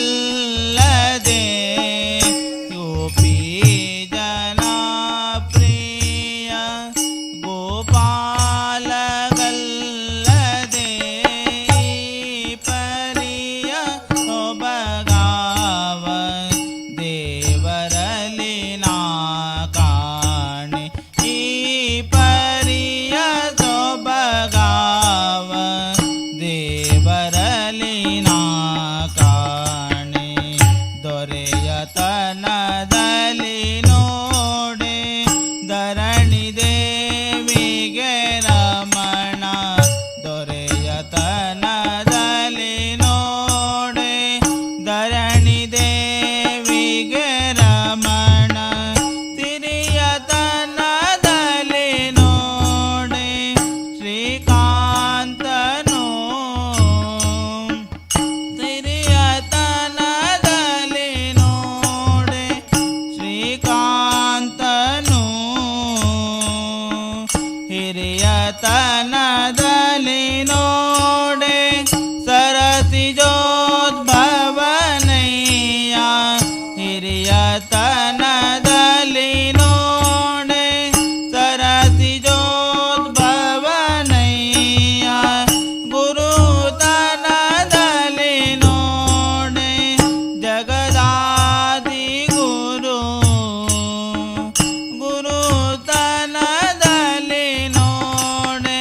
ಗೋಪಾಲಗಲ್ಲದೆ ಗೋಪಿ ಜನಪ್ರಿಯ ಗೋಪಾಲಗಲ್ಲದೆ ಪರಿಯ ಒಬಗಾವ ದೇವರಲ್ಲಿ ನಾ ಕಾಣೆ ಈ ಪರಿಯ ಸೊಬಗಾವ ದೇವರಲ್ಲಿ ನಾ ಕಾಣೆ ದೊರೆಯತನದಲ್ಲಿ ನೋಡೆ ಧರಣಿ ದೇವಿಗೆ ರಮಣ ದೊರೆಯತನದಲ್ಲಿ ನೋಡೆ ಧರಣಿ ದೇವಿಗೆ ರಮಣ ತಿರಿಯತನದಲ್ಲಿ ನೋಡೆ ಶ್ರೀಕಾಂತನು ತಿರಿಯತನದಲ್ಲಿ ನೋಡೆ ಶ್ರೀಕಾಂತನು ಹಿರಿಯತನದಲ್ಲಿ ನೋಡೆ ಸರಸಿಜೋದ್ಭವನಯ್ಯ ಹಿರಿಯತನದಲ್ಲಿ ನೋಡೆ ಸರಸಿಜೋದ್ಭವನಯ್ಯ ಗುರುತನದಲ್ಲಿ ನೋಡೆ ಜಗದಾದಿ ಗುರು ಗುರುತನದಲ್ಲಿ ನೋಡೆ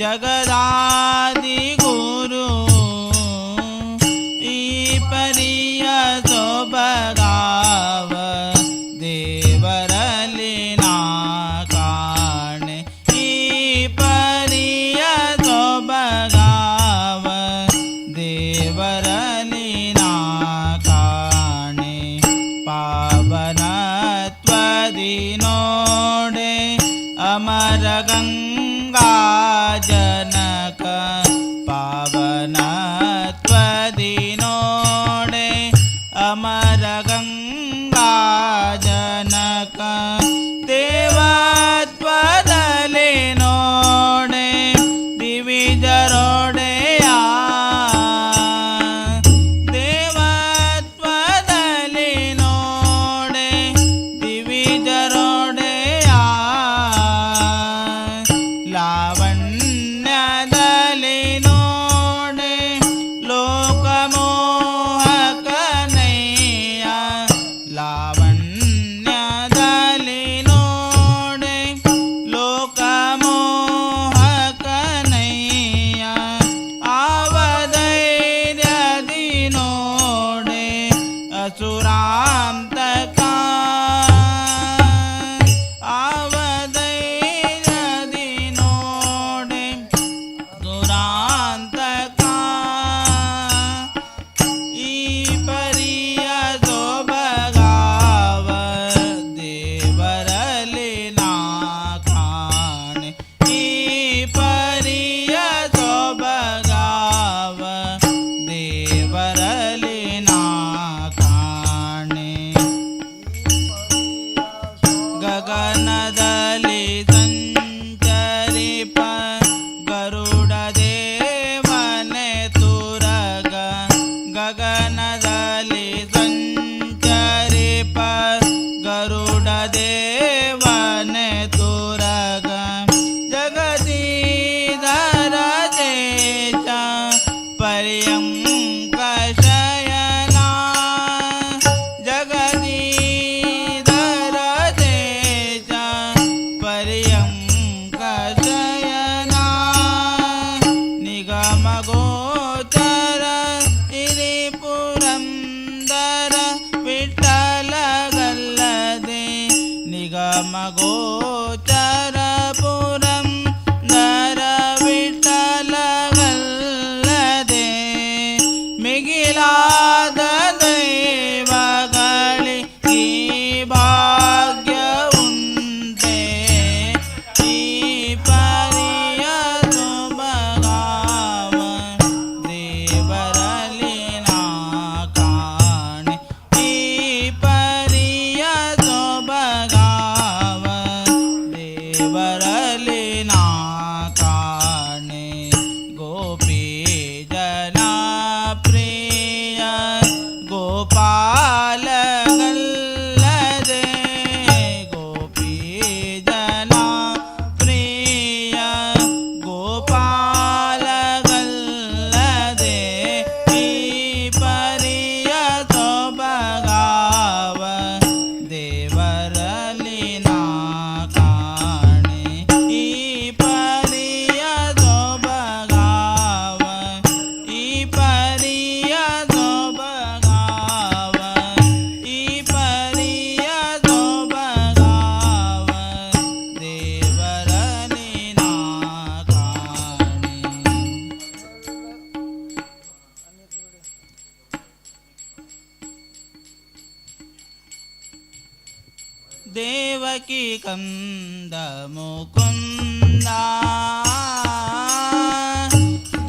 ಜಗದಾದಿ ಗುರು ಈ ಪರಿಯ ಸೊಬಗಾವ ದೇವರಲ್ಲಿ ನಾ ಕಾಣೆ ಈ ಪರಿಯ ಸೊಬಗಾವ ದೇವರಲ್ಲಿ ನಾ ಕಾಣೆ ಪಾವನತ್ವದಿ ನೋಡೆ ಅಮರ ಗಂಗಾ ಜನಕ ಪಾವನತ್ವದಿ ನೋಡೆ ಅಮರ ಗಂಗಾ ಜನಕ ದೇವತ್ವದಲ್ಲಿ ನೋಡೆ ದಿವಿಜರೊಡೆಯ ದೇವತ್ವದಲ್ಲಿ ನೋಡೆ ದಿವಿಜರೊಡೆಯ ಲಾವಣ್ಯದಲ್ಲಿ ನೋಡೆ ಲೋಕಮೋಹಕನಯ್ಯ ಲಾವಣ್ಯದಲ್ಲಿ ನೋಡೆ ಲೋಕಮೋಹಕನಯ್ಯ ಆವಧೈರ್ಯದಿ ನೋಡೆ ಅಸುರಾಂತಕ ಆವಧೈರ್ಯದಿ ನೋಡೆ ಸುರಾಂತಕ ಈ ಪರಿಯ ಸೊಬಗಾವ ದೇವರಲ್ಲಿ ನಾ ಕಾಣೆ ಈ ಪರಿಯ ಸೊಬಗಾವ ದೇವರಲ್ಲಿ ನಾ ಕಾಣೆ ಗಗನದಲ್ಲಿ ಸಂಚರಿಪ ಗರುಡ ದೇವನೆ ತುರಗ ಗಗನದಲ್ಲಿ ಸಂಚರಿಪ ಗರುಡ ದೇವನೆ ತುರಗ ಜಗದೀಧರ ದೇಶ ಪರ್ಯಂಕ ಶಯನ ಜಗದೀಧರ ದೇಶ ಪರ್ಯಂಕ ಶಯನ ನಿಗಮ ಗೋಚರ ಇರಿ ಪುರಂದರ ವಿಠಲಗಲ್ಲದೆ ನಿಗಮ ಗೋಚರ ಪುರಂದರ ವಿಠಲಗಲ್ಲದೆ ಮಿಗಿಲಾದ ದೈವಗಳಿಗೆ ಭಾಗ್ಯ ಉಂಟೆ ಈ ಪರಿಯ ಸೊಬಗಾವ ದೇವರಲ್ಲಿ ನಾ ಕಾಣೆ ಈ ಪರಿಯ ಸೊಬಗಾವ ದೇವರಲ್ಲಿ ನಾ ಕಾಣೆ ಗೋಪಿ ಜನ देवकी कंद मुकुंदा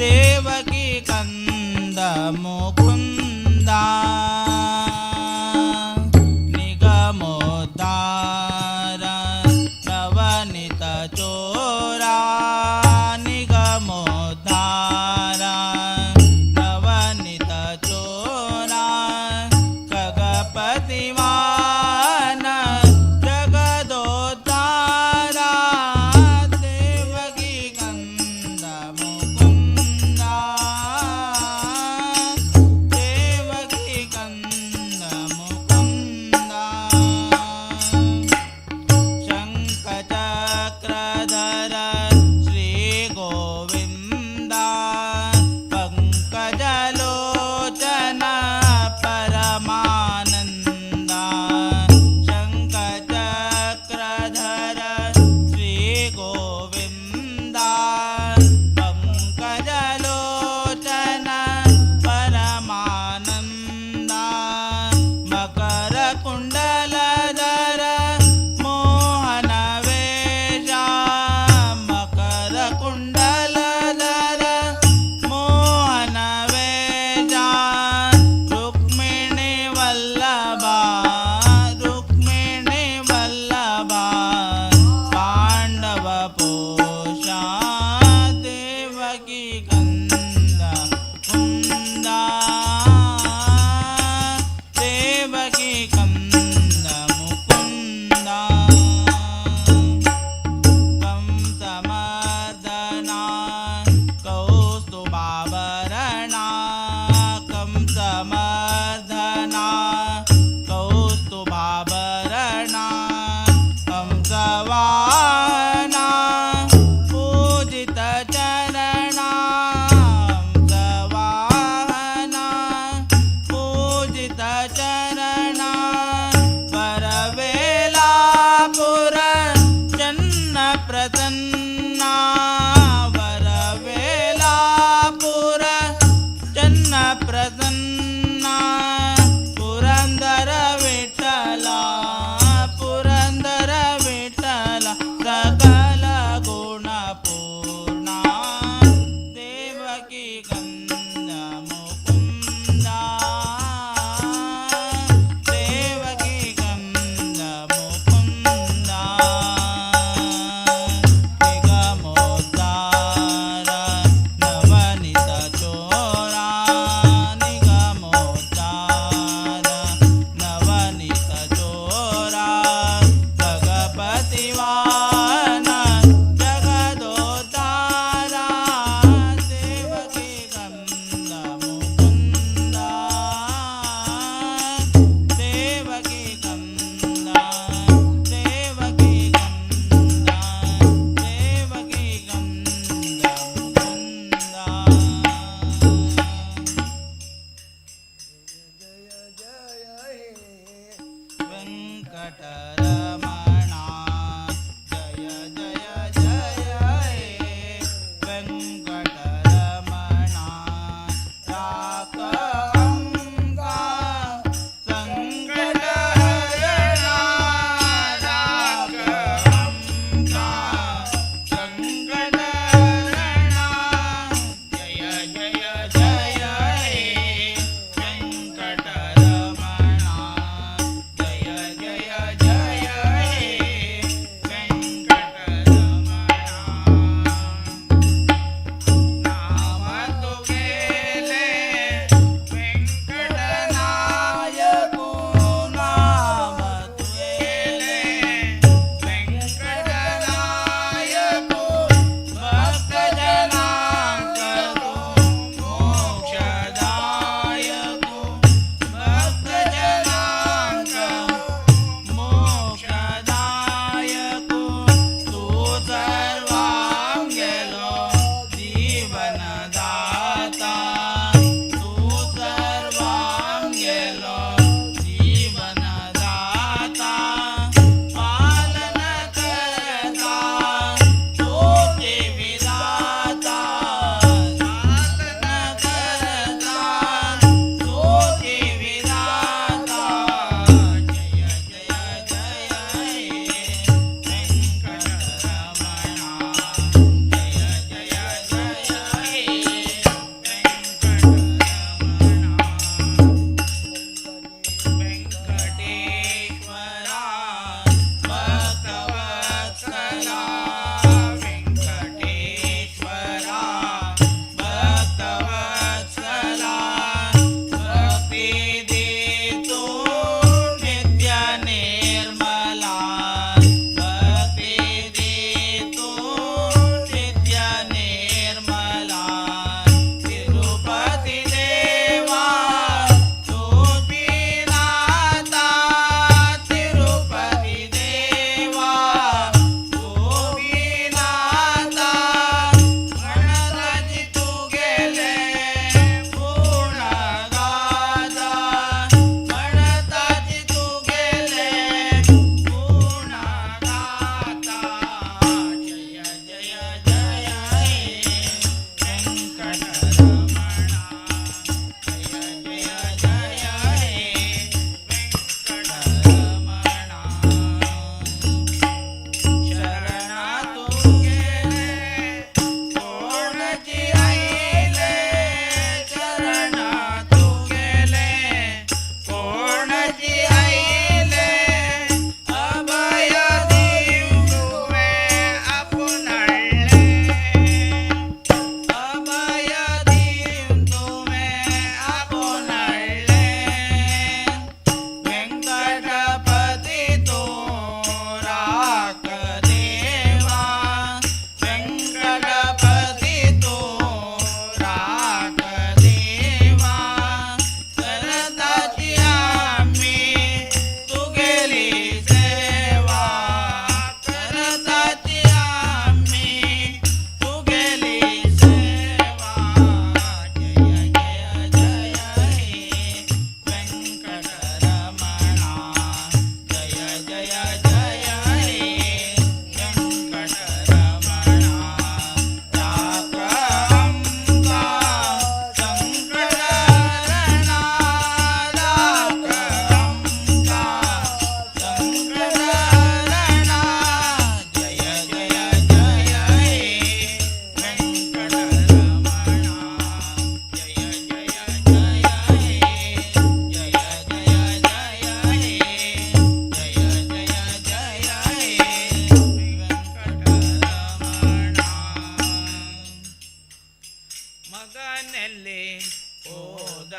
देवकी कंद मुकुंदा निगमोद्धार नवनीत चोरा निगमोद्धार नवनीत चोरा खगपतिवान जगदोद्धारा देवकी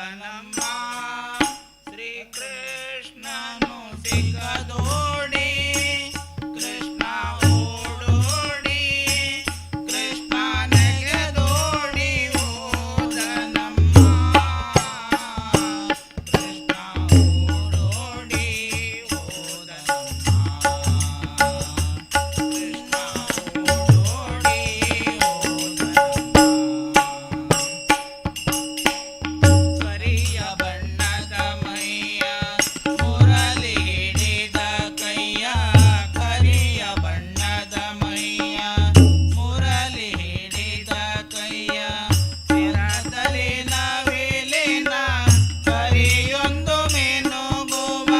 ನಮ್ಮ ಶ್ರೀ ಕೃಷ್ಣನು ಸಿಗದೋಡಿ ಕೃಷ್ಣ ಓಡೋಡಿ ಕೃಷ್ಣ ನೆಗೆದೋಡಿ ಹೋದ ನಮ್ಮ ಕೃಷ್ಣ ಓಡೋಡಿ ಹೋದ ನಮ್ಮ ಕೃಷ್ಣ ಓಡೋಡಿ ಹೋದ ಕರಿಯ ಬಣ್ಣದ ಮೈಯ ಮುರಳಿ ಹಿಡಿದ ಕೈಯ ಕರಿಯ ಬಣ್ಣದ ಮೈಯ ಮುರಳಿ ಹಿಡಿದ ಕೈಯ ಶಿರದಲ್ಲಿ ನವಿಲಿನ ಕರಿಯೊಂದು ಮಿನುಗುವ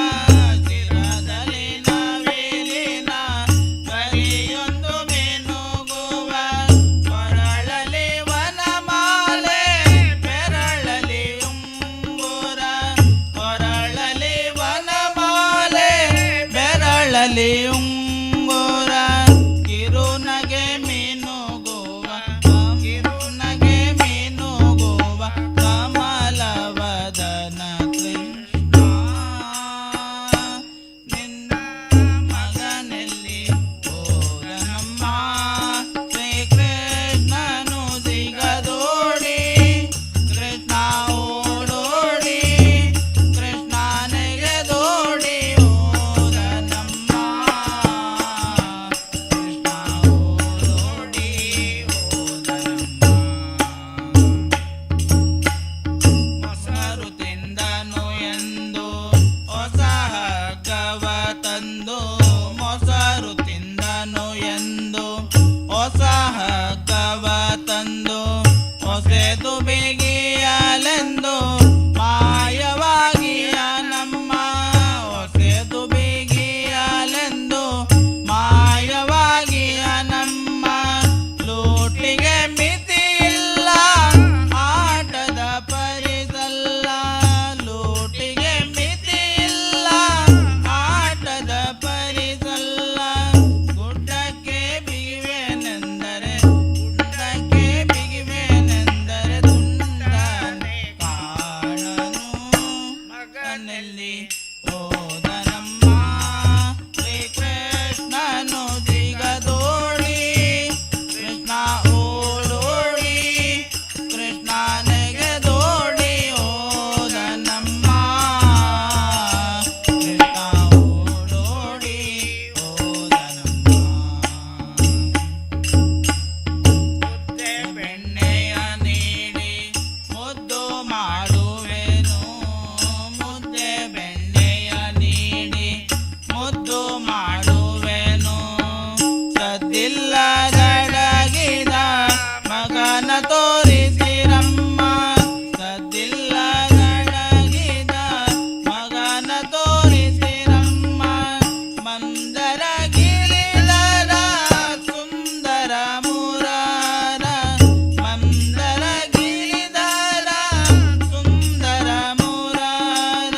ಶಿರದಲ್ಲಿ ನವಿಲಿನ ಕರಿಯೊಂದು ಮಿನುಗುವ ಕೊರಳಲಿ ವನಮಾಲೆ ಬೆರಳಲಿ ಉಂಗುರ ಕೊರಳಲಿ ವನಮಾಲೆ ಬೆರಳಲಿ ಉಂಗುರ ಕಿರುನಗೆ ಮಿನುಗುವ ಕಿರುನಗೆ ಮಿನುಗುವ ಕಮಲವದನ ಕೃಷ್ಣ ನಿನ್ನ ಮಗನಲ್ಲಿ ಹೋದ ನಮ್ಮ ಶ್ರೀ ಕೃಷ್ಣನು ಸಿಗದೋಡಿ ಕೃಷ್ಣ ಓಡೋಡಿ ಕೃಷ್ಣ ನೆಗೆದೋಡಿ ಹೋದ ನಮ್ಮ ಕೃಷ್ಣ ಓಡೋಡಿ ಹೋದ ನಮ್ಮ ಮೊಸರು ತಿಂದನು ಎಂದು ಹೊಸ ಹಗ್ಗವ ತಂದು ಮೊಸರು ತಿಂದನು ಎಂದು ಹೊಸ ಹಗ್ಗವ ತಂದು ಹೊಸೆದು ಬಿಗಿಯಲೆಂದು ಮಾಯವಾಗಿಯ ನಮ್ಮ ಹೊಸೆದು ಬಿಗಿಯಲೆಂದು ಮಾಯವಾಗಿಯ ನಮ್ಮ ಲೂಟಿಗೆ ಮಿತಿ ಇಲ್ಲ ಆಟದ ಪರಿಸಲ್ಲ ಲೂಟಿಗೆ ಮಿತಿ ಇಲ್ಲ ಆಟದ ಪರಿಸಲ್ಲ ಗುಡ್ಡಕ್ಕೆ ಬಿಗಿವೆನೆಂದರೆ ಗುಡ್ಡಕ್ಕೆ ಬಿಗಿವೆನೆಂದರೆ ತುಂಡನೆ ಕಾಣನು ಮಗನಲ್ಲಿ ಹೋದ ನಮ್ಮ ಶ್ರೀ ಕೃಷ್ಣನು ಸಿಗದೋಡಿ ಕೃಷ್ಣ ಓಡೋಡಿ ಕೃಷ್ಣ ನೆಗೆದೋಡಿ ಹೋದ ನಮ್ಮ ಕೃಷ್ಣ ಓಡೋಡಿ ಹೋದ ನಮ್ಮ ಮುದ್ದೆ ಬೆಣ್ಣೆಯ ನೀಡಿ ಮುದ್ದು ಮಾಡುವೆನು ಮುದ್ದೆ ಬೆಣ್ಣೆಯ ನೀಡಿ ಮುದ್ದು ಮಾಡುವೆನು ಸದ್ದಿಲ್ಲದಡಗಿದ ಮಗನ ತೋರಿಸಿರಮ್ಮ ಸದ್ದಿಲ್ಲದಡಗಿದ ಮಗನ ತೋರಿಸಿರಮ್ಮ ಮಂದರ ಗಿರಿಧರ ಸುಂದರ ಮುರಾರ ಮಂದರ ಗಿರಿಧರ ಸುಂದರ ಮುರಾರ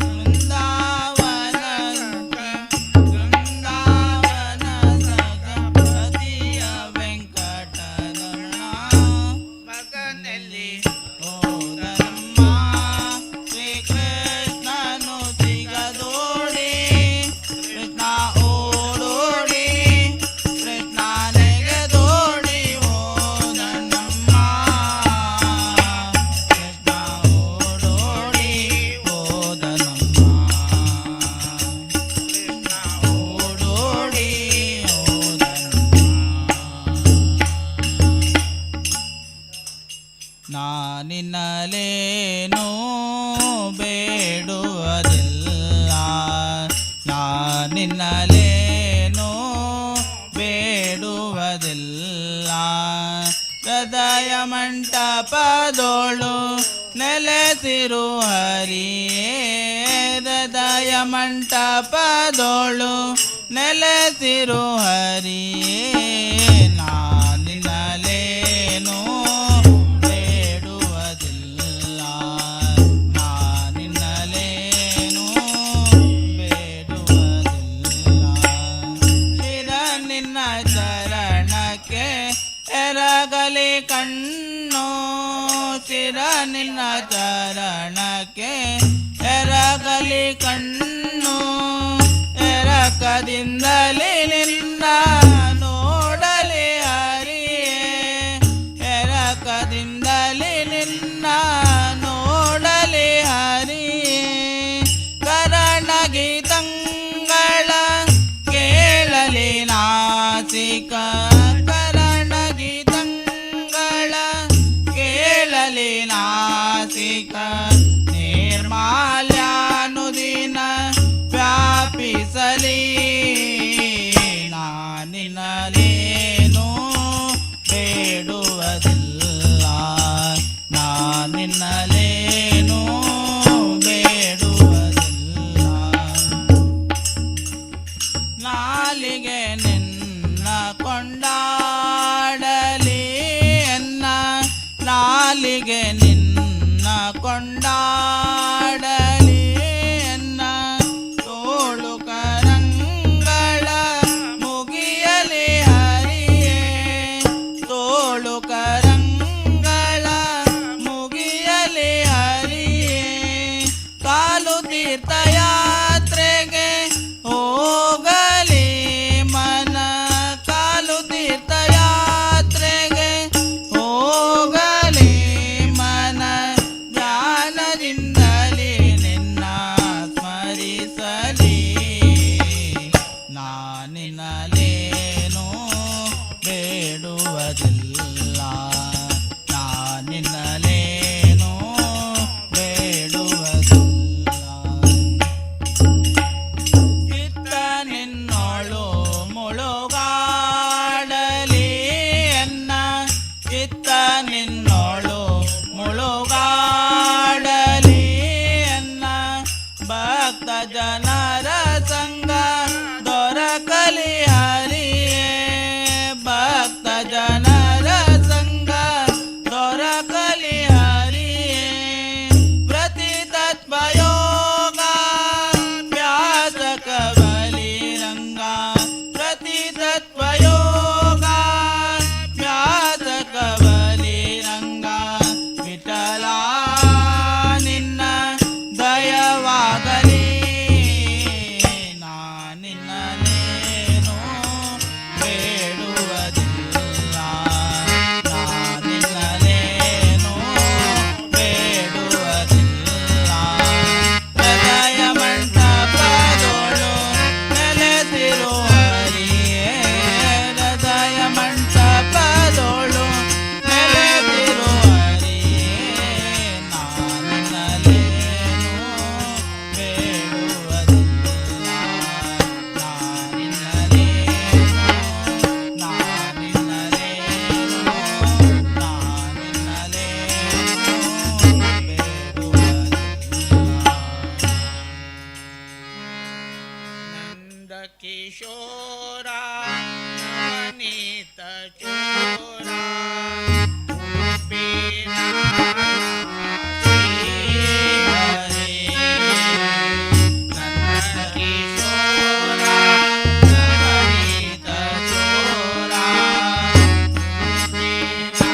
ಬೃಂದಾವನ ಬೃಂದಾವನ ಸಗಪತಿಯ ವೆಂಕಟರಮಣ ಮಗನಲ್ಲಿ ಹೋದ ನಮ್ಮ ಶ್ರೀ ಕೃಷ್ಣನು ಸಿಗದೋಡಿ ಕೃಷ್ಣ ಓಡೋಡಿ ಕೃಷ್ಣ ನೆಗೆದೋಡಿ ಹೋದ ನಮ್ಮ ಕೃಷ್ಣ ಓಡೋಡಿ ಹೋದ ನಮ್ಮ ಕೃಷ್ಣ ಓಡೋಡಿ ಹೋದ ನಮ್ಮ ನಾನಿನ್ನಲೇನೂ ಬೇಡುವುದಿಲ್ಲ ನಾನಿನ್ನಲೇನೂ ಬೇಡುವುದಿಲ್ಲ ಹೃದಯ ಮಂಟಪದೋಳು ನೆಲೆಸಿರು ಹರಿಯೇ ಹೃದಯ ಮಂಟಪದೋಳು ನೆಲೆಸಿರು ಹರಿಯೇ ನಾನಿನ್ನಲೇನೂ ಬೇಡುವುದಿಲ್ಲ ನಾನಿನ್ನಲೇನೂ ಬೇಡುವುದಿಲ್ಲ ಶಿರ ನಿನ್ನ ಚರಣಕ್ಕೆ ಎರಗಲಿ ಕಣ್ಣು ಶಿರ ನಿನ್ನ ಚರಣ ಚರಣಕ್ಕೆ ಎರಗಲಿ ಕಣ್ಣು ಎರಕದಿಂದಲೇ ನಿನ್ನ ನೋಡಲಿ ಹರಿಯೇ ಎರಕದಿಂದಲೇ ನಿನ್ನ ನೋಡಲಿ ಹರಿಯೇ ಕರಣಗೀತಂಗಳ ಕೇಳಲಿ ನಾಸಿಕ ಕರಣಗೀತಂಗಳ ಕೇಳಲಿ ನಾಸಿಕ ನಿರ್ಮಾಲ್ಯಾನುದಿನ ವ್ಯಾಪಿಸಲಿ ನಾನಿನ್ನಲೇನು ಬೇಡುವುದಿಲ್ಲ ನಾನಿನ್ನಲೇನು ಬೇಡುವುದಿಲ್ಲ ನಾಲಿಗೆ ನಿನ್ನ ಕೊಂಡಾಡಲಿ ಎನ್ನ ನಾಲಿಗೆ ನಿನ್ನ ಕೊಂಡಾಡಲಿ ಎನ್ನ ತೋಳು ಕರಂಗಳ ಮುಗಿಯಲಿ ಹರಿಯೇ ತೋಳು ಕರಂಗಳ ಮುಗಿಯಲಿ ಹರಿಯೇ ಕಾಲು ತೀರ್ಥಯಾತ್ರೆಗೆ ಹೋಗಲಿ ಮನ ಕಾಲು ತೀರ್ಥಯಾತ್ರೆಗೆ ಹೋಗಲಿ ಮನ ಜ್ಞಾನದಿಂದಲೇ ನಿನ್ನ ಸ್ಮರಿಸಲಿ ನಾನಿನ್ನಲೇನು ಬೇಡುವುದಿಲ್ಲ ನಾನಿನ್ನಲೇನು ಬೇಡುವುದಿಲ್ಲ ಚಿತ್ತ ನಿನ್ನೋಳು ಮುಳುಗಾಡಲಿ ಎನ್ನ ಚಿತ್ತ ನಿನ್ನೋಳು ಮುಳುಗಾಡಲಿ ಎನ್ನ ಭಕ್ತ ಜನರ ಸಂಗ ದೊರಕಲಿ ಹರಿಯೇ ಭಕ್ತ ಜನರ ಸಂಗ ದೊರಕಲಿ ಹರಿಯೇ ಪ್ರತಿ ತತ್ವಯೋಗ ವ್ಯಾಸ ಕವಲಿ ರಂಗ ಪ್ರತಿ ತತ್ವಯೋಗ ವ್ಯಾಸ ಕವಲಿ ರಂಗ ವಿಠಲ ನಿನ್ನ ದಯವಾಗಲಿ ನಾನಿನ್ನಲೇನು ಬೇಡುವುದಿಲ್ಲ ನಾನಿನ್ನಲೇನು ಬೇಡುವುದಿಲ್ಲ ಹೃದಯ ಮಂಟಪದೊಳು ನೆಲೆಸಿರು ಹರಿಯೇ ಹೃದಯ ಮಂಟಪದೊಳು ನೆಲೆಸಿರು ಹರಿಯೇ ನಾನಿನ್ನಲೇನು ಬೇಡುವುದಿಲ್ಲ ನಾನಿನ್ನಲೇನು ನಂದ ಕಿಶೋರ ನವನೀತ ಚೋರ ಉಡುಪಿನ ಶ್ರೀಹರಿ ನಂದ ಕಿಶೋರ ನವನೀತ ಚೋರ ಉಡುಪಿನ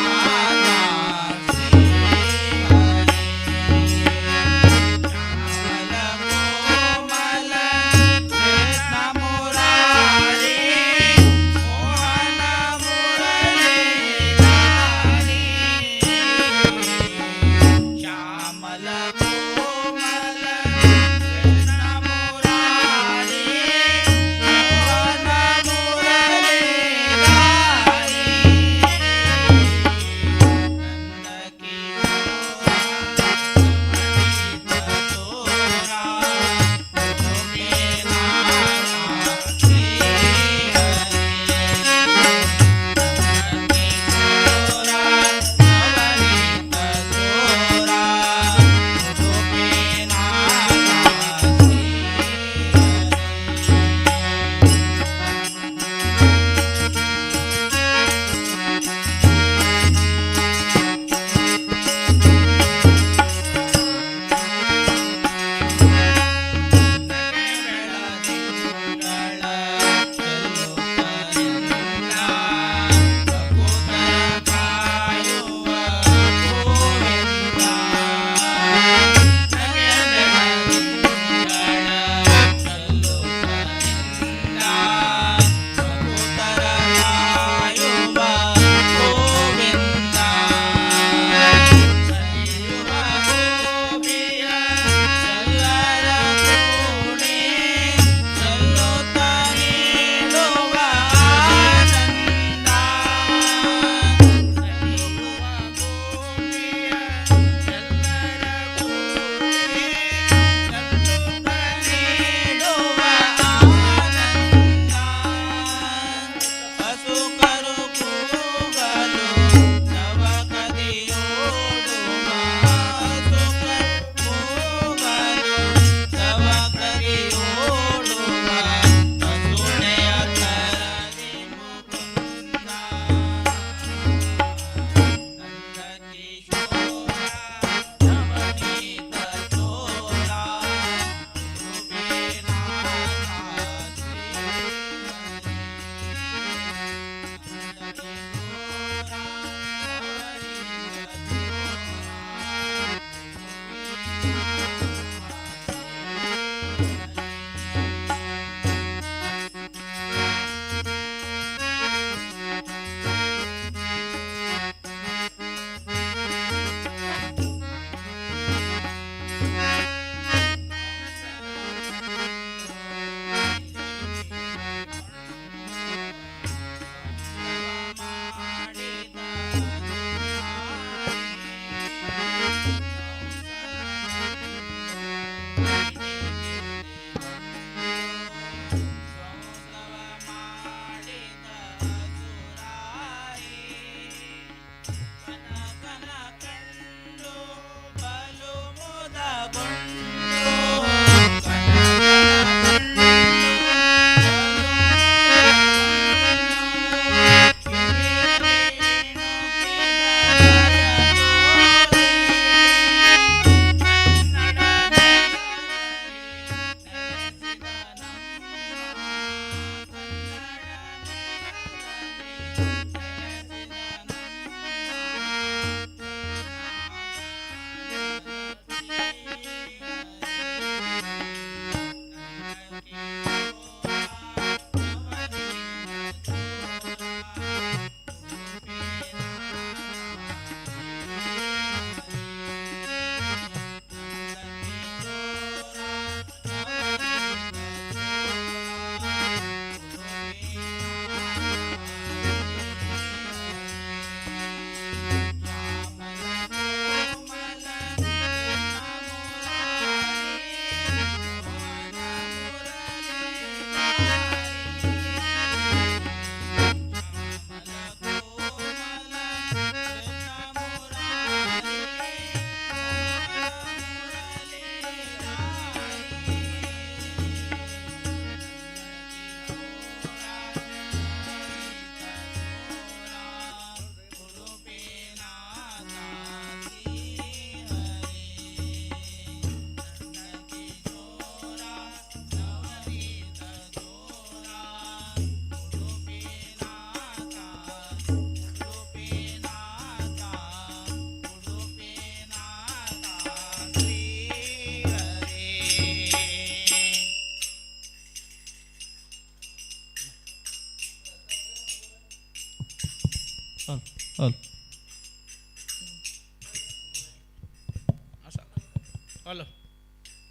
हॅलो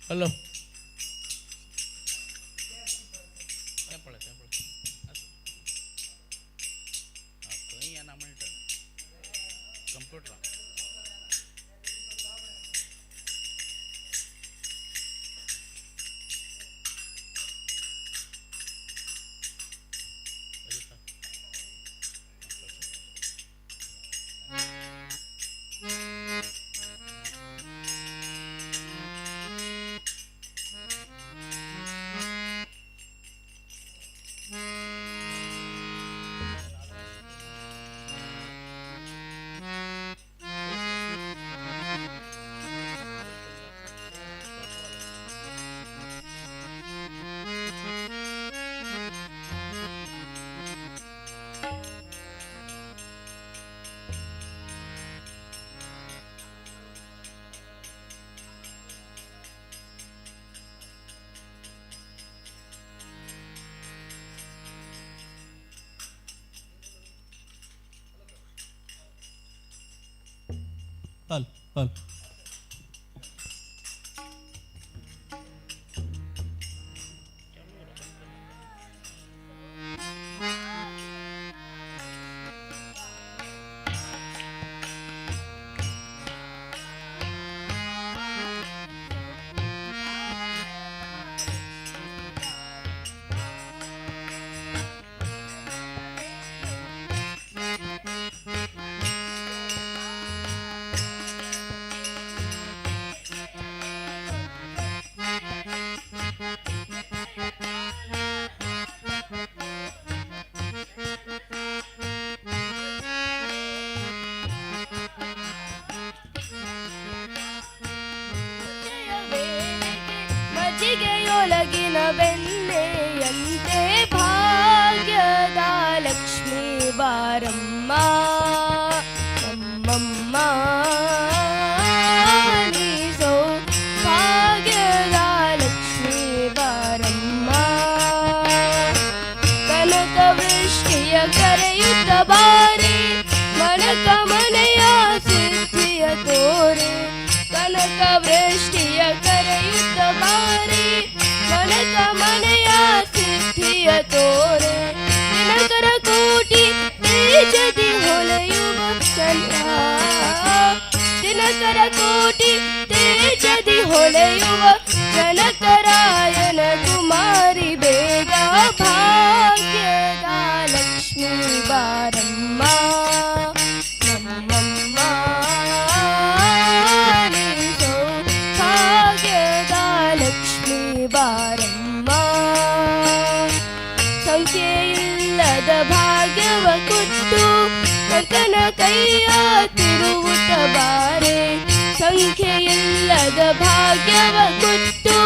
हॅलो तेपळ तेपळ खंय येना म्हणटा कंप्युटर हल हल ಮಜ್ಜಿಗೆಯೊಳಗಿನ ಬೆಣ್ಣೆಯಂತೆ ಭಾಗ್ಯದ ಲಕ್ಷ್ಮೀ ಬಾರಮ್ಮ ನಮ್ಮಮ್ಮ ನೀ ಸೌಭಾಗ್ಯದ ಲಕ್ಷ್ಮೀ ಬಾರಮ್ಮ ಕನಕ ವೃಷ್ಟಿಯ ಕರೆಯುತ್ತ ಬಾರಿ ಮನಕ ಮನೆಯ ಸಿದ್ಧಿಯ ತೋರೆ ಕನಕ ವೃಷ್ಟಿಯ ಕರೆಯುತ್ತ ಬಾರಿ ಕನಕ ಮನೆಯ ಸಿದ್ಧಿಯ ತೋರೆ ದಿನಕರ ಕೋಟಿ ತೇಜದಿ ಹೊಳೆಯುವ ಚಂದ್ರ ದಿನಕರ ಕೋಟಿ ತೇಜದಿ ಹೊಳೆಯುವ ಜನಕರಾಯನ ಕುಮಾರಿ ಬೇಗ ಭಾಗ್ಯದ ಲಕ್ಷ್ಮೀ ಬಾರಮ್ಮ ನಮ್ಮಮ್ಮ ನೀ ಸೌಭಾಗ್ಯದ ಲಕ್ಷ್ಮೀ ಬಾರಮ್ಮ ಸಂಖ್ಯೆಯಿಲ್ಲದ ಭಾಗ್ಯವ ಕೊಟ್ಟು ಕನಕನ ಕೈಯ ತಿರುವುತ ಬಾರೆ ಸಂಖ್ಯೆಯಿಲ್ಲದ ಭಾಗ್ಯವ ಕೊಟ್ಟು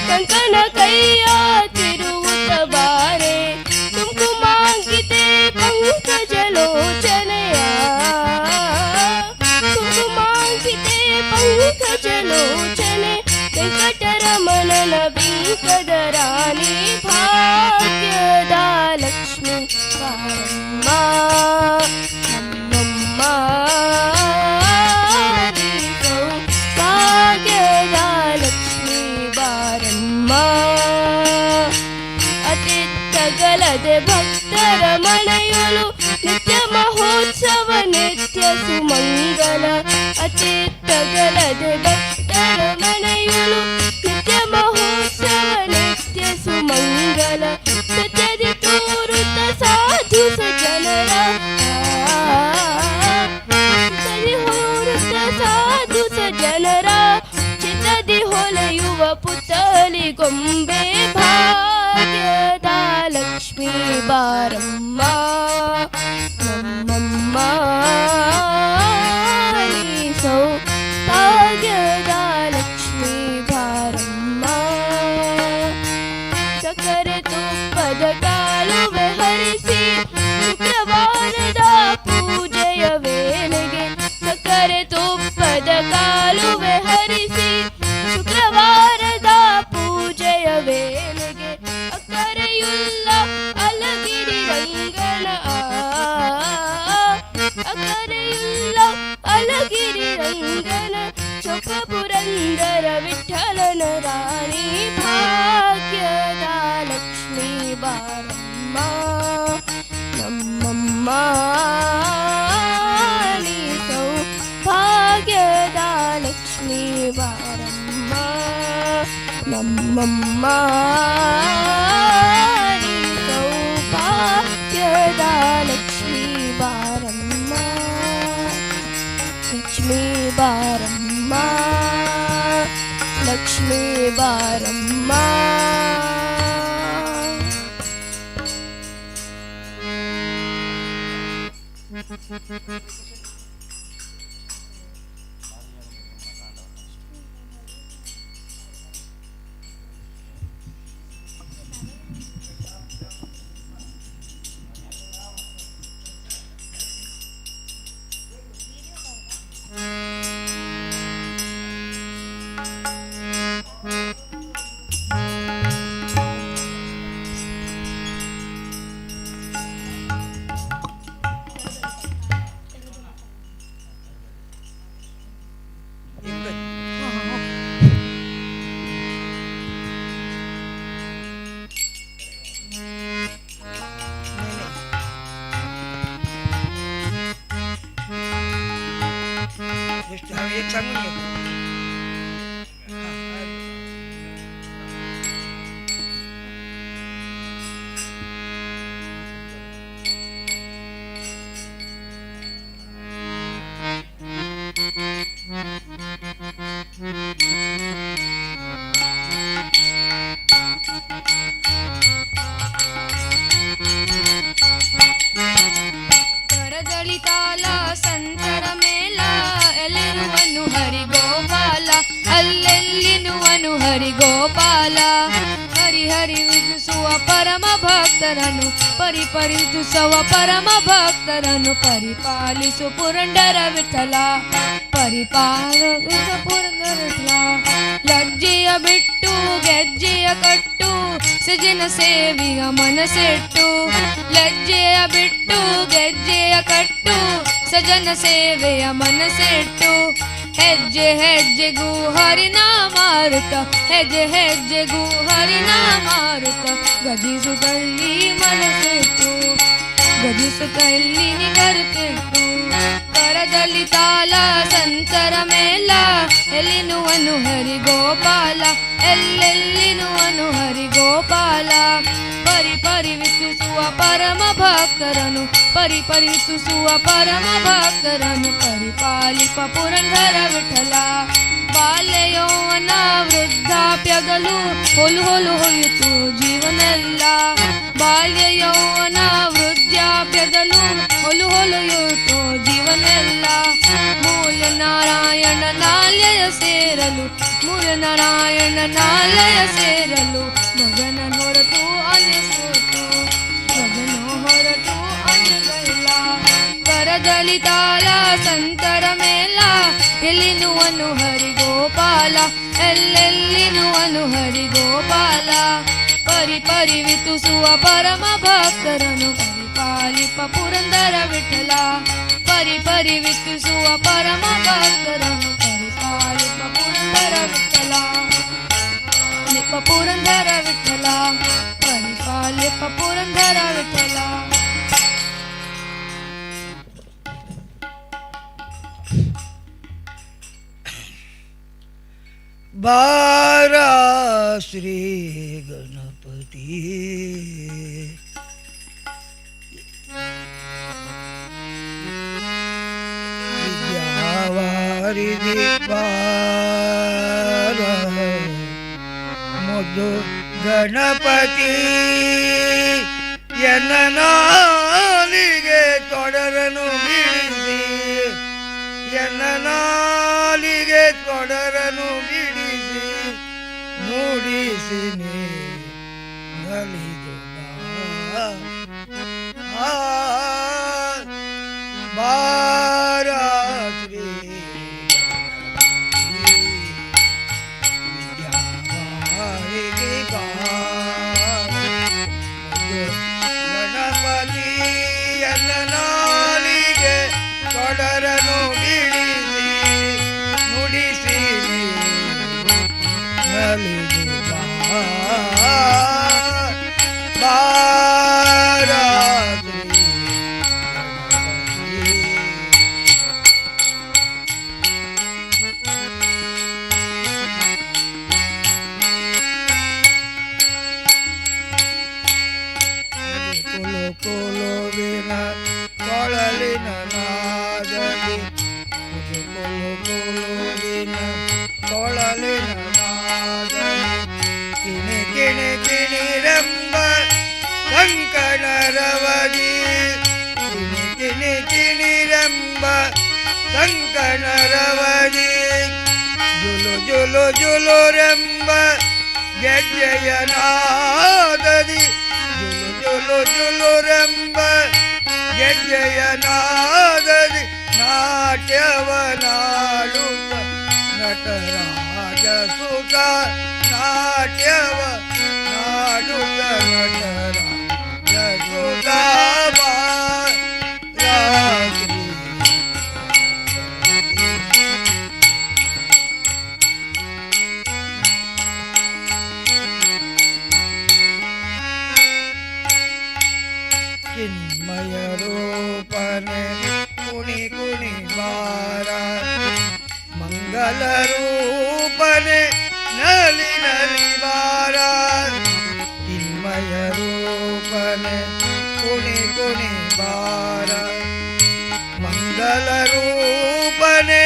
ಕನಕನ ಕೈಯ ತಿರುವುತ ಬಾರೆ ಕುಂಕುಮಾಂಕಿತೆ ಪಂಕಜಲೋಚನೆಯ ಕುಂಕುಮಾಂಕಿತೆ ಪಂಕಜಲೋಚನೆ ವೆಂಕಟರಮಣನ ಬಿಂಕದ ರಾಣಿ ಭಾಗ್ಯದ ಲಕ್ಷ್ಮೀ ಬಾರಮ್ಮ ನಮ್ಮಮ್ಮ ನೀ ಸೌಭಾಗ್ಯದ ಲಕ್ಷ್ಮೀ ಬಾರಮ್ಮ ಅತಿಥಗಲದೆ ಭಕ್ತರ ಮನೆಯೊಳು ನಿತ್ಯ ಮಹೋತ್ಸವ ನಿತ್ಯ ಸುಮಂಗಲ ಅತಿಥಗಲದೆ ಭಕ್ತರ ಮನೆಯೊಳು ನಿತ್ಯ ಮಹೋತ್ಸವ ನಿತ್ಯ ಸುಮಂಗಲ ಸತ್ಯದಿ ತೋರುತ್ತ ಸಾಧು ಸಜ್ಜನರ ಸತ್ಯದಿ ಹೋರುತ್ತ ಸಾಧು ಸಜ್ಜನರ ಚಿತ್ತದಿ ಹೊಳೆಯುವ ಪುತ್ತಲಿ ಗೊಂಬೆ ಭಾಗ್ಯದ ಲಕ್ಷ್ಮೀ ಬಾರಮ್ಮ ನಮ್ಮಮ್ಮ ನೀ ಸೌಭಾಗ್ಯದ ಲಕ್ಷ್ಮೀ ಬಾರಮ್ಮ ಸಕ್ಕರೆ ತುಪ್ಪದ ಕಾಲುವೆ ಹರಿಸಿ ಶುಕ್ರವಾರದ ಪೂಜೆಯ ವೇಳೆಗೆ ಸಕ್ಕರೆ ತುಪ್ಪದ ಕಾಲುವೆ ಹರಿಸಿ ಶುಕ್ರವಾರದ ಪೂಜೆಯ ವೇಳೆಗೆ ಅಕ್ಕರೆಯುಲ್ಲ ಅಲಗಿರಿ ರಾಣಿ ಭಾಗ್ಯದ ಲಕ್ಷ್ಮೀ ಬಾರಮ್ಮ ನಮ್ಮಮ್ಮ ನೀ ಸೌಭಾಗ್ಯದ ಲಕ್ಷ್ಮೀ ಬಾರಮ್ಮ ನಮ್ಮಮ್ಮ ನೀ ಸೌಭಾಗ್ಯದ ಲಕ್ಷ್ಮೀ ಬಾರಮ್ಮ ಲಕ್ಷ್ಮೀ ಬಾರಮ್ಮ ಲಕ್ಷ್ಮೀ ಬಾರಮ್ಮ ಎಷ್ಟು एक सांगून घेतो ಕರದಳಿತಾಲ ಸಂತರ ಮೇಲ ಎಲ್ಲಿರುವನು ಹರಿಗೋಪಾಲ ಅಲ್ಲೆಲ್ಲಿನುವನು ಹರಿಗೋಪಾಲ ಹರಿ ಹರಿ ವಿಧಿಸುವ ಪರಮ ಭಕ್ತರನ್ನು ಪರಿಪರಿಸುವ ಪರಮ ಭಕ್ತರನ್ನು ಪರಿಪಾಲಿಸು ಪುರಂದರ ವಿಠಲ ಪರಿಪಾಲಿಸು ಪುರಂದರ ವಿಠಲ ಲಜ್ಜೆಯ ಬಿಟ್ಟು ಗೆಜ್ಜೆಯ ಕಟ್ಟು ಸಜನ ಸೇವಿಯ ಮನಸೆಟ್ಟು ಲಜ್ಜೆಯ ಬಿಟ್ಟು ಗೆಜ್ಜೆಯ ಕಟ್ಟು ಸಜನ ಸೇವೆಯ ಮನಸೆಟ್ಟು ಹೆಜ್ಜೆ ಹೆಜ್ಜೆಗೂ ಹರಿನಾಮಾರುತ ಹೆಜ್ಜೆ ಹೆಜ್ಜೆಗೂ ಹರಿನಾಮಾರುತ ಗದಿಸುತ್ತಲ್ಲಿ ಮನಸ್ಸಿಟ್ಟು ಗದಿಸುತ್ತಲ್ಲಿ ನಿಗರುತ್ತಿಟ್ಟು ಕರದಲ್ಲಿ ತಾಲ ಸಂತರ ಮೇಲ ಎಲ್ಲಿನುವನು ಹರಿಗೋಪಾಲ ಎಲ್ಲೆಲ್ಲಿನುವನು ಹರಿಗೋಪಾಲ ಪರಿಪರಿವಿಸುವ ಪರಮ ಭಕ್ತರನು ಪರಿಪರಿವಿಸುವ ಪರಮ ಭಕ್ತರನು ಪರಿಪಾಲಿಪ ಪುರಂದರ ವಿಠಲ ಬಾಲ್ಯ ಯೌವನ ವೃದ್ಧಾಪ್ಯಗಳು ಹೊಲು ಹೊಲು ಹೋಯಿತು ಜೀವನೆಲ್ಲ ಬಾಲ್ಯ ಯೌವನ ವೃದ್ಧಾಪ್ಯಗಳು ಹೊಲು ಹೊಲೆಯಿತು ಜೀವನೆಲ್ಲ ಮೂಲ ನಾರಾಯಣ ನಾಲ್ಯ ಸೇರಲು ಮೂಲ ನಾರಾಯಣ ನಾಲಯ ಸೇರಲು ಮಗನ ಹೊರತು ಅನಿಸಿತು ಮಗನ ಹೊರತು ಅನಿಸಲ್ಲ ಕರದಲ್ಲಿ ತಾಲ ಸಂತರ ಮೇಲ ಎಲ್ಲಿನುವನು ಹರಿಗೋಪಾಲ ಎಲ್ಲೆಲ್ಲಿನುವನು ಹರಿಗೋಪಾಲ ಪರಿಪರಿವಿಸುವ ಪರಮ ಭಕ್ತರನು ಪರಿಪಾಲಿಪ ಪುರಂದರ ವಿಠಲ ಪರಿಪರಿವಿಸುವ ಪರಮ ಭಕ್ತರನು ಪರಿಪಾಲಿಪ ಪುರಂದರ ವಿಠಲ ಲಿಪ ಪುರಂದರ ವಿಠಲ ಪರಿಪಾಲಿಪ ಪುರಂದರ ವಿಠಲ बारा श्री गणपती विद्यावारी दीपार मोदो गणपती ಎನ್ನನಾಲಿಗೆ ತೊಡರನು ಬಿಡಿಸಿ ಎನ್ನನಾಲಿಗೆ ತೊಡರನು ಬಿಡಿಸಿ ನುಡಿಸಿ ನೀ ನಲಿದು ಬಾರ ಶ್ರೀ ವಿದ್ಯಾವಾರಿಗೆ ಗಣಪತಿ ಎನ್ನನಾಲಿಗೆ ತೊಡರನು ಬಿಡಿಸಿ ನುಡಿಸಿ नलिदु बारात्री ಕುಲು ವಿನ ಕೊಳಲಿನ ನಾದದಿ ಕುಲು ವಿನ ಕೊಳಲಿನ ನಾದದಿ ಕಿಣಿ ಕಿಣಿ ಕಿಣಿರೆಂಬ ಕಂಕಣರವದಿ ಕಿಣಿ ಕಿಣಿ ಕಿಣಿರೆಂಬ ಕಂಕಣರವದಿ ಜುಲು ಜುಲು ಜುಲುರೆಂಬ ಗೆಜ್ಜೆಯ ನಾದದಿ ಜುಲು ಜುಲುರೆಂಬ ಗೆಜ್ಜೆಯ ನಾದದಿ ನಾಟ್ಯವನಾಡುತ್ತ ನಟರಾಜ ಸುತ ನಾಟ್ಯವ ನಾಡುತ್ತ ನಟರಾಜ ಸುತ ರಾತ್ರಿ ಚಿನ್ಮಯ ರೂಪನೆ ಕುಣಿ ಕುಣಿ ಬಾರ ಮಂಗಲ ರೂಪನೆ ನಲಿ ನಲಿ ಬಾರ ಚಿನ್ಮಯ ರೂಪನೆ ಕುಣಿ ಕುಣಿ ಬಾರ ಮಂಗಲ ರೂಪನೆ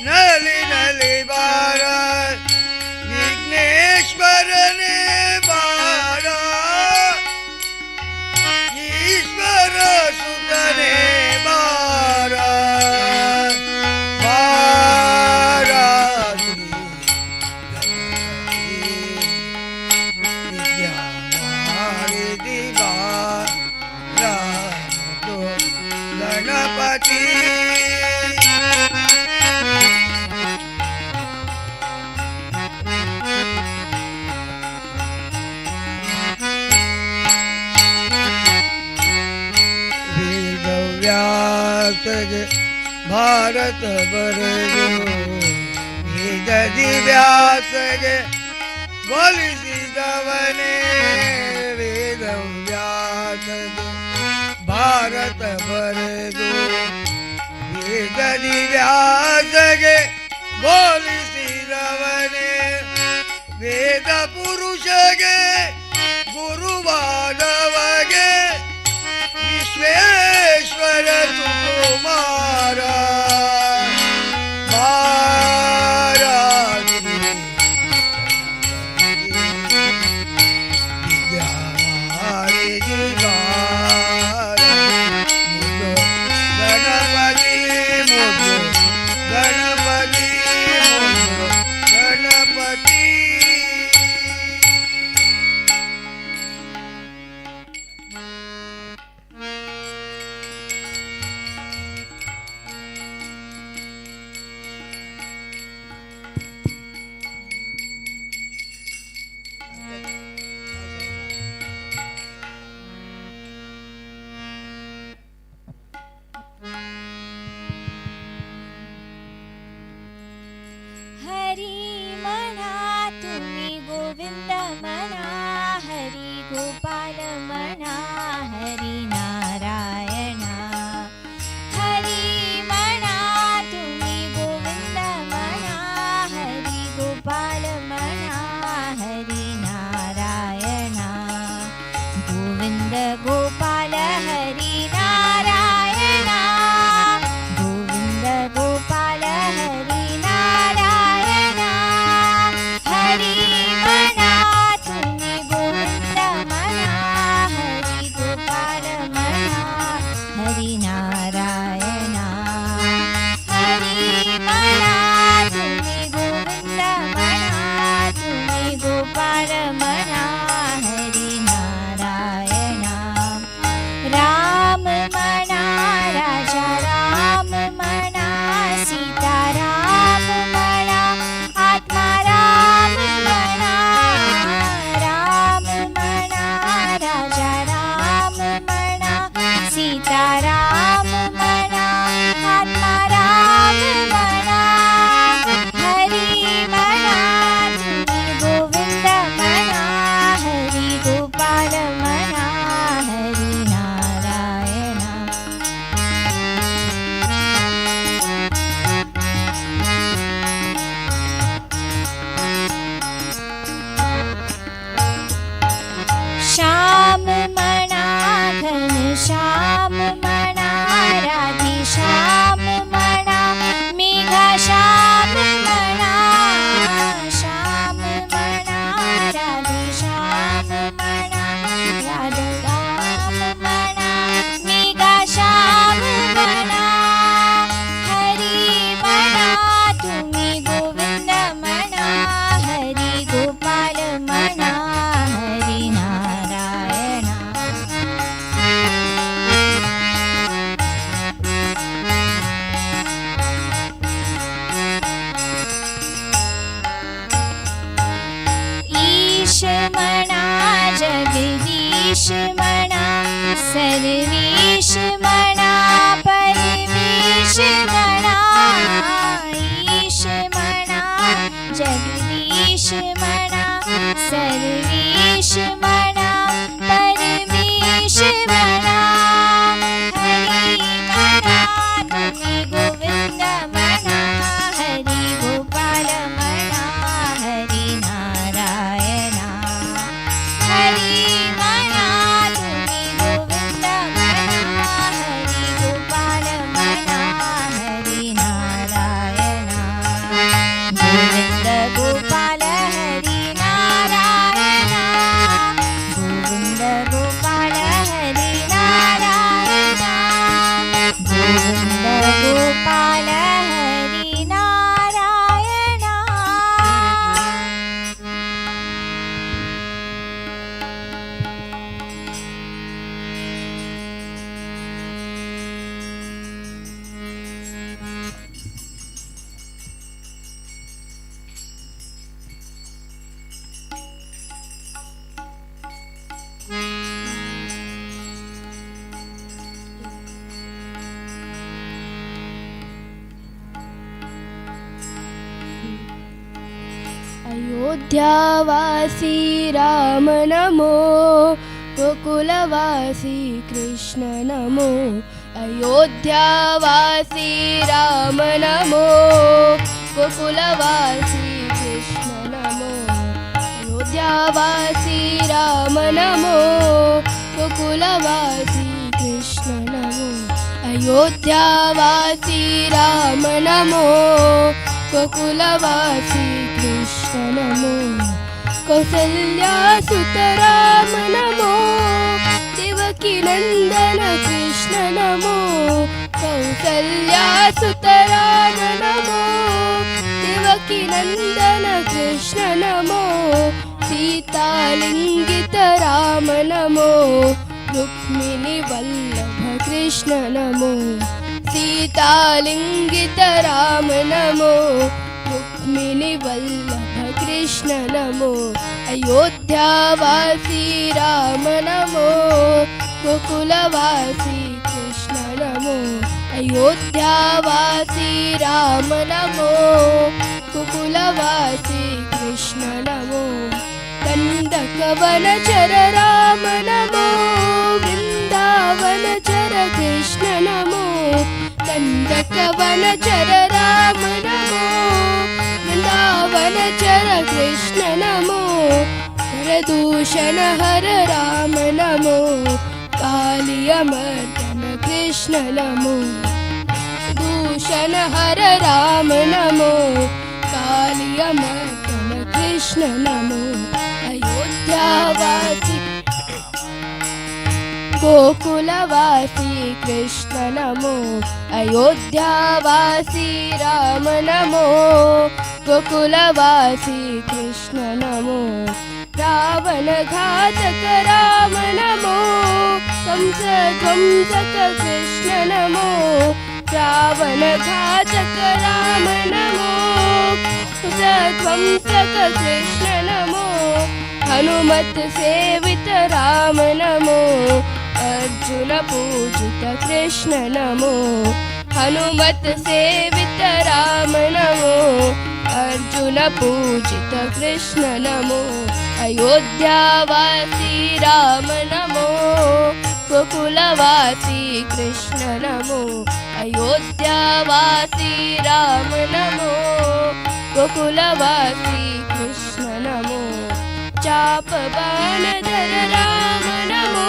ನಲಿ ನಲಿ ಬಾರ ವಿಘ್ನೇಶ್ವರನೇ ಬಾರ ಈಶ್ವರ ಸುತನೇ ಬಾರ ಬಾರಾತ್ರಿ ವಿದ್ಯಾಮಾರಿದಿ ಬಾರಾಮದು ಗಣಪತಿ ವ್ಯಾಸಗೆ ಭಾರತ ಬರೆದು ನಿಗದಿ ವ್ಯಾಸಗೆ ಒಲಿಸಿದವನೇ ವೇದ ವ್ಯಾಸಗೆ ಭಾರತ ಬರೆದು ನಿಗದಿ ವ್ಯಾಸಗೆ ಬೋಲಿಸಿದವನೇ ವೇದ ಪುರುಷಗೆ ಗುರುವಾದವಗೆ ವಿಶ್ವೇಶ್ವರ ಸುಕುಮಾರ ಬಾರಾತ್ರಿ ವಿದ್ಯಾಮಾರಿದಿ ಬಾರ ಮುದ್ದು ಗಣಪತಿ ಮುದ್ದು ಗಣಪತಿ ಮುದ್ದು ಗಣಪತಿ हरी म्हणा तुम्ही गोविंद म्हणा हरी गोपाल म्हणा हरी नारायणा हरी म्हणा तुम्ही गोविंद म्हणा हरी गोपाल म्हणा हरी नारायणा गोविंद गोपाल हरी नारायणा गोविंद गोपाल हरी नारायणा हरी म्हणा तुम्ही गोविंद म्हणा हरी गोपाल म्हणा हरी नारायणा हरी म्हणा तुम्ही गोविंद म्हणा तुम्ही गोपाल म्हणा हरी नारायणा राम म्हणा राजा राम म्हणा सीता राम म्हणा आत्मा राम म्हणा राम म्हणा राजा राम म्हणा सीता राम म्हणा आत्मा राम म्हणा हरी म्हणा तुम्ही म्हणा जगदीश म्हणा सर्वेश म्हणा परमेश म्हणा ईश म्हणा जगदीश म्हणा सर्वेश म्हणा परमेश म्हणा हरी म्हणा तुम्ही गोविंद म्हणा हरी गोपाल म्हणा हरी नारायणा हरी म्हणा तुम्ही गोविंद म्हणा हरी गोपाल म्हणा हरी नारायणा गोविंद गोपाल हरी नारायणा गोविंद गोपाल हरी नारायणा गोविंद गोपाल हरी नारायणा अयोध्यावासी राम नमो गोकुलवासी कृष्ण नमो अयोध्यावासी राम नमो गोकुलवासी कृष्ण नमो अयोध्यावासी राम नमो गोकुलवासी कृष्ण नमो अयोध्यावासी राम नमो गोकुलवासी कृष्ण नमो कौसल्यासुत राम नमो देवकी नंदन कृष्ण नमो कौसल्यासुत राम नमो देवकी नंदन कृष्ण नमो सीतालिंगित राम नमो रुक्मिणी वल्लभ कृष्ण नमो सीतालिंगित राम नमो रुक्मिणी वल्लभ कृष्ण नमो अयोध्यावासी राम नमो गोकुलवासी कृष्ण नमो अयोध्यावासी राम नमो गोकुलवासी कृष्ण नमो कंदकवनचर राम नमो वृंदावनचर कृष्ण नमो कंदकवनचर राम नमो वृंदावनचर कृष्ण नमो हरदूषण हर राम नमो कालियमर्दन कृष्ण नमो दूषण हर राम नमो कालियमर्दन कृष्ण नमो अयोध्यावासी गोकुलवासी कृष्ण नमो अयोध्यावासी राम नमो गोकुलवासी कृष्ण नमो रावण घातक राम नमो कंस ध्वंसक कृष्ण नमो रावण घातक राम नमो कंस ध्वंसक कृष्ण नमो हनुमत सेवित राम नमो अर्जुन पूजित कृष्ण नमो हनुमत सेवित राम नमो अर्जुन पूजित कृष्ण नमो अयोध्यावासी राम नमो गोकुलवासी कृष्ण नमो अयोध्यावासी राम नमो गोकुलवासी कृष्ण नमो चाप बाणधर राम नमो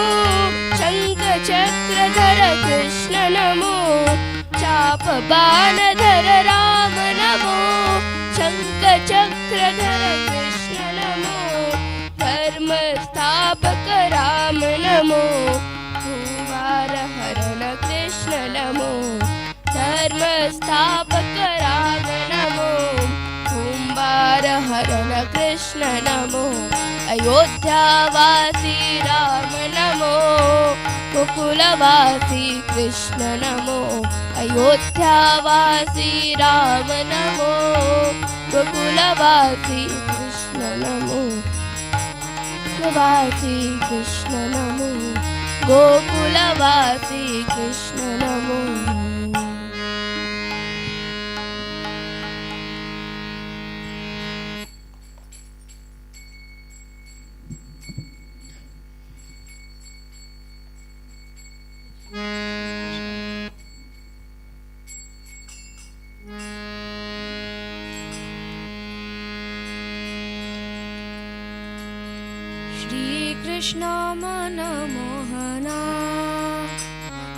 शंख चक्रधर कृष्ण नमो चाप बाणधर राम नमो शंख चक्रधर कृष्ण नमो धर्म स्थापक राम नमो कुमार हरण कृष्ण नमो धर्म स्थापक राम नमो कुंभार हरण कृष्ण नमो अयोध्यावासी राम नमो गोकुलवासी कृष्ण नमो अयोध्यावासी राम नमो गोकुलवासी कृष्ण नमो गोकुलवासी कृष्ण नमो गोकुलवासी कृष्ण नमो श्रीकृष्ण मनमोहना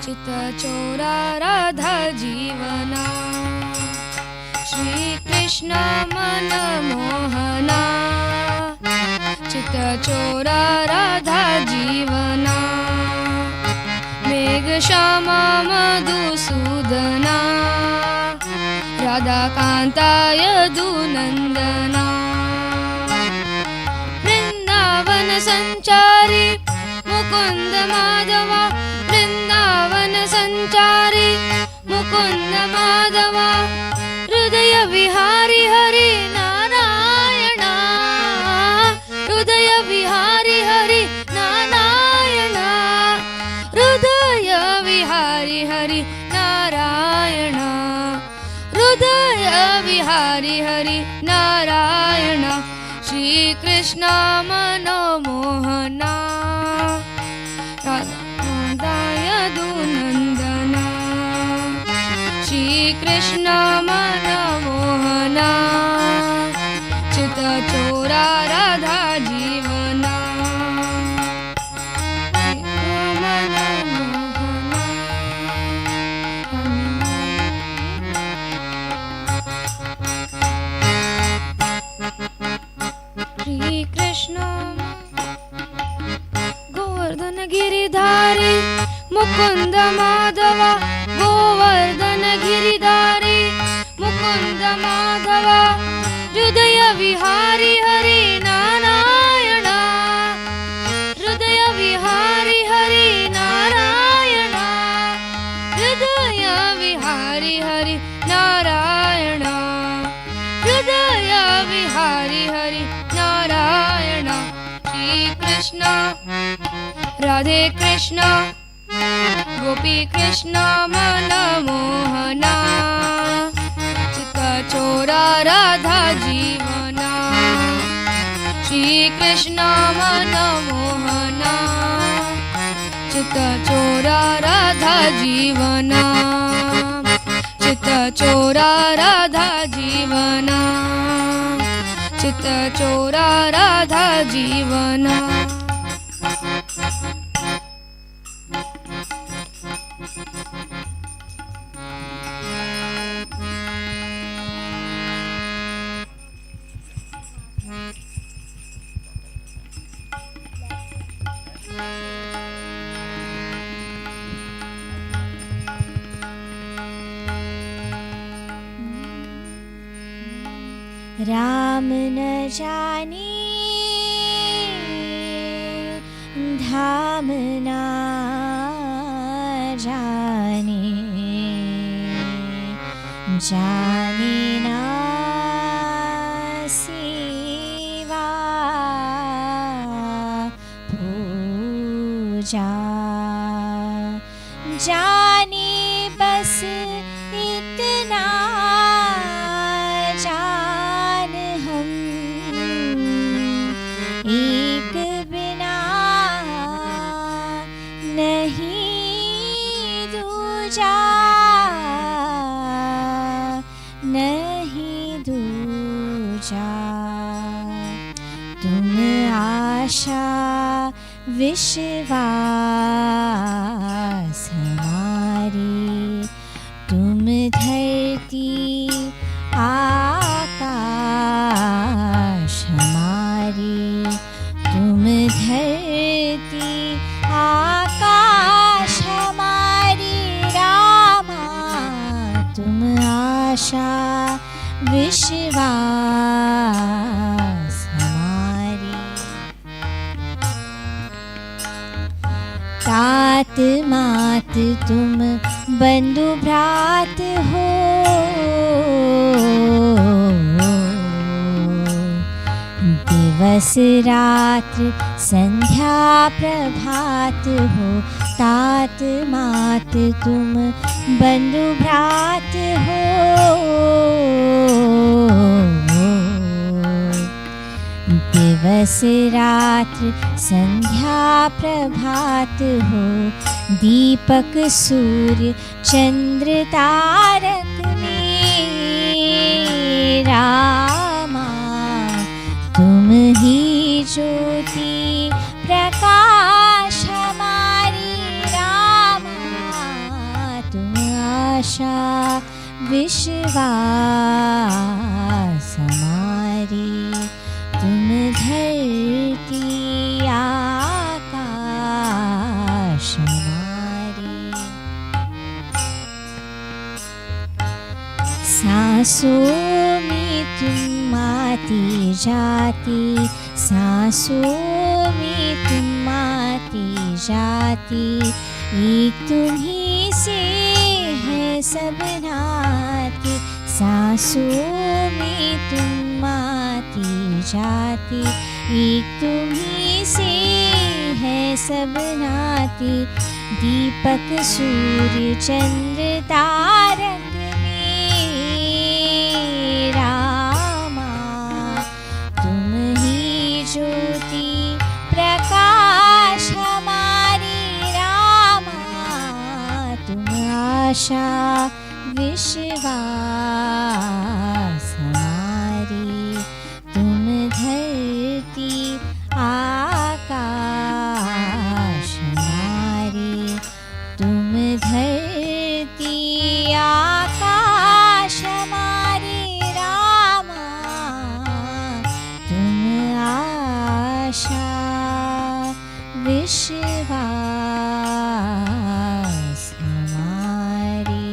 चित्तचोरा राधा जीवना श्रीकृष्ण मनमोहना चित्तचोरा राधा जीवना मेघश्यामा मधुसूदना राधाकान्ता यदुनन्दना वृन्दावन संचारी मुकुंद माधवा वृंदावन संचारी मुकुंद माधवा हृदय विहारी हरि नारायणा हृदय विहारी हरि नारायणा हृदय विहारी हरि नारायणा हृदय विहारी हरि नारायणा श्रीकृष्ण मनमोहना राधा यदुनन्दना श्रीकृष्ण मनमोहना चित्तचोरा राधा जीवना श्रीकृष्ण गोवर्धन गिरिधारी मुकुंद माधवा गोवर्धन गिरिधारी मुकुंद माधवा हृदय विहारी हरि नारायणा हृदय विहारी हरि नारायणा हृदय विहारी हरि नारायणा हृदय विहारी हरि नारायणा श्रीकृष्ण राधे कृष्ण गोपी कृष्ण मनमोहना चित्तचोरा राधा जीवना श्रीकृष्ण मनमोहना चित्तचोरा राधा जीवना चित्तचोरा राधा जीवना चित्तचोरा राधा जीवना राम न जाने धाम न जाने जाने ना सेवा पूजा जाने बस इतना जान हम एक बिना नहीं दूजा नहीं दूजा तुम आशा विश्वास हमारी तुम धरती आकाश हमारी तुम धरती आकाश हमारी रामा तुम आशा विश्वास हमारी तात मात तुम बंधु भ्रात हो दिवस रात्र संध्या प्रभात हो, तात मात तुम बंधु भ्रात हो। दिवस रात्र संध्या प्रभात हो, दीपक सूर्य चंद्र तारक में रामा, तुम ही ज्योति प्रकाश हमारी रामा, तुम आशा विश्वास हमारी, तुम धरती आकाश हमारी। सांसों में तुम आती जाती, सांसों में तुम आती जाती, एक तुम ही से है सब नाते। सांसों में तुम आती जाती, एक तुम ही से है सब नाते। दीपक सूर्य चंद्र तारक रामा, तुम ही ज्योति प्रकाश हमारी रामा, तुम आशा विश्वास हमारी, तुम धरती आकाश हमारी, तुम धरती आकाश हमारी रामा, तुम आशा विश्वास हमारी।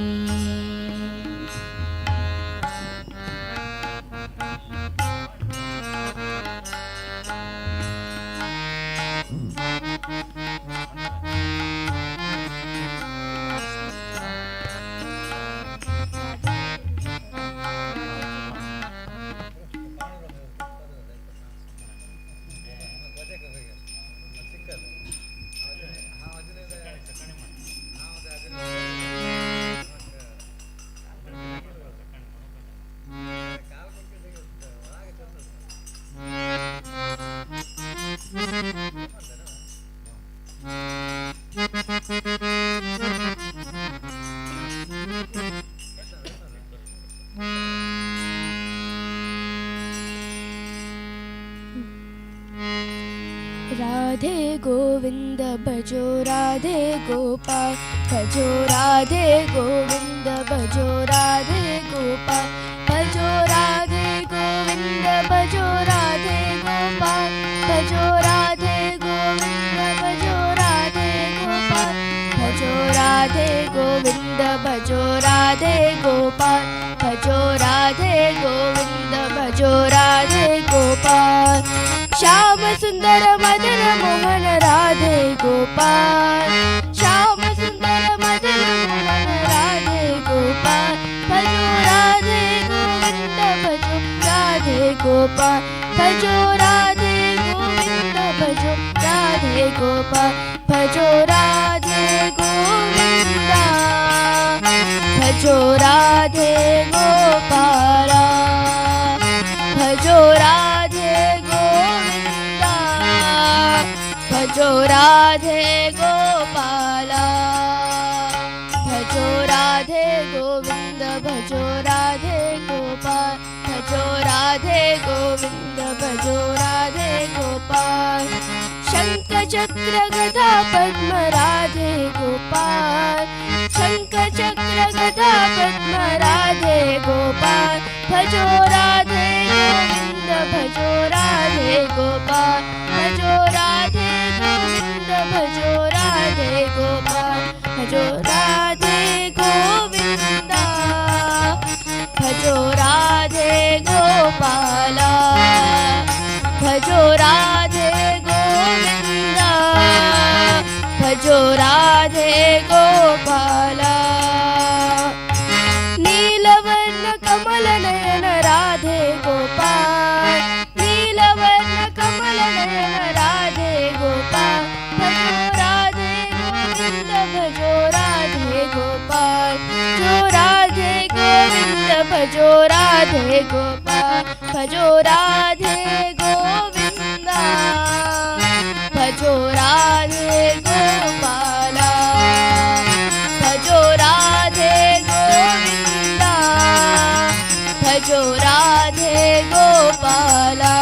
राधे गोविंद भजो राधे गोपाल, भजो राधे गोविंद भजो राधे गोपाल, भजो राधे गोविंद भजो राधे गोपाल, भजो राधे गोविंद भजो राधे गोपाल, भजो राधे गोविंद भजो राधे गोपाल, भजो राधे गोविंद भजो राधे गोपाल। श्याम सुंदर मदन मोहन राधे गोपाल, श्याम सुंदर मदन मोहन राधे गोपाल, भजो राधे गोविंद भजो राधे गोपाल, भजो राधे गोविंद भजो राधे गोपाल, भजो राधे गोविंद भजो राधे गोपाल, भजो राधे भजो राधे गोपाल, भजो राधे गोविंद भजो राधे गोपाल, भजो राधे गोविंद भजो राधे गोपाल। शंख चक्र गदा पद्म राधे गोपाल, शंख चक्र गदा पद्म राधे गोपाल, भजो राधे गोविंद भजो राधे गोपाल, भजो राधे गोविंद भजो राधे गोपाल, भजो राधे गोविंद भजो राधे गोपाल, भजो राधे गोविंद भजो राधे गोपाल। नीलवर्ण कमल नयन राधे गोपाल, नीलवर्ण राधे गोपाल भजो राधे गोविंद भजो राधे गोपाल जो राधे गोविंद भजो राधे गोपाल भजो राधे गोविंदा भजो राधे गोपाला भजो राधे गोविंदा भजो राधे गोपाला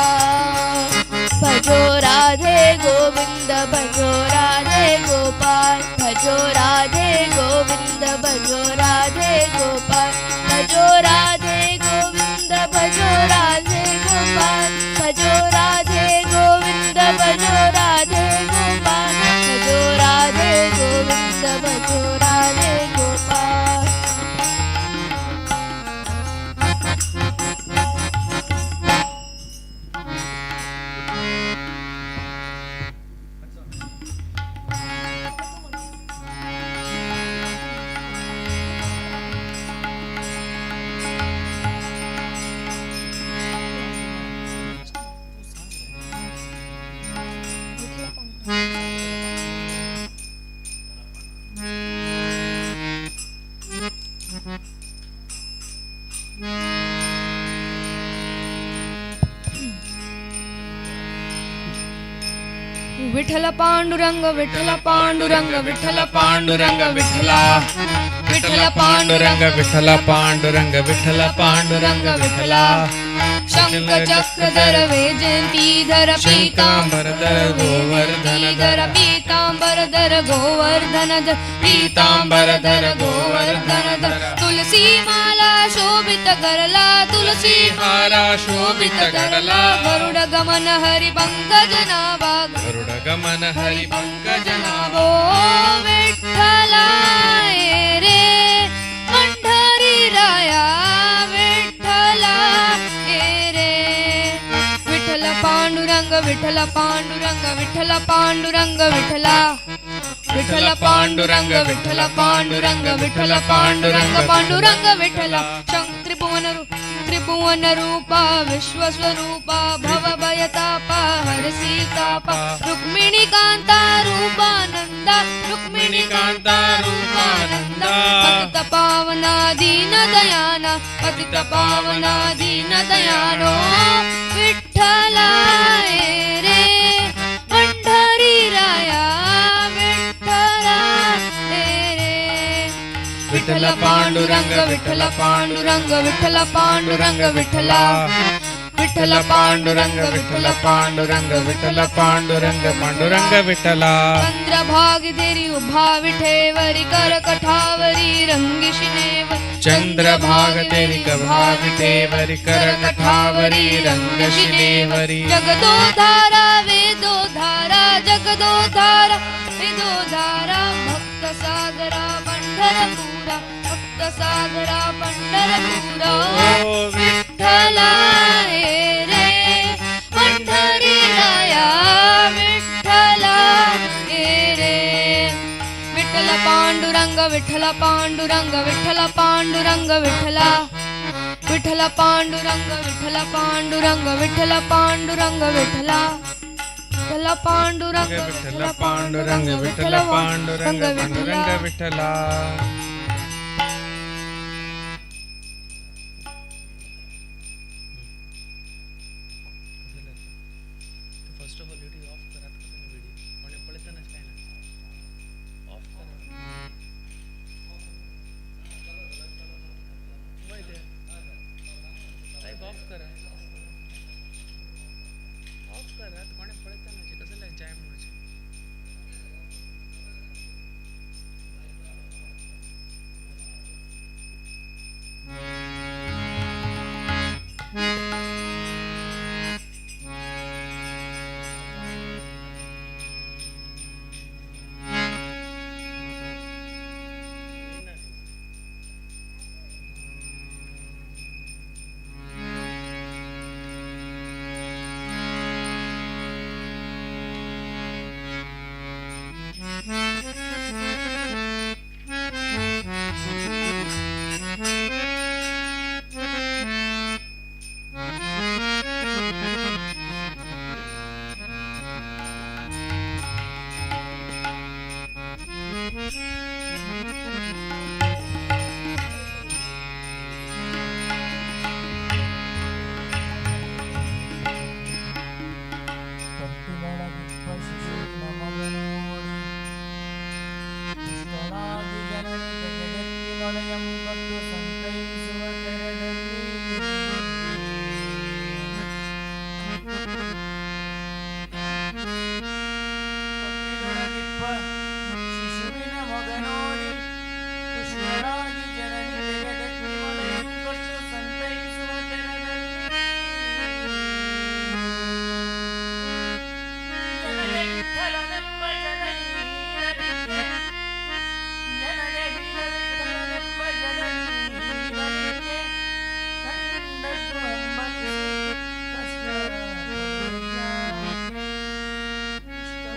भजो राधे गोविंद भजो राधे गोपाल भजो राधे गोविंद भजो राधे गोपाल भजो राधे गोविंद भजो राधे गोपाल भजो राधे गोविंद भजो राधे गोपाल भजो राधे गोविंद भजो राधे गोपाल विठ्ठल पांडुरंग विठ्ठल पांडुरंग विठ्ठल पांडुरंग विठ्ठला विठ्ठल पांडुरंग विठ्ठल पांडुरंग विठ्ठल पांडुरंग विठ्ठला शंख चक्रधर वैजयंतीधर पीतांबरधर गोवर्धनधर पीतांबरधर गोवर्धनधर पीतांबरधर गोवर्धनधर तुलसी माला शोभित करला तुलसी माला शोभित करला गरुड गमन हरि पंकज नाभा गरुड गमन हरि पंकज नाभो विठ्ठला रे पंढरी राया विठ्ठला रे विठ्ठल पांडुरंग विठ्ठल पांडुरंग विठ्ठल पांडुरंग विठ्ठला विठ्ठल पांडुरंग विठ्ठल पांडुरंग विठ्ठल पांडुरंग पांडुरंग विठ्ठला त्रिभुवन रूपा विश्वस्वरूपा भवभयतापा हरसीतापा रुक्मिणी कांता रूपानंदा रुक्मिणी कांता रूपानंदा पतित पावना दीन दयाना पतित पावना दीन दयानो विठ्ठला रे पंढरी राया विठ्ठला रे विठ्ठल पांडुरंग विठ्ठल पांडुरंग विठ्ठल पांडुरंग विठ्ठला विठ्ठल पांडुरंग विठ्ठल पांडुरंग विठ्ठल पांडुरंग पांडुरंग विठ्ठला चंद्रभाग देरी उभा विठेवरी कर कठावरी रंगिशिनेव चंद्रभाग देरी कभा विठेवरी कर कठावरी रंगशिनेवरी जगदो धारा वेदो धारा जगदो धारा वेदो धारा भक्त सागरा पंढरपुरा भक्त सागरा पंढरपुरा विठ्ठला रे पंढरी राया विठ्ठला रे Vitthal Pandurang Vitthal Pandurang Vitthal Panduranga Vitthala Vitthal Pandurang Vitthal Pandurang Vitthal Panduranga Vitthala Vitthal Pandurang Vitthal Pandurang Vitthal Pandurang Panduranga Vitthala first of all video off करा व्हिडिओ कोणी पळतानाच काय ना ऑफ करा माहिती साहेब ऑफ करा कोणी पळतानाचे कसं लाग जाय म्हणायचे ಕೊಟ್ಟು ಸಂತೈಸುವ ತೆರದಲ್ಲಿ ತೊಟ್ಟಿಲೊಳಗಿಪ್ಪ ಶಿಶುವಿನ ಮೊಗ ನೋಡಿ ಪುಷ್ಪರಾಗಿ ಜನನಿ ತೆರೆದೆತ್ತಿ ಮೊಲೆಯನ್ನು ಕೊಟ್ಟು ಸಂತೈಸುವ ತೆರದಲ್ಲಿ ಜನಗೆ ವಿಠಲನೆಂಬ ಜನನೀರಲಿಕ್ಕೆ ಜನಗೆ ವಿಠಲನೆಂಬ ಜನನೀರಲಿಕ್ಕೆ ಕಂಡದ್ದು ಹಂಬಲಿಸಿ ಕಷ್ಟಕ್ಕೆ ಇಷ್ಟಮೂಡಿ ಶ್ರೀರಂಗ ವಿಜಯ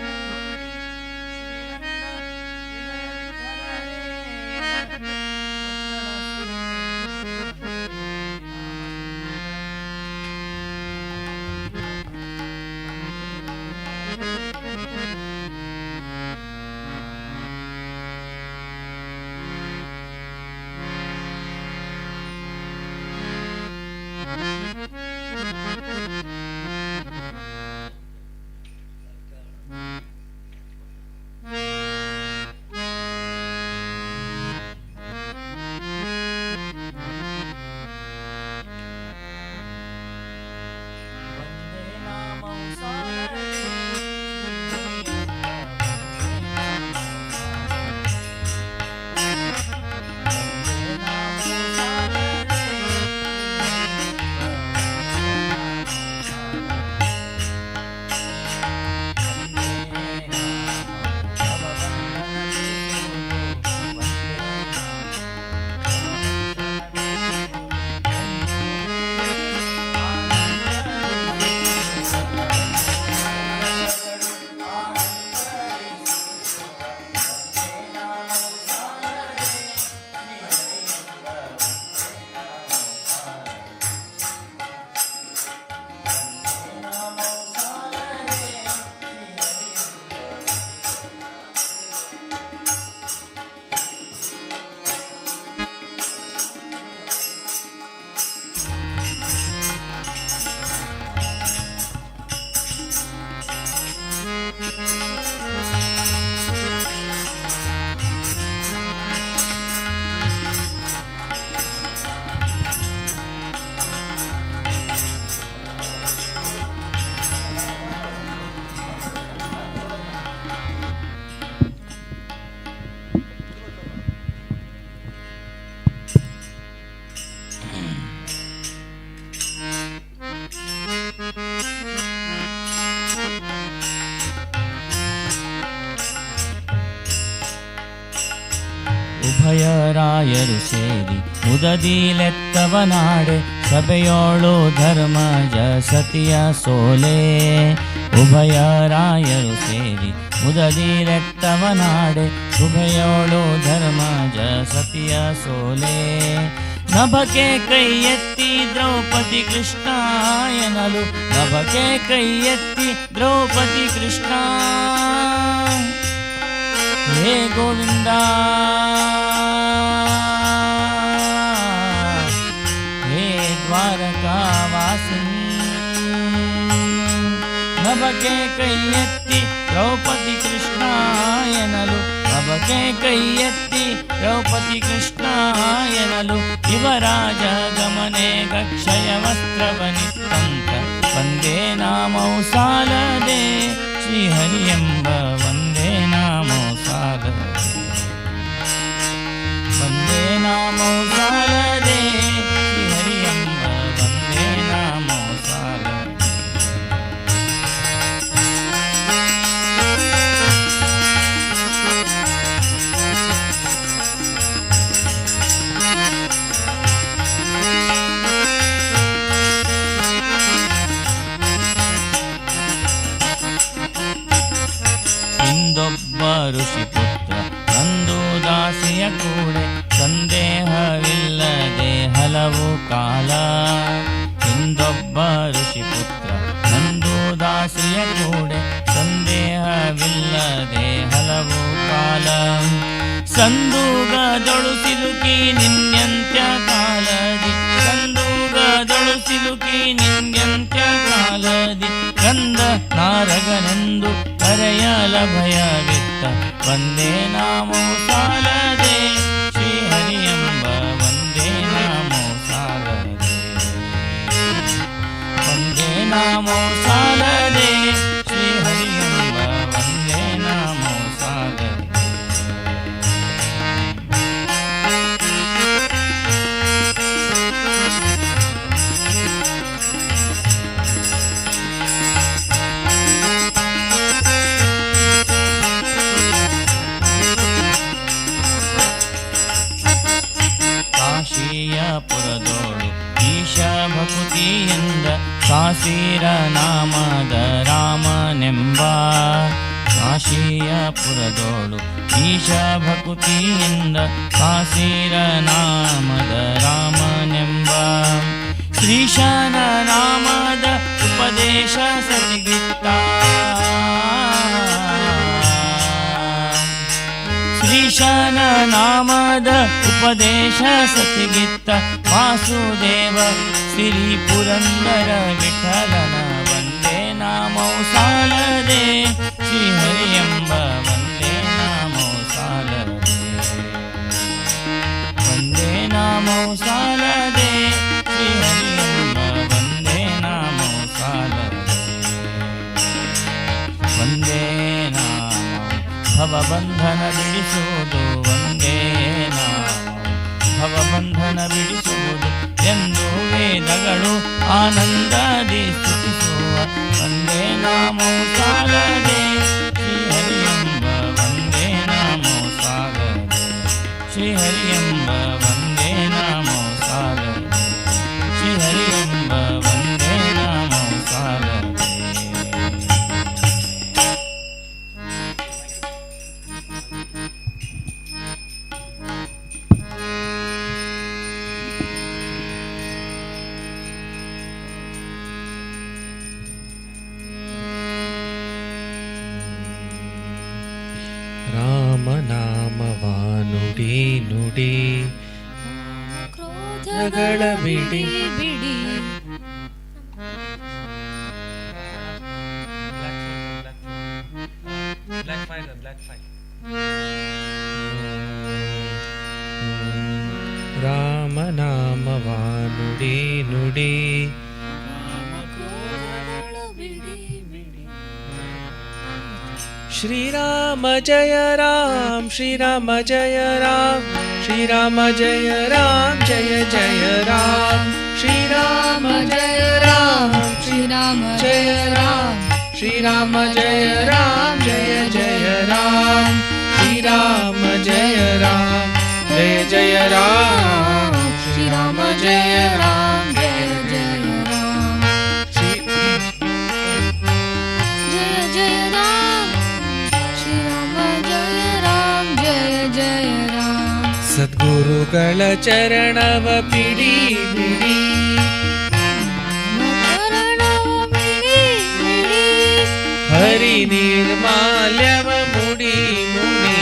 ವಿಠಲನೇ ವಂದೇ ನಾಮಂ ಸಾರೇ ಉಭಯ ರಾಯರು ಸೇರಿ ಮುದದಿಲೆತ್ತವನಾಡೆ ಸಭೆಯೋಳು ಧರ್ಮಜ ಸತಿಯ ಸೋಲೆ ಉಭಯ ರಾಯರು ಸೇರಿ ಮುದದಿಲೆತ್ತವನಾಡೆ ಉಭಯೋಳು ಧರ್ಮಜ ಸತಿಯ ಸೋಲೆ ನಭಕೆ ಕೈ ಎತ್ತಿ ದ್ರೌಪದಿ ಕೃಷ್ಣ ಎನ್ನಲು ನಭಕೆ ಕೈ ಎತ್ತಿ ದ್ರೌಪದಿ ಕೃಷ್ಣ ಹೇ ಗೋವಿಂದ ಹೇ ದ್ವಾರಕಾವಾಸಿನಿ ನಭಕೆ ಕೈ ಎತ್ತಿ ದ್ರೌಪದಿ ಕೃಷ್ಣ ಎನ್ನಲು ನಭಕೆ ಕೈ ಎತ್ತಿ ದ್ರೌಪದಿ ಕೃಷ್ಣ ಎನ್ನಲು ಯುವರಾಜ ಗಮನೆ ಗಕ್ಷಯ ವಸ್ತ್ರವನಿತ್ತಂತ ವಂದೇ ನಾಮೌ ಸಾಲದೆ ಶ್ರೀಹರಿ ಎಂಬ ವಂದೇ ನಾಮೌ ಸಾಲದೆ ವಂದೇ ನಾಮೌ ಸಾಲದೆ ಶ್ರೀಹರಿ ಎಂಬ ವಂದೇ ನಾಮೌ ಸಾಲದೆ ಇಂದೊಬ್ಬ ಋಷಿ ಪುತ್ರ ನಂದು ದಾಸಿಯ ಕೂಡೆ ಸಂದೇಹವಿಲ್ಲದೆ ಹಲವು ಕಾಲ ಇಂದೊಬ್ಬ ಋಷಿ ಪುತ್ರ ನಂದು ದಾಸಿಯ ಕೂಡೆ ಸಂದೇಹವಿಲ್ಲದೆ ಹಲವು ಕಾಲ ಸಂದೂಗದೊಳು ಸಿಲುಕಿ ನಿನ್ಯಂತ್ಯ ಕಾಲದಿ ಸಂದೂಗದೊಳು ಸಿಲುಕಿ ನಿನ್ಯಂತ್ಯ ಕಾಲದಿ ಕಂದ ನಾರಗನೆಂದು ಕರೆಯಲ ಭಯವಿತ್ತ ವಂದೇ ನಾಮೋ ಸಾಲದೆ ಶ್ರೀಹರಿ ಎಂಬ ನಾಮೋ ಸಾಲದೆ ಶ್ರೀಹರಿ ಎಂಬ ಒಂದೇ ನಾಮೋ ಸಾಲದೆ. ಕಾಶಿಯ ಪುರದೋಳು ಈಶ ಭಕುತಿಯಿಂದ ಕಾಶೀರ ನಾಮದ ರಾಮನೆಂಬ. ಕಾಶಿಯ ಪುರದೋಳು ಈಶ ಭಕುತಿಯಿಂದ ಕಾಶೀರ ನಾಮದ ರಾಮನೆಂಬ. ಶ್ರೀಶನ ನಾಮದ ಉಪದೇಶ ಸತಿಗಿತ್ತ. ಶ್ರೀಶನ ನಾಮದ ಉಪದೇಶ ಸತಿಗಿತ್ತ. ವಾಸುದೇವ ಸಿರಿ ಪುರಂದರ ವಿಠಲನ ಒಂದೇ ನಾಮೋ ಸಾಲದೆ ಶ್ರೀಹರಿ ಎಂಬ ಒಂದೇ ನಾಮೋ ಸಾಲದೆ. ಒಂದೇ ನಾಮೋ ಸಾಲದೆ ಶ್ರೀಹರಿ ಎಂಬ ಒಂದೇ ನಾಮೋ ಸಾಲದೆ. ಒಂದೇ ನಾಮ ಭವಬಂಧನ ಬಿಡಿಸುವುದು. ಒಂದೇ ನಾಮ ಭವಬಂಧನ ಬಿಡಿಸುವುದು ಎಂದು ವೇದಗಳು ಆನಂದದಿ ಸ್ತುತಿಸುವ. ಒಂದೇ ನಾಮೋ ಸಾಲದೆ ಶ್ರೀಹರಿ ಎಂಬ ಒಂದೇ ನಾಮೋ ಸಾಲದೆ. ಶ್ರೀಹರಿ ಎಂಬ ಒಂದೇ ನಾಮೋ ಸಾಲದೆ. ಶ್ರೀಹರಿ ಎಂಬ ಒಂದೇ ನಾಮೋ ಸಾಲದೆ. ರಾಮನಾಮವಾನುಡಿ ನುಡಿ ಕ್ರೋಧಗಳ ಬಿಡಿ ಬಿಡಿ. Black fire black fire. ರಾಮನಾಮವಾನುಡಿ ನುಡಿ ಕ್ರೋಧಗಳ ಬಿಡಿ ಬಿಡಿ. ಶ್ರೀರಾಮ ಜಯ ರಾಮ ಶ್ರೀರಾಮ ಜಯ ರಾಮ ಶ್ರೀರಾಮ ಜಯ ರಾಮ ಜಯ ಜಯ ರಾಮ. ಶ್ರೀರಾಮ ಜಯ ರಾಮ ಶ್ರೀರಾಮ ಜಯ ರಾಮ ಶ್ರೀರಾಮ ಜಯ ರಾಮ ಜಯ ಜಯ ರಾಮ. ಶ್ರೀರಾಮ ಜಯ ರಾಮ ಜಯ ಜಯ ರಾಮ ಶ್ರೀರಾಮ ಜಯ ರಾಮ ಜಯ ಜಯ ರಾಮ. ಜಯ ಜಯ ರಾಮ ಶ್ರೀರಾಮ ಜಯ ರಾಮ ಜಯ ಜಯ ರಾಮ. ಸದ್ಗುರುಗಳ ಚರಣವ ಪಿಡಿ ಬಿಡಿ. ಚರಣವ ಬಿಡಿ ಬಿಡಿ. ಹರಿ ನಿರ್ಮಾಲ್ಯವ ಮುಡಿ ಮುಡಿ.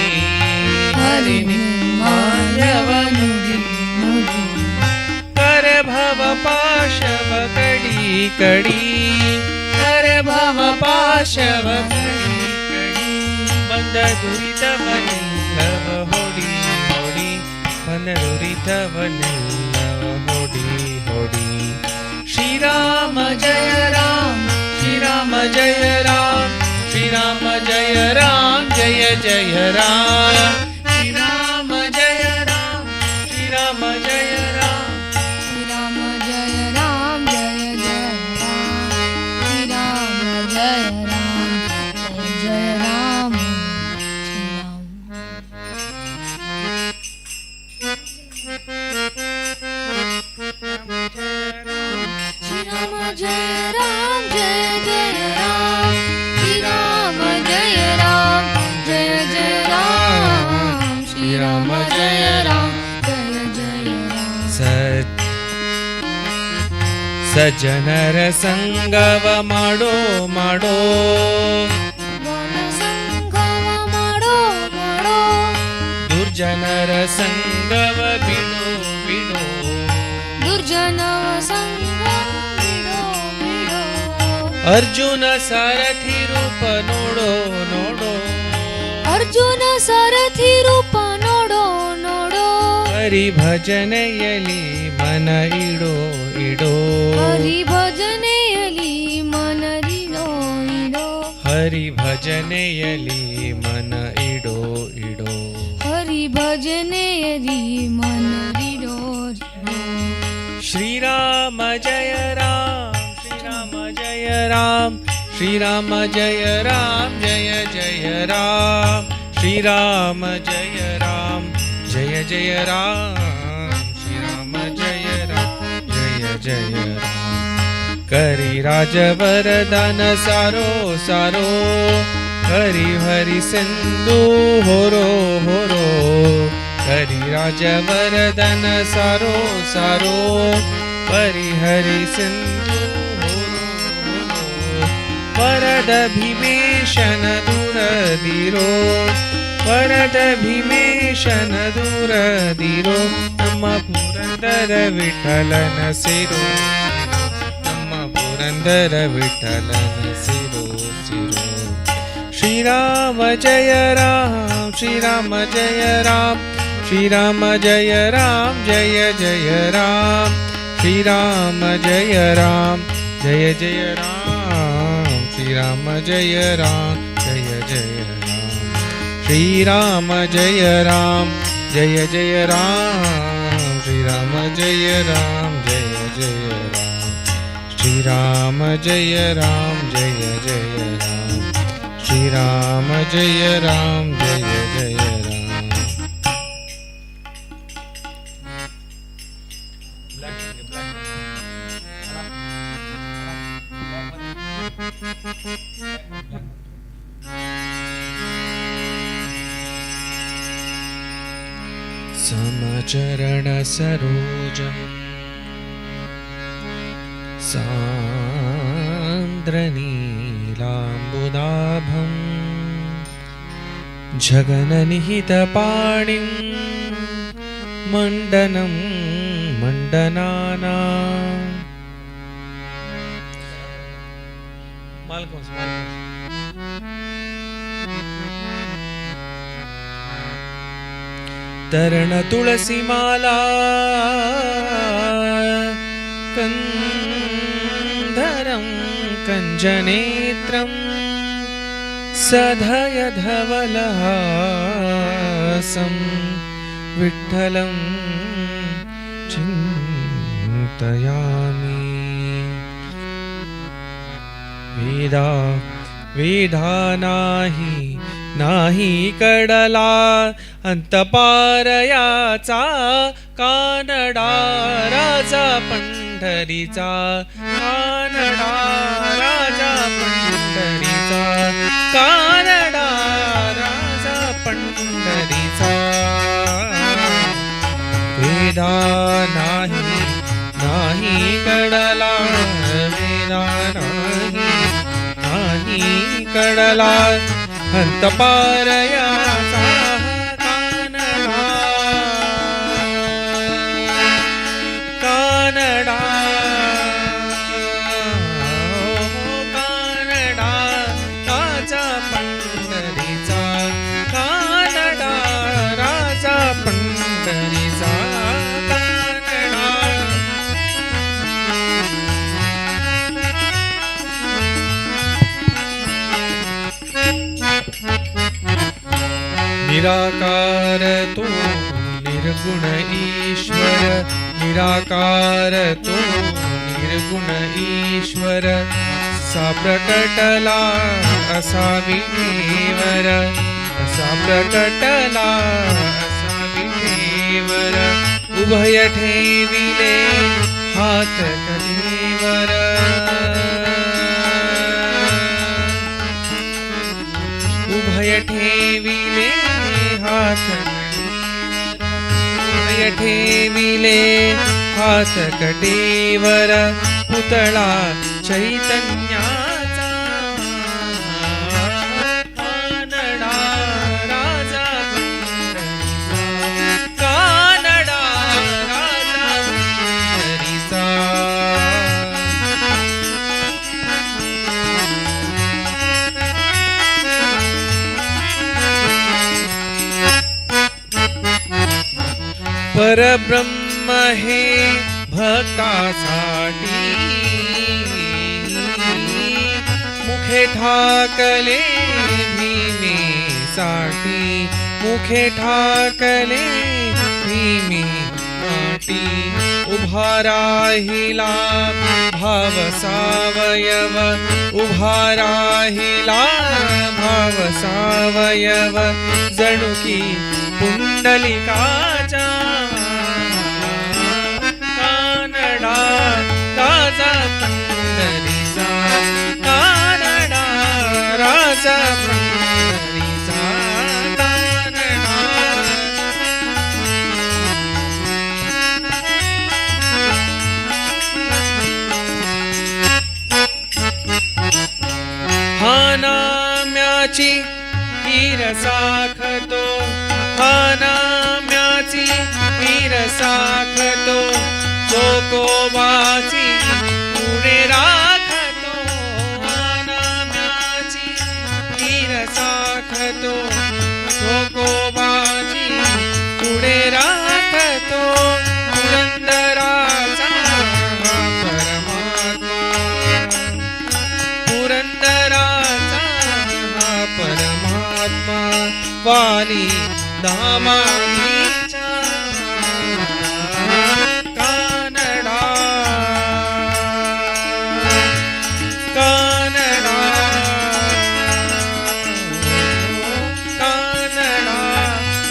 ಹರಿ ನಿರ್ಮಾಲ್ಯವ ನುಡಿ ನುಡಿ. ಕರ ಭವ ಪಾಶವ ಕಡಿ ಕಡಿ. ಕರ ಭವ ಪಾಶವ ಕಡಿ ಕಡಿ. ಬಂದ ದುರಿತವನೆಲ್ಲವ ಹೊಡಿ ಹೊಡಿ. ಬಂದ ದುರಿತವನೆಲ್ಲವ ಹೊಡಿ ಹೊಡಿ. ಶ್ರೀರಾಮ ಜಯ ರಾಮ ಶ್ರೀರಾಮ ಜಯ ರಾಮ ಶ್ರೀರಾಮ ಜಯ ರಾಮ ಜಯ ಜಯ ರಾಮ. ಶ್ರೀರಾಮ ಜಯ ರಾಮ ಶ್ರೀರಾಮ ಜಯ ರಾಮ ಶ್ರೀರಾಮ ಜಯ ರಾಮ ಜಯ ಜಯ ರಾಮ. ಶ್ರೀರಾಮ ಜಯ ರಾಮ ಜಯ ಜಯ ರಾಮ. ಶ್ರೀರಾಮ ಜಯ ರಾಮ ಜಯ ಜಯ ರಾಮ. ಶ್ರೀರಾಮ ಜಯ ರಾಮ ಜಯ ಜಯ ರಾಮ. ಶ್ರೀರಾಮ ಜಯ ರಾಮ ಜಯ ಜಯ ರಾಮ. ಸಜ್ಜನರ ಸಂಗವ ಮಾಡೋ ಮಾಡೋ. ಸಂಗಮ ಮಾಡೋ ಮಾಡೋ. ದುರ್ಜನರ ಸಂಗವ ಬಿಡು ಬಿಡು. ದುರ್ಜನವ ಸಂಗ ಬಿಡೋ ಬಿಡೋ. ಅರ್ಜುನ ಸಾರಥಿ ರೂಪ ನೋಡೋ ನೋಡೋ. ಅರ್ಜುನ ಸಾರಥಿ ರೂಪ ನೋಡೋ ನೋಡೋ. हरि भजनयली मन इडो इडो हरि भजनेयली मन रिडो इडो हरि भजनयली मन इडो इडो हरि भजनेयली मन रिडो रिडो श्रीराम जय राम श्रीराम जय राम श्रीराम जय राम जय जय राम श्रीराम जय राम जय जय राम श्रीराम जय राम जय जय राम करी राजवरदान सारो सारो हरि हरि सिंधु होरो होरो हरि राजवरदान सारो सारो हरि हरि सिंधु होरो होरो वरद भीमेशन दूर धीरो वरद भीमेशन दूर धीरो नम पुरंदर विठ्ठलन सिरो नम पुरंदर विठ्ठलन सिरो सिरो श्रीराम जय राम श्रीराम जय राम श्रीराम जय राम जय जय राम श्रीराम जय राम जय जय राम श्रीराम जय राम जय जय राम श्रीराम जय राम जय जय राम श्रीराम जय राम जय जय राम श्रीराम जय राम जय जय राम श्रीराम जय राम जय जय राम समचरण सरोजम् सान्द्रनीलाम्बुदाभं जगननिहितपाणिं मण्डनं मण्डनानाम् तरण तुलसी माला कंधरं कंजनेत्रं सधय धवलहासं विठ्ठलं चिन्तयामि वेदा नाही कडला अंतपारयाचा कानडा राजा पंढरीचा कानडा राजा पंढरीचा कानडा राजा पंढरीचा वेदा नाही कडला वेदा नाही कडला अंतपारयाचा कानडा कानडा राजा पंढरीचा कानडा राजा पंढरीचा कानडा निराकार तो निर्गुण ईश्वर निराकार तो निर्गुण ईश्वर सा प्रकटला असा विठेवर असा प्रकटला असा विठेवर उभय ठेविले हात कधीवर उभय ठेविले हात उभय ठेविले हात कटेवर पुतळा चैतन्याचा कानडा राजा पंढरीचा कानडा राजा पंढरीचा परब्रह्म हे भक्तासाठी मुखे ठाकले भीमेसाठी मुखे ठाकले भीमेसाठी उभा राहिला भाव सावयव उभा राहिला भाव सावयव जणू की पुंडलिकाचा कानडा राजा पंढरीचा कानडा राजा पंढरीचा कानडा हा नाम्याची हीर साखतो हा नाम्याची हीर साखतो चोकोबाची पुढे राखतो हा नाम्याची हीर साखतो चोकोबाची पुढे राखतो पुरंदराचा परमात्मा पुरंदराचा परमात्मा वाली दामानीचा कानडा कानडा कानडा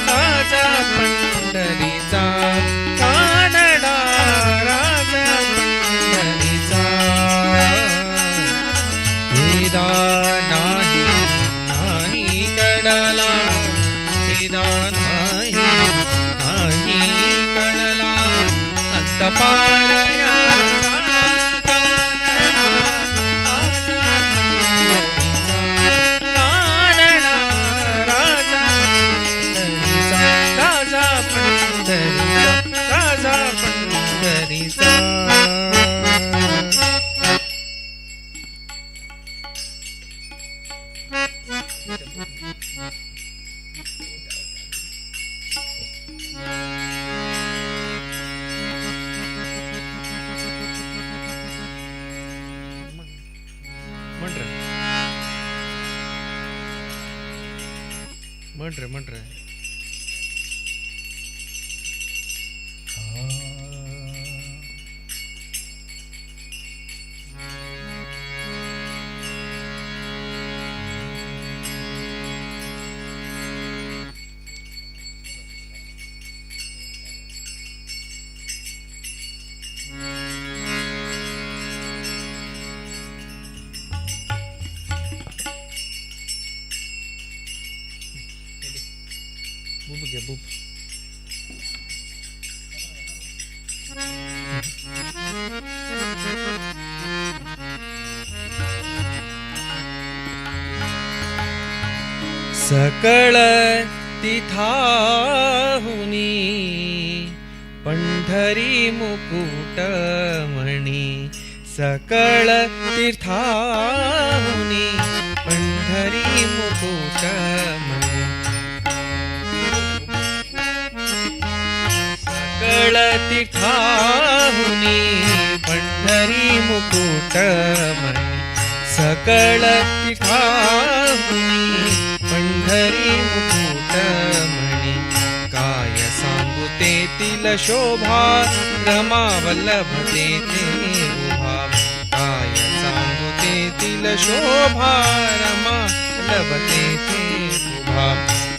राजा पंढरीचा कानडा राजा पंढरीचा वेदा नाही नाही कडला वेदा नाही नाही कडला अंतपारया राजा पंढरीचा म्हण रे बुब घ्या बुब सकळ तिथाहुनी पंढरी मुकुट मणी सकळ तीर्थाहुनी पंढरी मुकुट मणी सकळ तीर्थाहुनी पंढरी मुकुट मणी सकळ तीर्थाहुनी पंढरी मुकुट मणी काय सांगू तेथील शोभा रमावल्लभ तेथे उभा काय सांगू तेथील शोभा रमावल्लभ तेथे उभा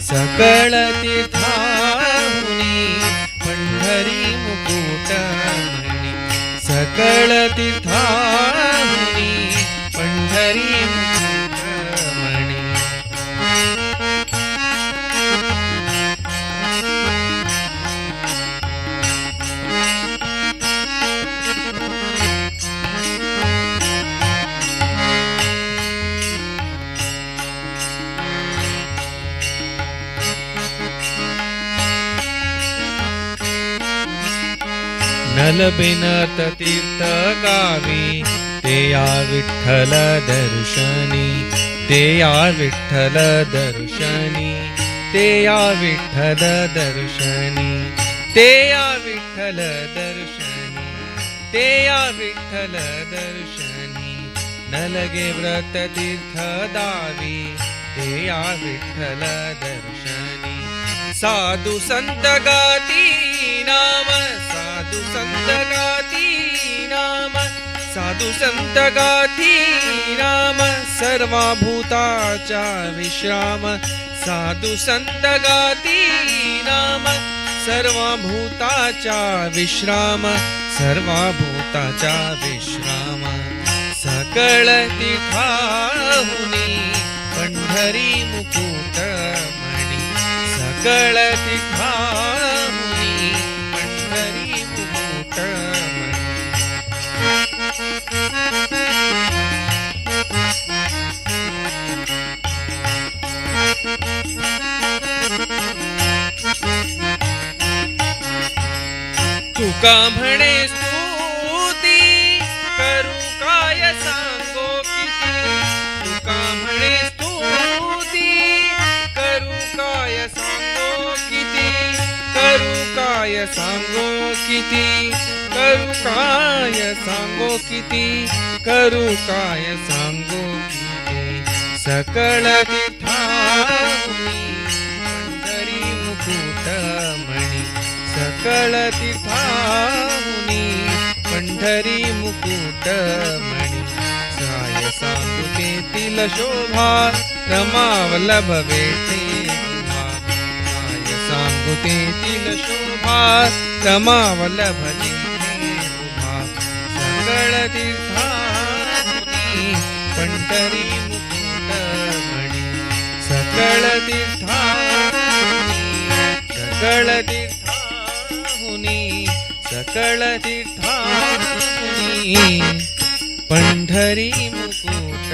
सकळ तीर्थाहुनी पंढरी मुकुट मणी सकळ तीर्थाहुनी पंढरी मुकुट मणी नलबिनत तीर्थ गावी ते या विठ्ठल दर्शनी ते या विठ्ठल दर्शनी ते या विठ्ठल दर्शनी ते या विठ्ठल दर्शनी, ते या विठ्ठल दर्शनी, न लगे व्रत तीर्थ दावी, ते या विठ्ठल दर्शनी. साधू संत गाती नाम, साधू संत गाती नाम, साधू संत गाती नाम, सर्वा भूताचा विश्राम. साधू संत गाती नाम, सर्वा भूताचा विश्राम, सर्वा भूताचा विश्राम. सकळ तीर्थाहुनी पंढरी मुकुट मणी, सकळ तीर्थाहुनी पंढरी मुकुट मणी. तुका म्हणे स्तुती करू काय सांगो किती, तुका म्हणे स्तुती करू काय सांगो किती, करू काय सांगो किती, करू काय सांगो किती, करू काय सांगो किती. सकळ तीर्थाहुनी पंढरी मुकुट मणी, सकळ तीर्थाहुनी पंढरी मुकुट मणी. काय सांगू तेथील शोभा रमावल्लभ भेटे उभा, काय सांगू तेथील शोभा रमावल्लभ भेटे उभा. सकळ तीर्थाहुनी पंढरी मुकुट मणी, सकळ तीर्थाहुनी, सकळ तीर्थाहुनी, सकळ तीर्थाहुनी पंढरी मुकुट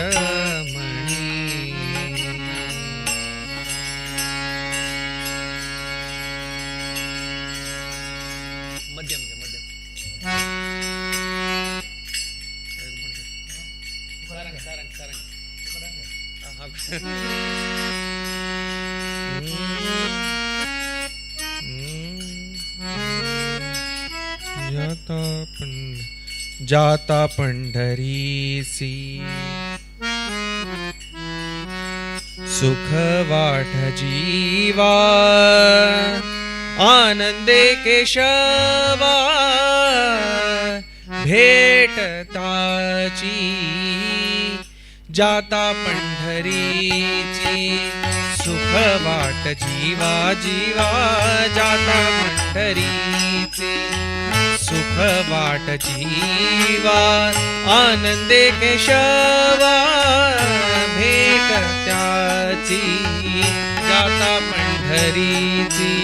मणी. मध्यम घ्या, मध्यम. सारंग, सारंग, सारंग. जाता पंढरीसी सुख वाट जीवा, आनंदे केशवा भेटताची. जाता पंढरीची सुख वाट जीवा, जीवा जाता पंढरीची सुख वाट जीवा, आनंदे केशवा भेट त्याची. जाता पंढरीची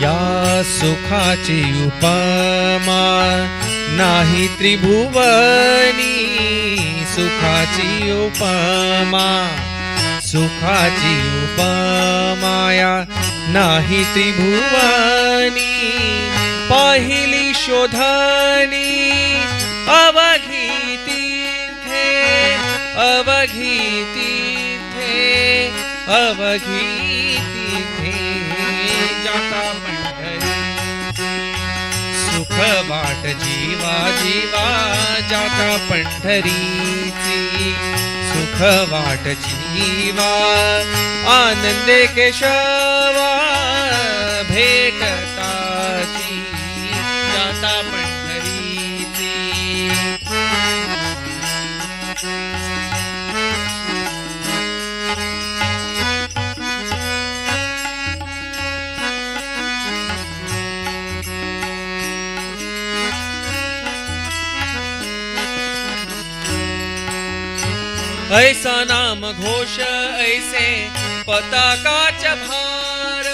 या सुखाची उपमा नाही त्रिभुवनी, सुखाची उपमा, सुखाची उपमाया नाही त्रिभुवनी. पाहिली शोधनी अवघी तीर्थे, अवघी तीर्थे, अवघी तीर्थे. जाता पंढरीची सुख वाट जीवा, जीवा जाता पंढरीची सुख वाट जीवा, आनंदे केशवा भेटताची. जाता पंढरीची ऐसा नाम घोष ऐसे पताकाच भार,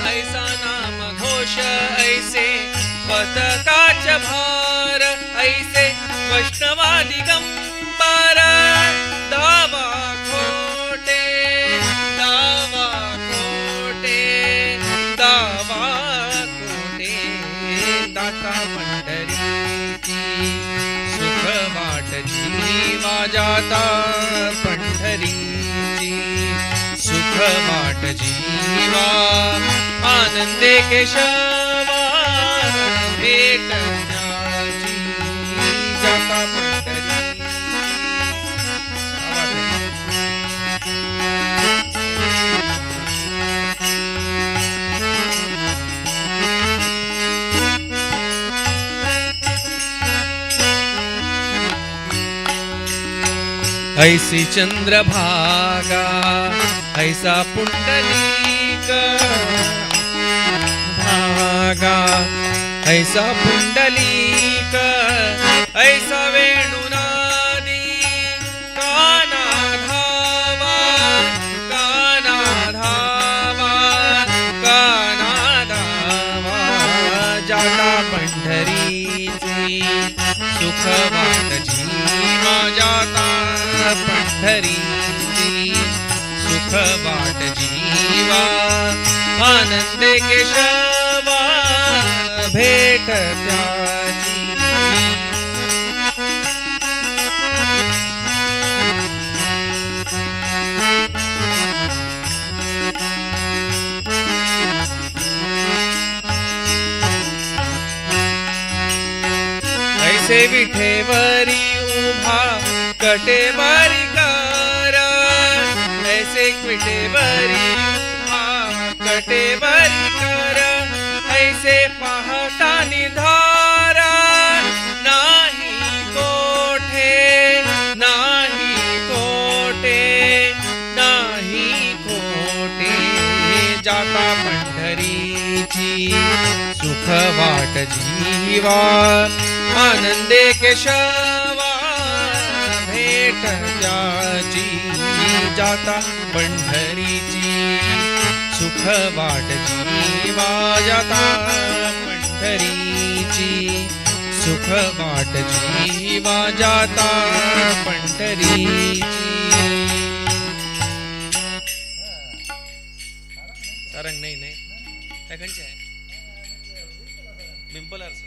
ऐसा नाम घोष ऐसे पताकाच भार. ऐसे वैष्णवादि गंबर दावा खोटे, दावा खोटे, दावा खोटे. दाता पंढरीची जीवा जाता पंढरीची सुख वाट जीवा आनंदे केशवा भेट त्याची जाता पंढरीची. ऐसी चंद्रभागा ऐसा पुंडलीक भागा ऐसा पुंडलीक ऐसा वेणुनादी काना धावा काना धावा काना धावा जाता पंढरीची सुख वाट जीवा जाता पंढरीची सुख वाट जीवा आनंदे केशवा भेट त्याची. ऐसे विठेवरी उभा कटेवरी कर ऐसे विठेवरी उभा कटेवरी कर ऐसे पाहता निधार नाही कोठे नाही कोठे नाही कोठे जाता पंढरीची सुख वाट जीवा आनंदे केशवा भेट त्याची जाता पंढरीची सुख वाट जीवा जाता पंढरीची सुख वाट जीवा जाता पंढरीची. सारंग नाही नाही त्या कंचे आहे बिंपल आरसा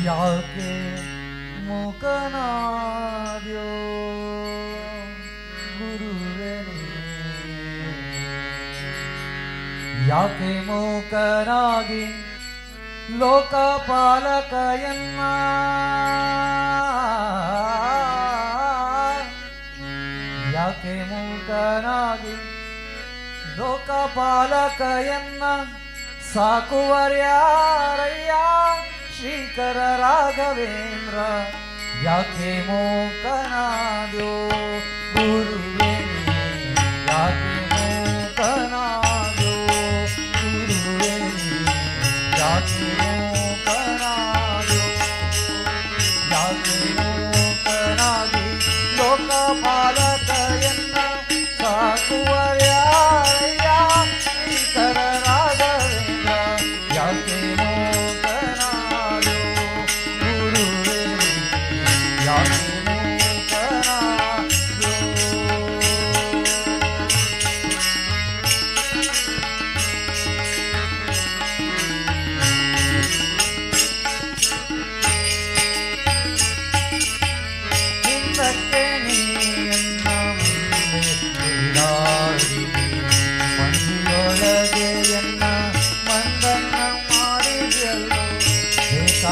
ಯಾಕೆ ಮೂಕನಾದ್ಯೋ ಗುರುವೆ ಯಾಕೆ ಮೂಕನಾಗಿ ಲೋಕಪಾಲಕಯನ್ನ ಯಾಕೆ ಮೂಕನಾಗಿ ಲೋಕಪಾಲಕಯನ್ನ ಸಾಕುವರ್ಯಾರಯ್ಯ ಶ್ರೀಕರ ರಾಘವೇಂದ್ರ ಯಾಕೆ ಮೂಕನಾದ್ಯೋ ಗುರುವೇ ಯಾಕೆ ಮೂಕನಾದ್ಯೋ ಗುರುವೇ ಯಾಕೆ ಮೂಕನಾದ್ಯೋ ಯಾಕೆ ಮೂಕನಾಗಿ ಲೋಕಪಾಲಕಯನ್ನ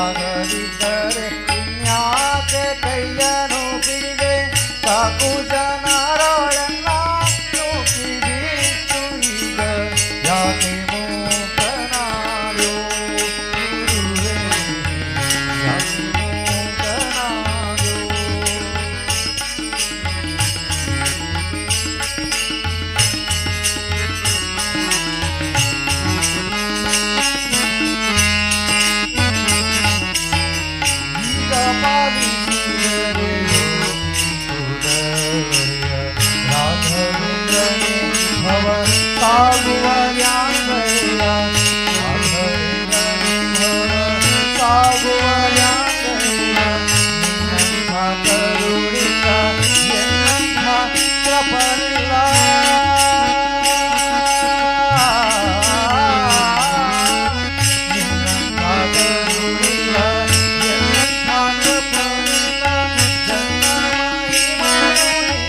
ಆಗದಿದ್ದರೆ ಇನ್ಯಾಕೆ ಕೈಯನ್ನು ಬಿಡಿದೆ ಸಾಕು ಜನರೊಳೆಲ್ಲ ನೂಕಿ ಬಿಟ್ಟು ಈಗ ಯಾಕೆ ಮೂಕನಾದೋ ಗುರುವೇ ಯಾಕೆ ಮೂಕನಾದೋ ಈಗ ಪಾಲಿಸಿದರೆ ರಾಘವೇಂದ್ರನೇ ಭವ ಸಾಗುವ ಯಾಂಗಯ್ಯ ರಾಘವೇಂದ್ರನೇ ಭವ ಸಾಗುವ ಯಾಂಗಯ್ಯ ನಿನ್ನಂಥ ಕರುಣಿಕ ಎನ್ನಂಥ ಕೃಪಲ್ಲ ನಿನ್ನಂಥ ಕರುಣಿಕ ಎನ್ನಂಥ ಕೃಪಲ್ಲ ಜನ್ಮಮಯಿ ಮರುಳಿ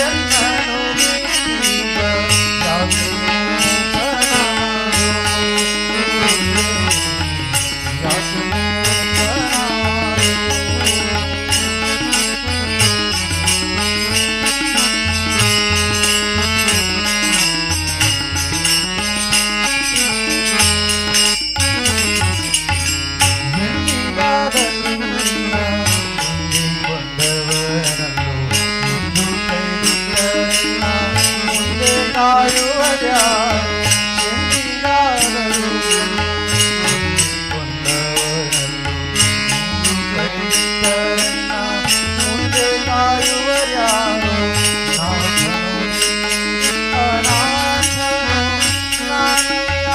ಎನ್ನನು ಬಿಟ್ಟಿಗ ಯಾಕೆ ಮೂಕನಾದೋ ಗುರುವೇ ಯಾಕೆ ಮೂಕನಾದೋ ಎಂದಿಗಾದರೂ ನಿನ್ನ ಮುಂದೆ ಬಂದವನನ್ನು ಇಂದು ಕೈ ಬಿಟ್ಟರೆಲ್ಲ ಮುಂದೆ ಕಾಯುವದ್ಯಾರು ಎಂದಿಗಾದರೂ ಬಂದವನನ್ನು ಇಂದು ಕೈ ಬಿಟ್ಟರೆಲ್ಲ ಮುಂದೆ ಕಾಯುವದ್ಯಾರು ನಾಥನು ಅನಾಥನು ನಾನಯ್ಯ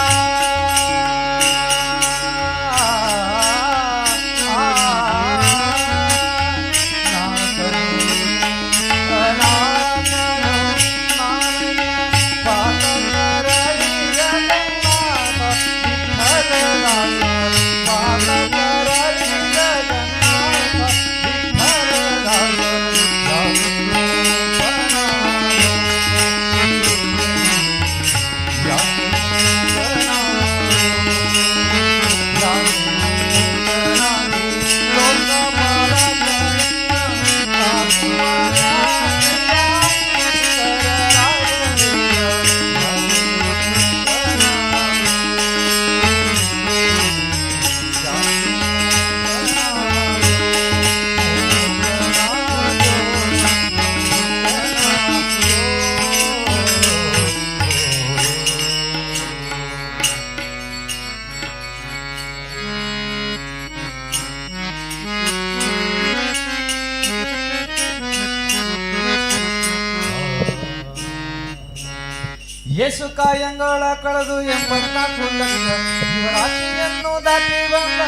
ಯೇಸು ಕಾಯಂಗಳ ಕಳೆದು 84 ಲಕ್ಷ ಜೀವರಾಶಿಯನ್ನು ದಾಟಿ ಬಂದ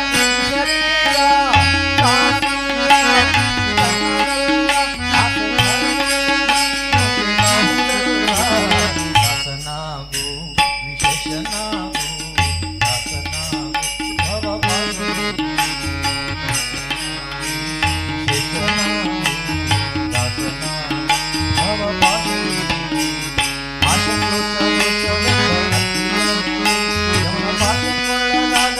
ಶರೀರ ಕಾಣಲಿಲ್ಲ, ಕಣ್ಣಲ್ಲ, ದಾಸನಾಗು ವಿಶೇಷನಾಗು ದಾಸನಾಗು ಭವಭಾಗು ವಿಶೇಷನಾಗು ದಾಸನಾಗು ಭವಭಾಗು ಯಮನ ಭಾಷೆ ಕೊಳ್ಳಲಾಗ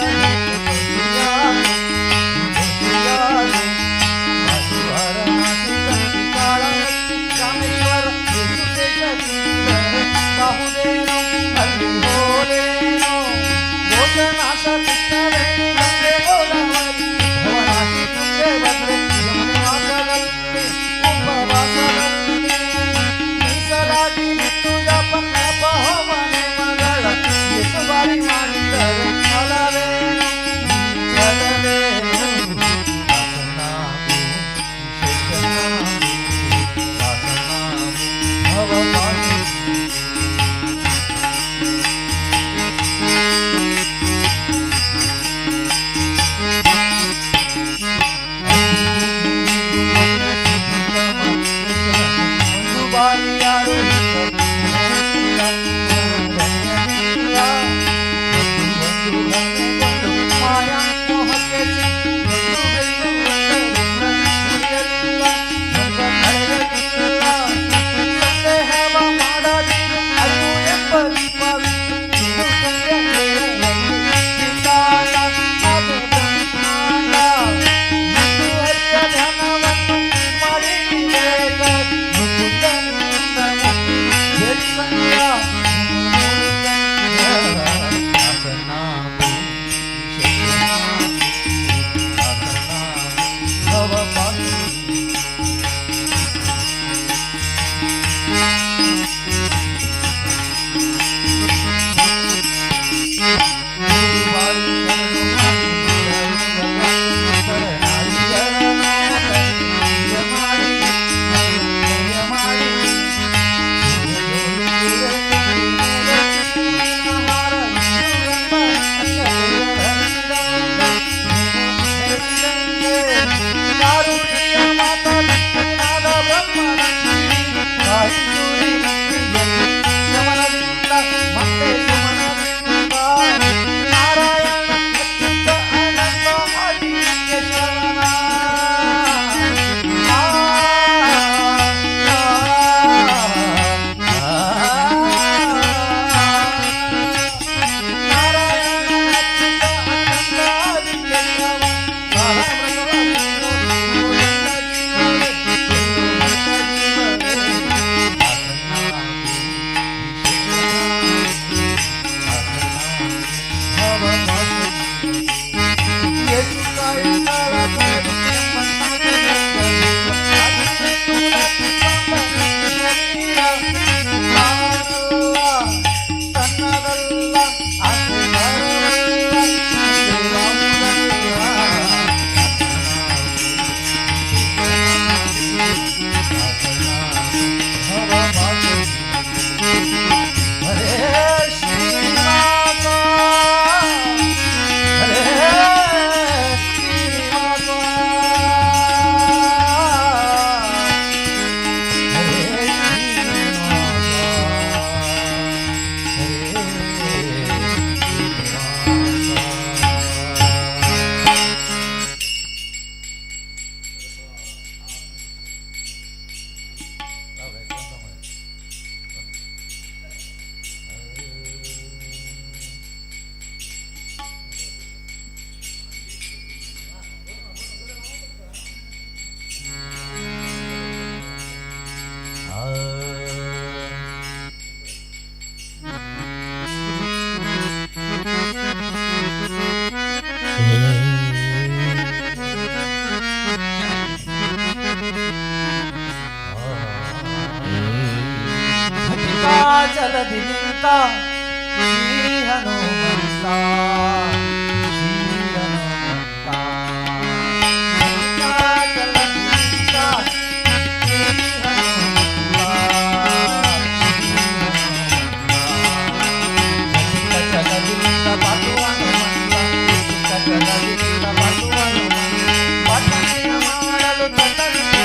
ಜಲದಿನಿಂತ ಶ್ರೀ ಹನುಮಂತ ಶ್ರೀ ಹನುಮಂತ ಜಲದಿನಿಂತ ಶ್ರೀ ಹನುಮಂತ ಜಲದಿನಿಂದ ಬಾಟು ಹನುಮಂತ ಜಲದಿನಿಂದ ಬಾಟು ಹನುಮಂತ ಪಠಣೆಯ ಮಾಡಲು ಜಲದಿನಿಂದ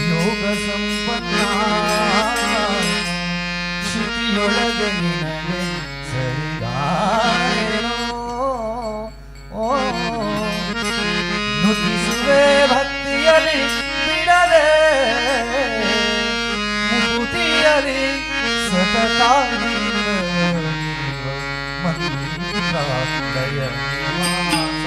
ಯೋಗ ಸಂಪನ್ನ ಶಿಪಿಯೊಳಗೆ ನಿನಗೆ ಸರಿದಾರೇನೋ ನುತಿಸುವೆ ಭಕ್ತಿಯಲಿ ಬಿಡದೆ ಮುಕುತಿಯಲಿ ಸತತ ಮಂತ್ರಾಲಯ ನಿವಾಸ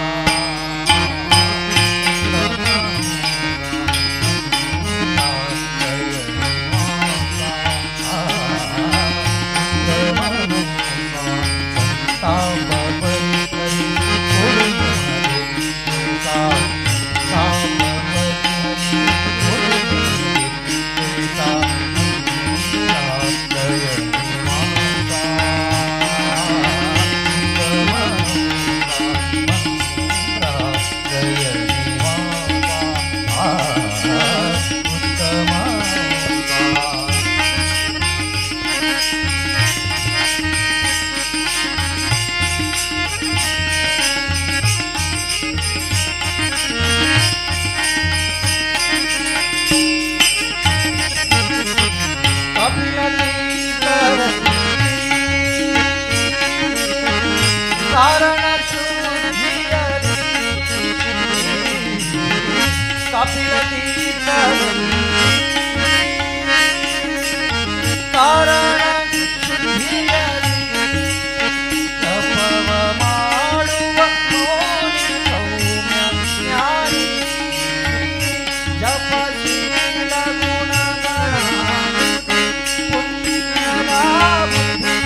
ಕಾರಣ ಶುದ್ಧಿಯಲಿ ತಪವ ಮಾಡುವ ಮೌನಿ ಸೌಮ್ಯ ಜ್ಞಾನಿ ಜಪಶೀಲ ಗುಣಗಳ ಪುಣ್ಯದ ಬುದ್ಧಿ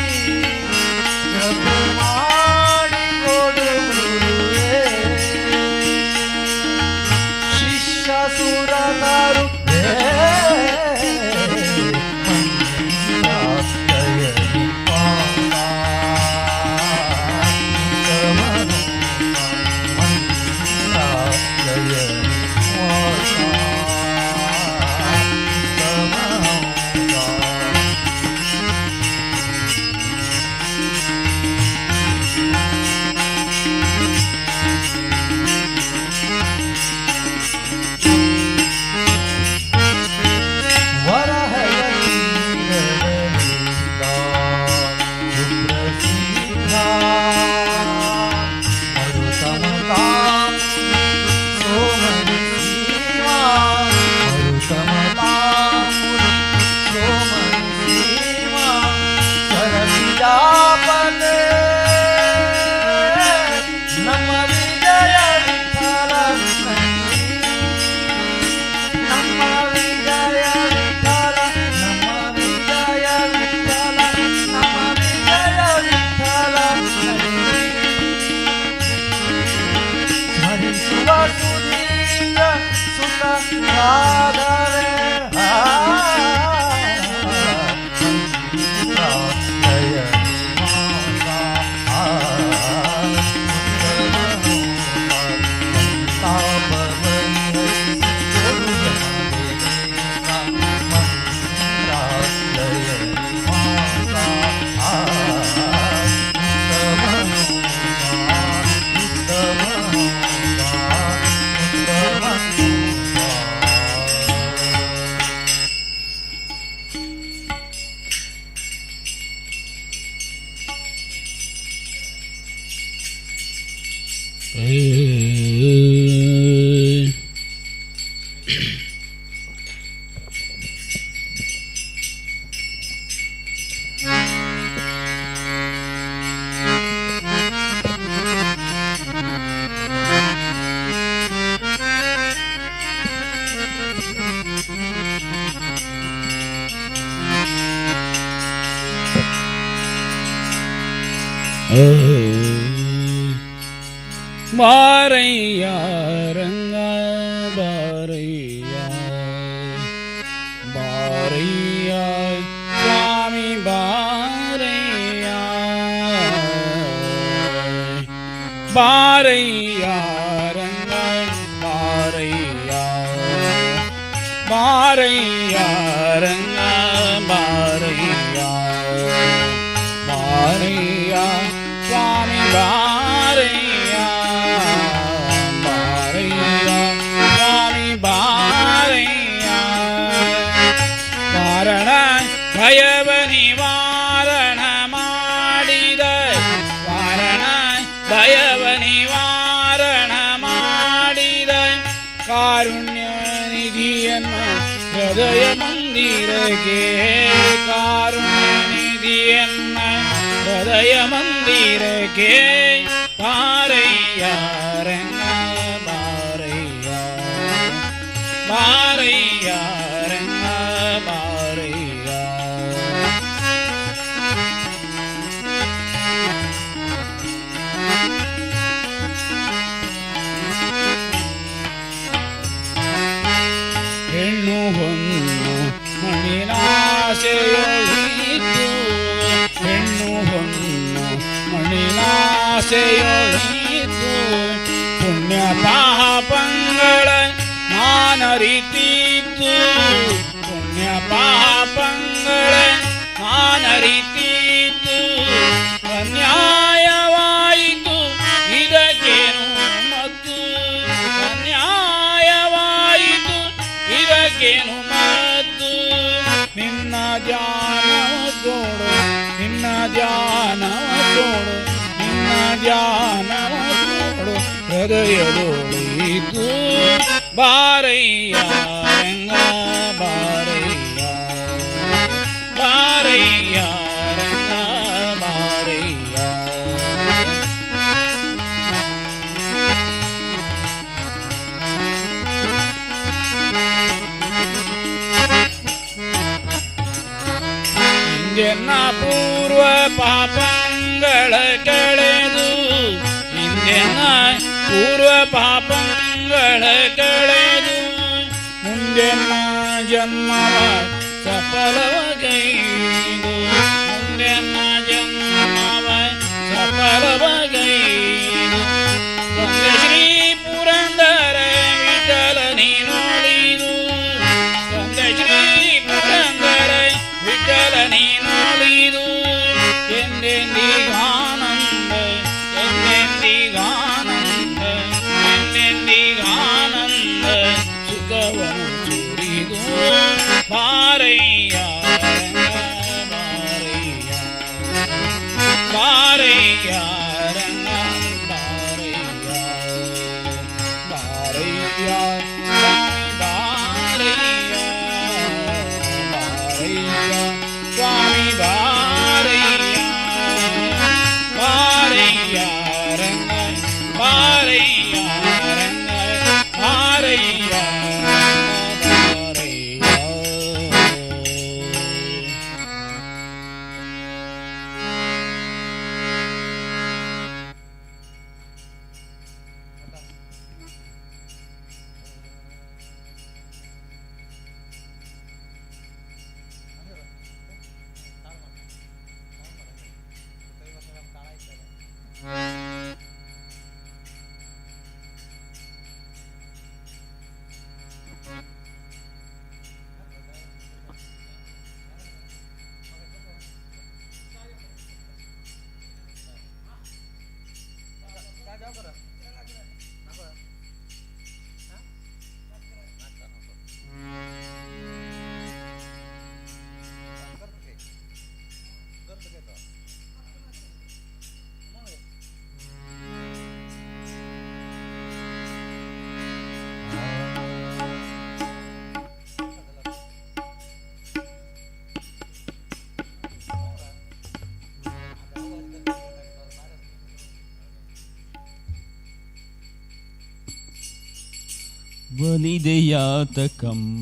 ಜಪ ಮಾಡಿ ಕೊಡು ಗುರುವೇ ಶಿಷ್ಯ ಸುರದರು ಬಾರಯ್ಯ ರಂಗ ಬಾರಯ್ಯ ಬಾರಯ್ಯ ಸ್ವಾಮಿ ಬಾರಯ್ಯ ಬಾರಯ್ಯ ರಂಗ ಬಾರಯ್ಯ ಬಾರಯ್ಯ ರಂಗ ಬಾರಯ್ಯ ಬಾರಯ್ಯ ಸ್ವಾಮಿ ಬಾರಯ್ಯ ಬಾರಯ್ಯ ಸ್ವಾಮಿ ಬಾರಯ್ಯ ಕಾರಣ ಭಯವ ನಿವಾರಣ ಮಾಡಿದ ಕಾರಣ ಭಯವ ನಿವಾರಣ ಮಾಡಿದ ಕಾರುಣ್ಯ ನಿಧಿಯನ್ನು ಹೃದಯ ಮಂದಿರಕ್ಕೆ ಕಾರುಣ್ಯ ನಿಧಿಯನ್ನ ಹೃದಯ ಮಂದಿರಕ್ಕೆ ಬಾರಯ್ಯ ರಂಗ ಬಾರಯ್ಯ ಬಾರಯ್ಯ ರಂಗ ಬಾರಯ್ಯ ಹೆಣ್ಣು ಹೊನ್ನು ಮಣಿನಾಸೆಯೊಳಿತು ಹೆಣ್ಣು ಹೊನ್ನು ಮಣಿನಾಸೆಯೊಳಿತು ಪುಣ್ಯ ಪಾಪಂಗಳ ನಾನರಿತೀತು ಪುಣ್ಯ ಪಾಪಂಗಳ ನಾನರಿತೀತು ಅನ್ಯಾಯವಾಯಿತು ಇದಕ್ಕೇನು ಮತ್ತು ಅನ್ಯಾಯವಾಯಿತು ಇದಕ್ಕೇನು ಮತ್ತು ನಿನ್ನ ಧ್ಯಾನವ ಕೊಡು ನಿನ್ನ ಧ್ಯಾನವ ಕೊಡು ನಿನ್ನ ಧ್ಯಾನವ ಕೊಡು ಹೃದಯದೊಳಿತು ಬಾರಯ್ಯ ರಂಗ ಬಾರಯ್ಯ ಬಾರಯ್ಯ ರಂಗ ಬಾರಯ್ಯ ಹಿಂದೆನ್ನ ಪೂರ್ವ ಪಾಪಂಗಳ ಕಳೆದು ಹಿಂದೆನ್ನ ಪೂರ್ವ ಪಾಪಂಗಳ ಕಳೆದು ಮುಂದೆನ್ನ ಜನ್ಮವ ಸಫಲವಗೈದು ಮುಂದೆನ್ನ ಜನ್ಮವ ಸಫಲವಗೈದು ತಂದೆ ಶ್ರೀ ಪುರಂದರ ವಿಠಲ ನೀ ನೋಡಿದು ತಂದೆ ಶ್ರೀ ಪುರಂದರ ವಿಠಲ ನೀ ನೋಡಿದು ಎಂದೆಂದಿಗಾನಂದ ಎಂದೆಂದಿಗಾನಂದ ಎಂದೆಂದಿಗಾನಂದ ಸುಖವನ್ನು ಸುರಿದು ಬಾರಯ್ಯ ಬಾರಯ್ಯ ಬಾರಯ್ಯ ರಂಗ ಬಾರಯ್ಯ ಬಾರಯ್ಯ ಸ್ವಾಮಿ ಬಾರಯ್ಯ ಬಾರಯ್ಯ ಸ್ವಾಮಿ ಬಾರಯ್ಯ ಬಾರಯ್ಯ ರಂಗ ಬಾರಯ್ಯ ರಂಗ ಬಾರಯ್ಯ ಬಾರಯ್ಯ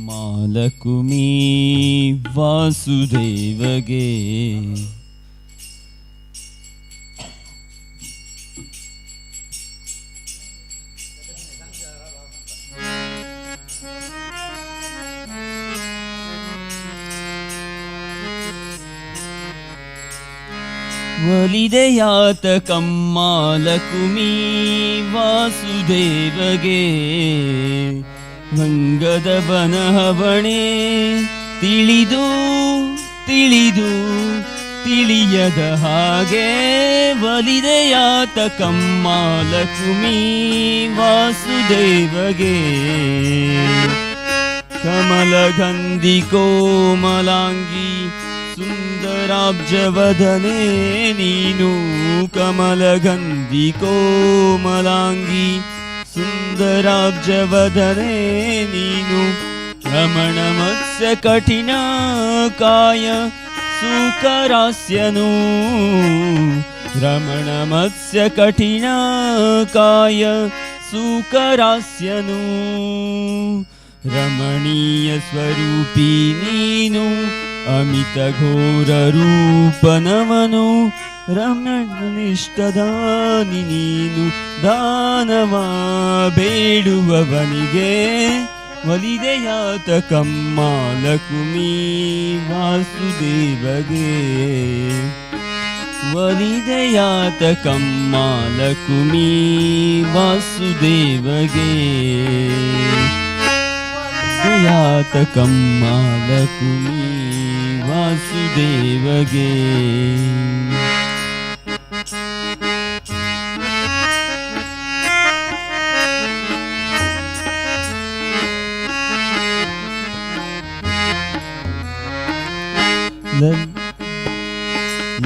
ಬಲಿದೆಯಾತಕಮ್ಮಾಲಕುಮೀ ವಾಸುದೇವಗೆ ಒಲಿದೆಯಾತಕಮ್ಮಾಲಕುಮೀ ವಾಸುದೇವಗೆ ವಂಗದ ಬನಹವಣೆ ತಿಳಿದು ತಿಳಿದು ತಿಳಿಯದ ಹಾಗೆ ಒಲಿದೆಯಾತಕಮ್ಮಾಲಕುಮೀ ವಾಸುದೇವಗೆ ಕಮಲಗಂಧಿ ಕೋಮಲಾಂಗಿ ಸುಂದರಾಬ್ಜವದನೆ ನೀನು ಕಮಲಗಂಧಿ ಕೋಮಲಾಂಗಿ ಸುಂದರಾಬ್ಜವದನೆ ನೀನು ರಮಣ ಮತ್ಸ್ಯ ಕಠಿಣ ಕಾಯ ಸುಕರಾಸ್ಯನು ರಮಣ ಮತ್ಸ್ಯ ಕಠಿಣ ಕಾಯ ಸುಕರಾಸ್ಯನು ರಮಣೀಯ ಸ್ವರೂಪಿ ನೀನು ಅಮಿತ ಘೋರ ರೂಪನವನು ರಮಣಿಷ್ಟದಾನಿ ನೀನು ದಾನವ ಬೇಡುವವನಿಗೆ ಒಲಿದೆಯಾತಕಮ್ಮಾಲಕುಮೀ ವಾಸುದೇವಗೆ ಒಲಿದೆಯಾತಕಮ್ಮಾಲಕುಮೀ ವಾಸುದೇವಗೆ ಯಾತಕಮ್ಮಾಲಕುಮೀ ವಾಸುದೇವಗೆ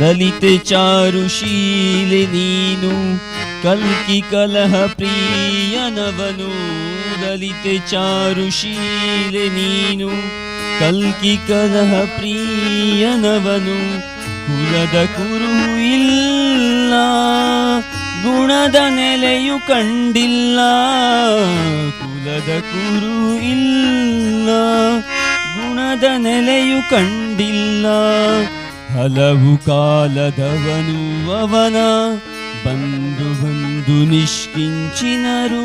ಲಲಿತೆ ಚಾರುಶೀಲೆ ನೀನು ಕಲ್ಕಿ ಕಲಹ ಪ್ರಿಯನವನು ಲಲಿತೆ ಚಾರುಶೀಲೆ ನೀನು ಕಲ್ಕಿ ಕಲಹ ಪ್ರಿಯನವನು ಕುಲದ ಕುರು ಇಲ್ಲ ಗುಣದ ನೆಲೆಯು ಕಂಡಿಲ್ಲ ಕುಲದ ಕುರು ಇಲ್ಲ ಗುಣದ ನೆಲೆಯು ಕಂಡಿಲ್ಲ ಹಲವು ಕಾಲದವನು ಅವನ ಬಂದು ಬಂದು ನಿಷ್ಕಿಂಚಿನರು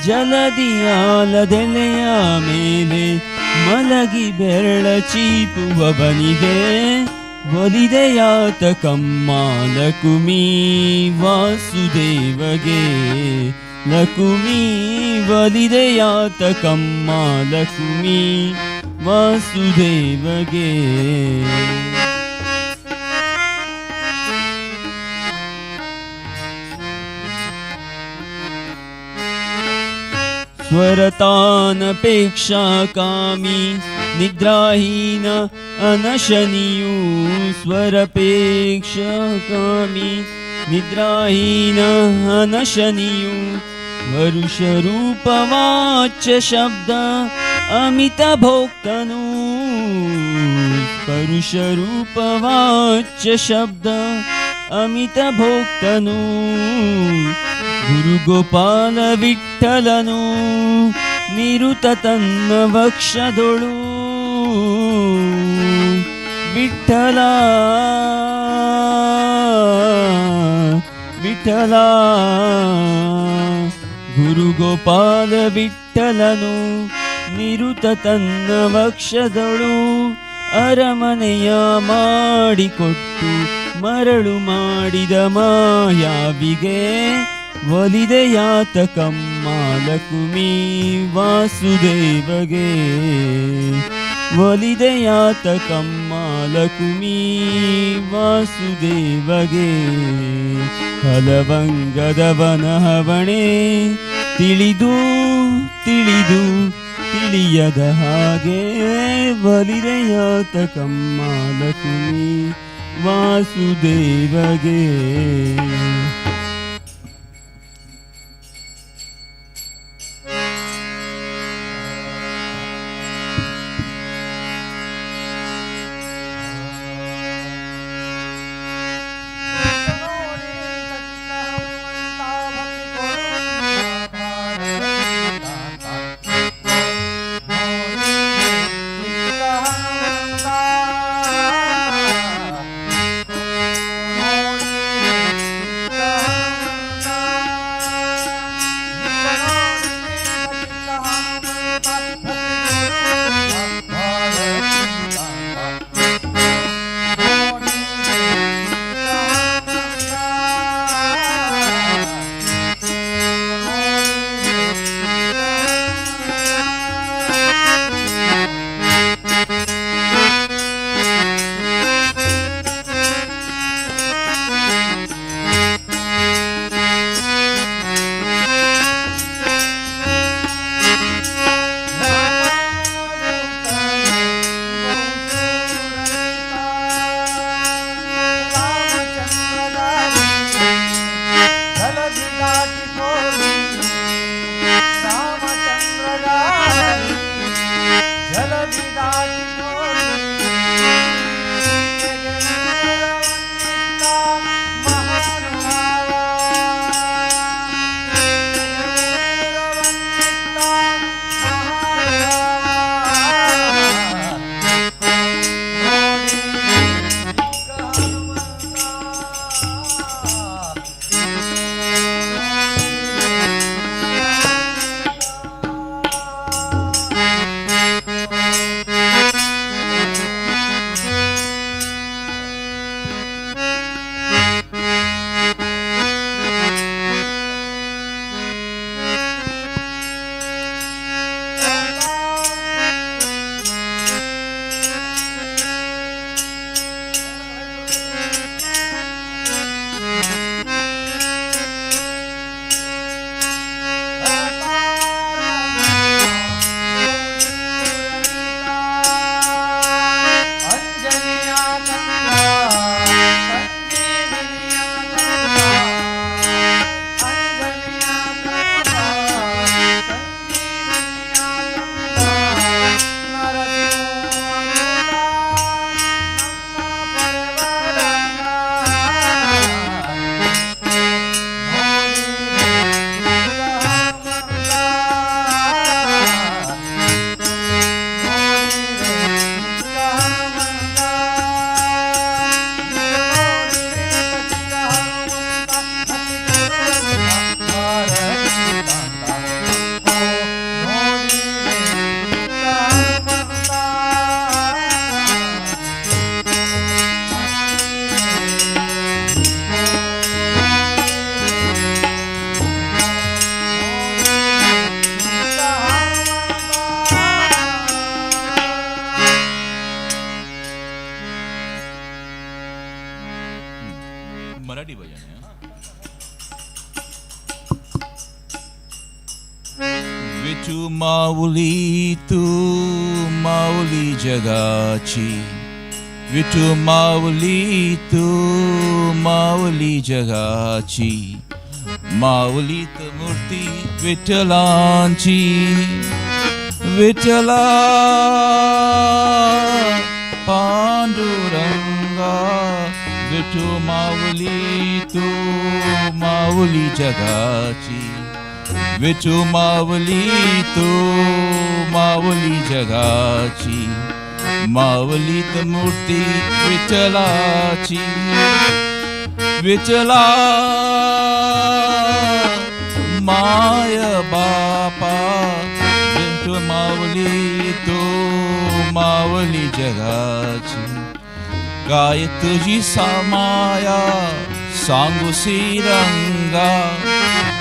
ಜಲದಿಯಾಲದೆಲೆಯ ಮೇಲೆ ಮಲಗಿ ಬೆರಳ ಚೀಪುವವನಿಗೆ ಒಲಿದೆಯಾತಕಮ್ಮ ಲಕುಮಿ ವಾಸುದೇವಗೆ ಲಕುಮಿ ಒಲಿದೆಯಾತಕಮ್ಮ ಲಕುಮಿ ವಾಸುದೇವಗೆ ಸ್ವರತಾನಪೇಕ್ಷಾ ಕಾಮಿ ನಿದ್ರಾಹೀನ ಅನಶನಿಯು ಸ್ವರಪೇಕ್ಷಾ ಕಾಮಿ ನಿದ್ರಾಹೀನ ಅನಶನಿಯು ವರುಷ ರೂಪವಾಚ್ಯ ಶಬ್ದ ಅಮಿತ ಭೋಕ್ತನು ಪರುಷ ರೂಪವಾಚ್ಯ ಶಬ್ದ ಅಮಿತ ಭೋಕ್ತನು ಗುರು ಗೋಪಾಲ ವಿಠಲನು ನಿರುತ ತನ್ನ ವಕ್ಷದೊಳು ವಿಠಲ ವಿಠಲ ಗುರು ಗೋಪಾಲ ವಿಠಲನು ನಿರುತ ತನ್ನ ವಕ್ಷದೊಳು ಅರಮನೆಯ ಮಾಡಿಕೊಟ್ಟು ಮರಳು ಮಾಡಿದ ಮಾಯಾವಿಗೆ ಒಲಿದೆಯಾತಕಮ್ಮ ಲಕುಮಿ ವಾಸುದೇವಗೆ ಒಲಿದೆಯಾತಕಮ್ಮ ಲಕುಮಿ ವಾಸುದೇವಗೆ ಫಲವಂಗದವನ ಹವಣೆ ತಿಳಿದು ತಿಳಿದು ತಿಳಿಯದ ಹಾಗೆ ಒಲಿದೆಯಾತಕಮ್ಮ ಲಕುಮಿ ವಾಸುದೇವಗೆ मराठी भजन आहे. विठू माऊली तू माऊली जगाची, विठू माऊली तू माऊली जगाची, माऊलीत मूर्ती विठ्ठलांची, विठ्ठला पांडुरंगा, विठू माऊली तू माऊली जगाची, विठू माऊली तू माऊली जगाची, माऊलीत मूर्ती विठ्ठलाची, विठ्ठला माय बापा, विठू माऊली तू माऊली जगाची, काय तुझी सामाया सांगू श्रीरंगा,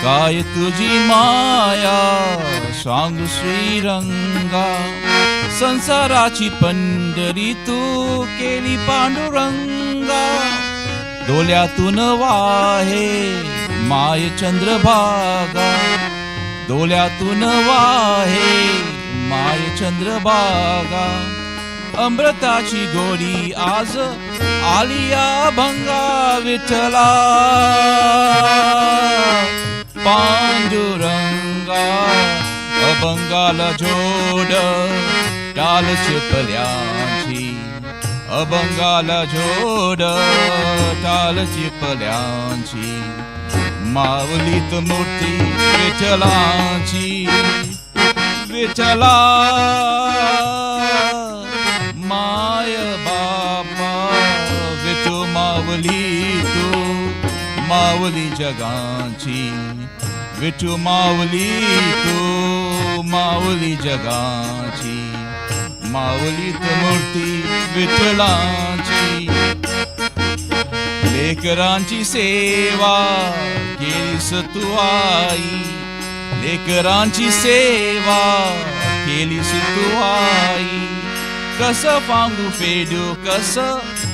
काय तुझी माया सांगू श्रीरंगा, संसाराची पंढरी तू केली पांडुरंगा, डोल्यातून वाहे माय चंद्रभागा, डोल्यातून वाहे माय चंद्रभागा, अमृताची गोडी आज आलिया भंगा, विठ्ठला पांडुरंगा, अभंगाला जोड टाल चिपल्यांची, अभंगाला जोड टाल चिपल्यांची, माऊलीत मूर्ती विठ्ठलांची, विठ्ठला माय बापा, विठू माऊली तू माऊली जगाची, विठू माऊली तू माऊली जगाची, माऊलीत मूर्ती विठ्ठलांची, लेकरांची सेवा केलीस तू आई, लेकरांची सेवा केलीस तू आई, कस फांगू फेडू कस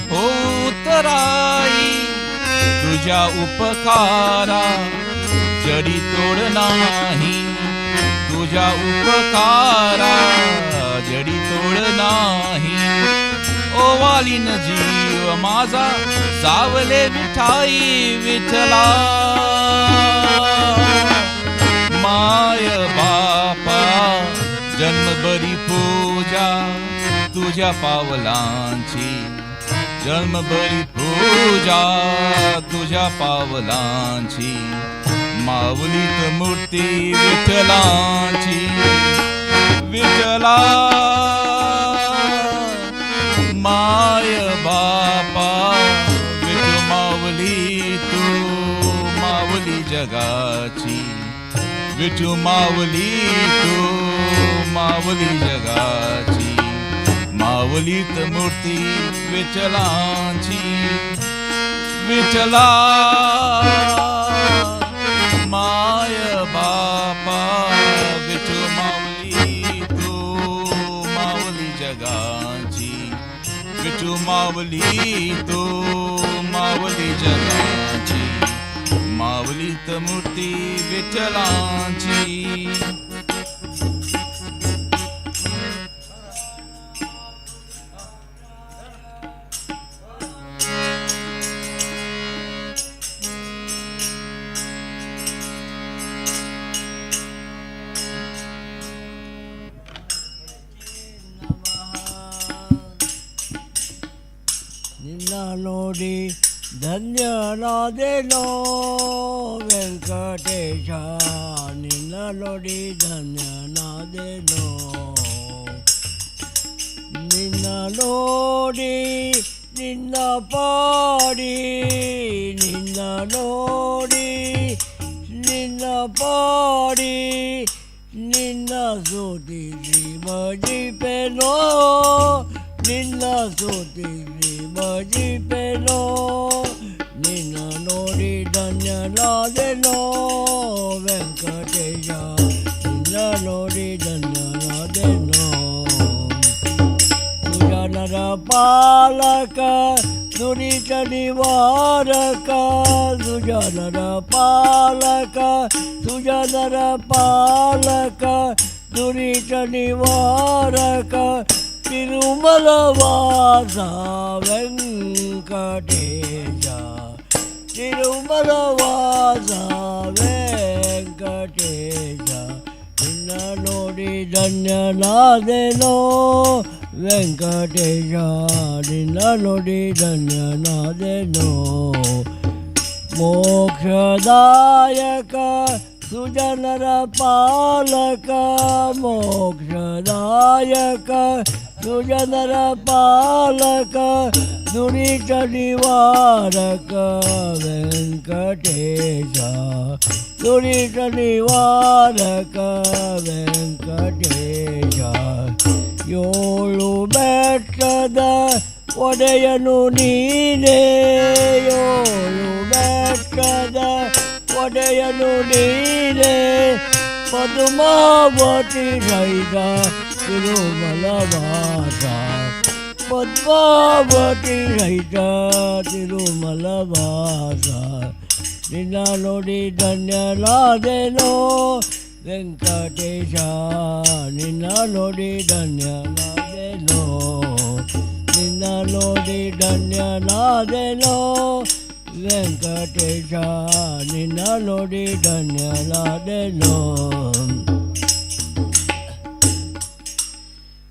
हो उतराई, तुझ्या उपकारा जडी तोड नाही, तुझ्या उपकारा जडी तोड नाही, ओवालीन जीव माझा सावले विठाई, विठ्ठला माय बापा, जन्मभरी पूजा तुझ्या पावलांची, जन्मभरी पूजा तुझ्या पावलांची, माऊलीत मूर्ती विठ्ठलांची, विठ्ठला माय बापा, विठू माऊली तू माऊली जगाची, विठू माऊली तू माऊली जगाची, माऊलीत मूर्ती विठ्ठलांची, विठ्ठला माय बापा, विठू माऊली तू माऊली जगाची, विठू माऊली तू माऊली जगाची, माऊलीत मूर्ती विठ्ठलांची. ನಿನ್ನ ನೋಡಿ ಧನ್ಯನಾದೆನೋ ವೆಂಕಟೇಶ, ನಿನ್ನ ನೋಡಿ ಧನ್ಯನಾದೆನೋ, ನಿನ್ನ ನೋಡಿ ನಿನ್ನ ಪಾಡಿ, ನಿನ್ನ ನೋಡಿ ನಿನ್ನ ಪಾಡಿ, ನಿನ್ನ ಸ್ತುತಿಸಿ ಭಜಿಪೆನೋ, ನಿನ್ನ ಸ್ತುತಿಸಿ ಭಜಿಪೆನೋ, ನಿನ್ನ ನೋಡಿ ಧನ್ಯನಾದೆನೋ ವೆಂಕಟೇಶ, ನಿನ್ನ ನೋಡಿ ಧನ್ಯನಾದೆನೋ. ಸುಜನರ ಪಾಲಕ दुरित निवारक तुझ्या नर पालक तुझ्या नर पालक दुरित निवारक तिरुमल वासा व्यंकटेशा तिरुमल वासा व्यंकटेशा ನಿನ್ನ ನೋಡಿ ಧನ್ಯನಾದೆನೋ ವೆಂಕಟೇಶ ನಿನ್ನ ನೋಡಿ ಧನ್ಯನಾದೆನೋ ಮೋಕ್ಷದಾಯಕ ಸುಜನರ ಪಾಲಕ ಮೋಕ್ಷದಾಯಕ ಸುಜನರ ಪಾಲಕ ದುರಿತ ನಿವಾರಕ ವೆಂಕಟೇಶ ದುರಿತ ನಿವಾರಕ ವೆಂಕಟೇಶ ಯೋಳು ಬೆಟ್ಟದ ಒಡೆಯನು ನೀನೇ ಯೋಳು ಬೆಟ್ಟದ ಒಡೆಯನು ನೀನೇ ಪದ್ಮಾವತಿ ರೈದ ತಿರುಮಲವಾಸ ಪದ್ಮಾವತಿ ರೈತ ತಿರುಮಲವಾಸ ನಿನ್ನ ನೋಡಿ ಧನ್ಯನಾದೆನೋ ವೆಂಕಟೇಶ ನಿನ್ನ ನೋಡಿ ಧನ್ಯನಾದೆನೋ ನಿನ್ನ ನೋಡಿ ಧನ್ಯನಾದೆನೋ ವೆಂಕಟೇಶ ನಿನ್ನ ನೋಡಿ ಧನ್ಯನಾದೆನೋ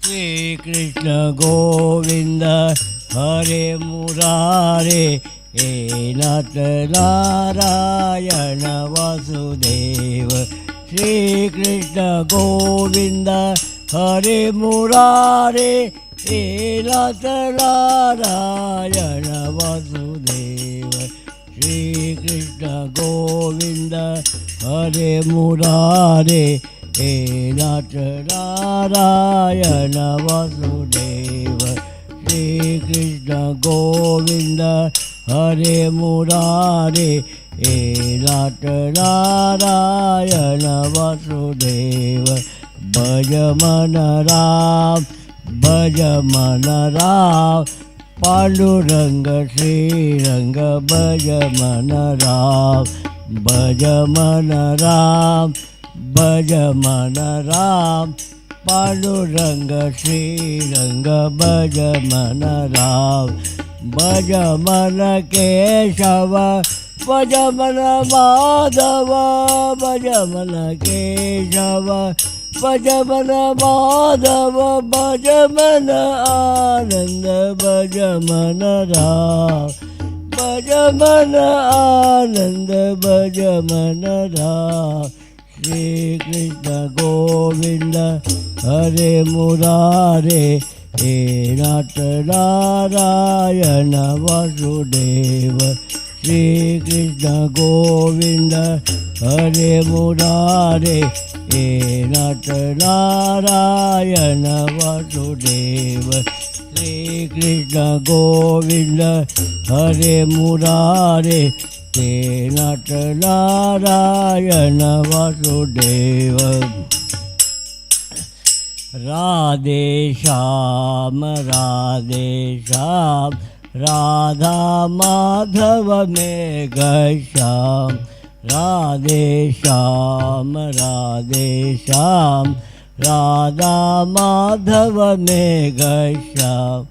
ಶ್ರೀ ಕೃಷ್ಣ ಗೋವಿಂದ ಹರೇ ಮುರಾರೇ हे नाथ नारायण वासुदेव श्रीकृष्ण गोविंद हरे मुरारे हे नाथ नारायण वासुदेव श्रीकृष्ण गोविंद हरे मुरारे हे नाथ नारायण वासुदेव श्रीकृष्ण गोविंद हरे मुरारे हे नाथ नारायण वासुदेव भज मन राम पांडुरंग श्रीरंग भज मन राम पांडुरंग श्रीरंग भज मन राम भज मन केशव भज मन माधव भज मन केशव भज मन माधव भज मन आनंद भज मन राम भज मन आनंद भज मन राम श्री कृष्ण गोविंद हरे मुरारे हे नाथ नारायण वासुदेव श्री कृष्ण गोविंद हरे मुरारे हे नाथ नारायण वासुदेव श्री कृष्ण गोविंद हरे मुरारे हे नाथ नारायण वासुदेव राधे श्याम राधा माधव मेघ श्याम राधे श्याम राधा माधव मेघ श्याम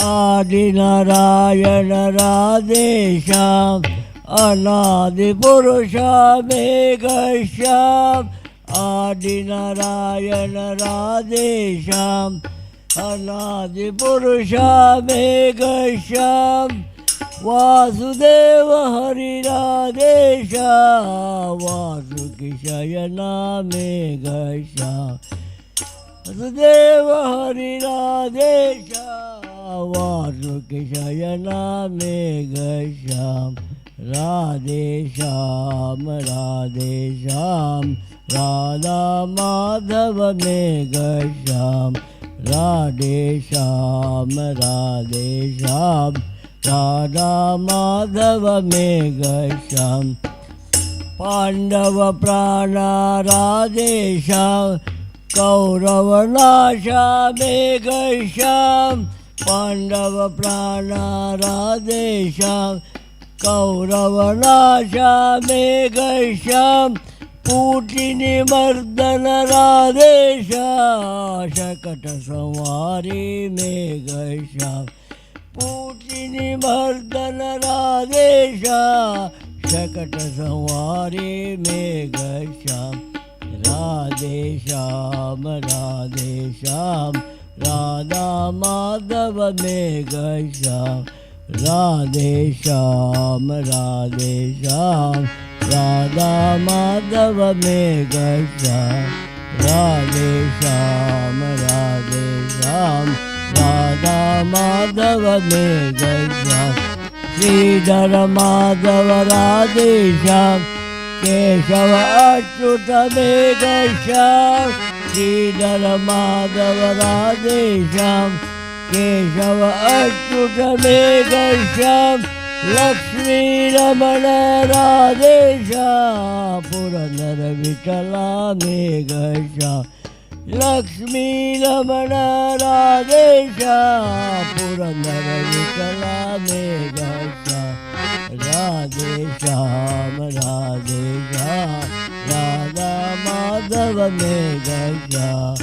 आदि नारायण राधे श्याम अनादि पुरुष मेघ श्याम आदि नारायण राधे श्याम अनादि पुरुष मेघ श्याम वासुदेव हरि राधे श्याम वासुकी शयना मेघ श्याम वासुदेव हरि राधे श्याम वासुकी शयना मेघ श्याम राधे श्याम राधा माधव मेघ श्याम राधे श्याम राधा माधव मेघ श्याम पांडव प्राण राधे श्याम कौरव नाशा मेघ श्याम पांडव प्राणाराधेशां कौरवनाशामेघशां पूटिनिमर्दन राधेशा शकटसंहारी मेघशां पूटिनिमर्दन राधेशा शकटसंहारी मेघशां राधेश्याम राधेश्याम राधा माधव मेघश्याम राधेश्याम राधेश्याम राधा माधव मेघश्याम राधेश्याम राधेश्याम राधा माधव मेघश्याम श्रीधर माधव राधेश्याम केशव अच्युत मेघश्याम श्रीधर माधव राधेश्याम केशव अच्युत मेघश्याम लक्ष्मी रमण राधेश्याम पुरंदर विठला मेघश्याम लक्ष्मी रमण राधेश्याम पुरंदर विठला मेघश्याम राधेश्याम राधेश्याम राधा माधव मेघश्याम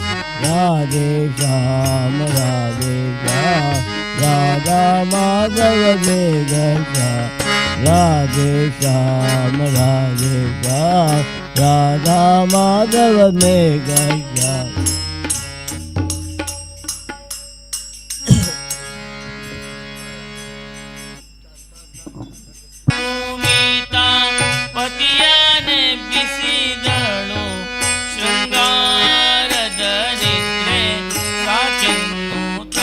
राधेश्याम राधेश्याम राधा माधव मेघश्याम राधेश्याम राधेश्याम राधा माधव मेघश्याम ಪತಿಯನೆ ಬಿಸಿದಳು ಶೃಂಗಾರದ ನಿದ್ರೆ ಸಾಕೆನ್ನುತ್ತ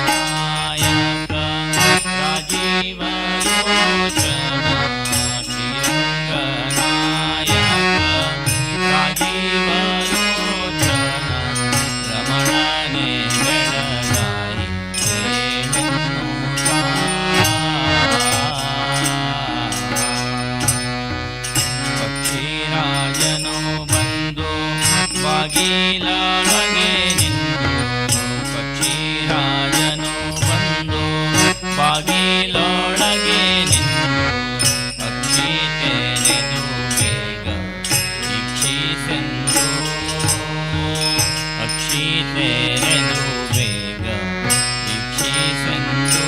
ಶ್ರೀರಂಗನಾಯಕ ರಾಜೀವ ಲೋಚನ ಶ್ರೀರಂಗನಾಯಕ ರಾಜೀವ ಲೋಚನ ರಮಣನೆ ಬೆಳಗಾಯಿ ಪಕ್ಷಿರಾಜನು ಬಂದು ಬಾಗಿಲೊಳಗೆ ನಿಂತು ಪಕ್ಷಿರಾಜನು ಬಂದು ಬಾಗಿಲೊಳಗೆ ನಿಂತು ಅಕ್ಷಿ ತೆರೆದು ಬೇಗ ಇಕ್ಷಿಸೆಂದು ಅಕ್ಷಿ ತೆರೆದು ಬೇಗ ಇಕ್ಷಿಸೆಂದು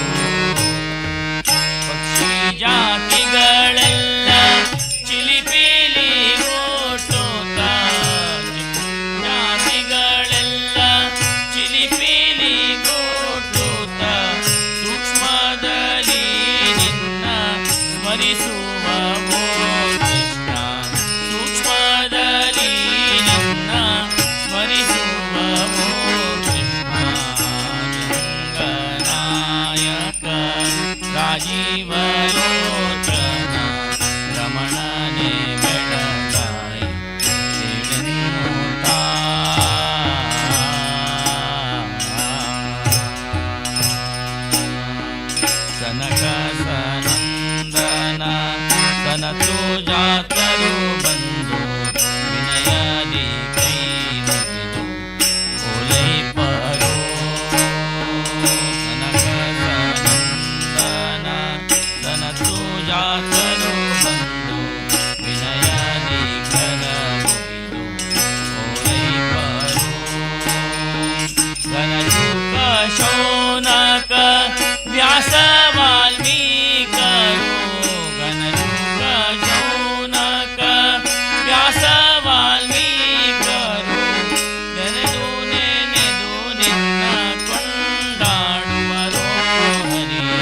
ಪಕ್ಷಿ ಜಾತಿಗಳೆಲ್ಲ ಚಿಲಿಪಿಲಿ ಓಟೋತ ಜಾತಿಗಳೆಲ್ಲ ಚಿಲಿಪಿಲಿ ಓಟೋತ ಸೂಕ್ಷ್ಮದಲ್ಲಿ ನಿನ್ನ ಸ್ಮರಿಸುವ ಓ ಕೃಷ್ಣ ಸೂಕ್ಷ್ಮದಲ್ಲಿ ನಿನ್ನ ಸ್ಮರಿಸುವ ಓ ಕೃಷ್ಣ ರಂಗನಾಯಕ ರಾಜೀವ ಲೋಚನ ರಮಣನೆ ಬೆಳಗಾಯಿ ತಿಳಿನ್ನುತ್ತಾ ಸನಕ ಸನಂದನ ಸನತು ಜಾತರು ಬಂದು ವಿನಯದಿ ಕೈ ಮುಗಿದು ಓಲೈಪರು ಸನಕ ಸನಂದನ ಸನತು ಜಾತರು ಬಂದು ವಿನಯದಿ ಕರ ಮುಗಿದು ಓಲೈಪರು ಗಣಚುಕ ಶೌನಕ ವ್ಯಾಸ ವಾಲ್ಮೀಕರು ಗಣಚುಕ ಶೌನಕ ವ್ಯಾಸ ವಾಲ್ಮೀಕರು ನೆನೆದು ನೆನೆದು ನಿನ್ನ ಕೊಂಡಾಡುವರೋ ಹರಿಯೇ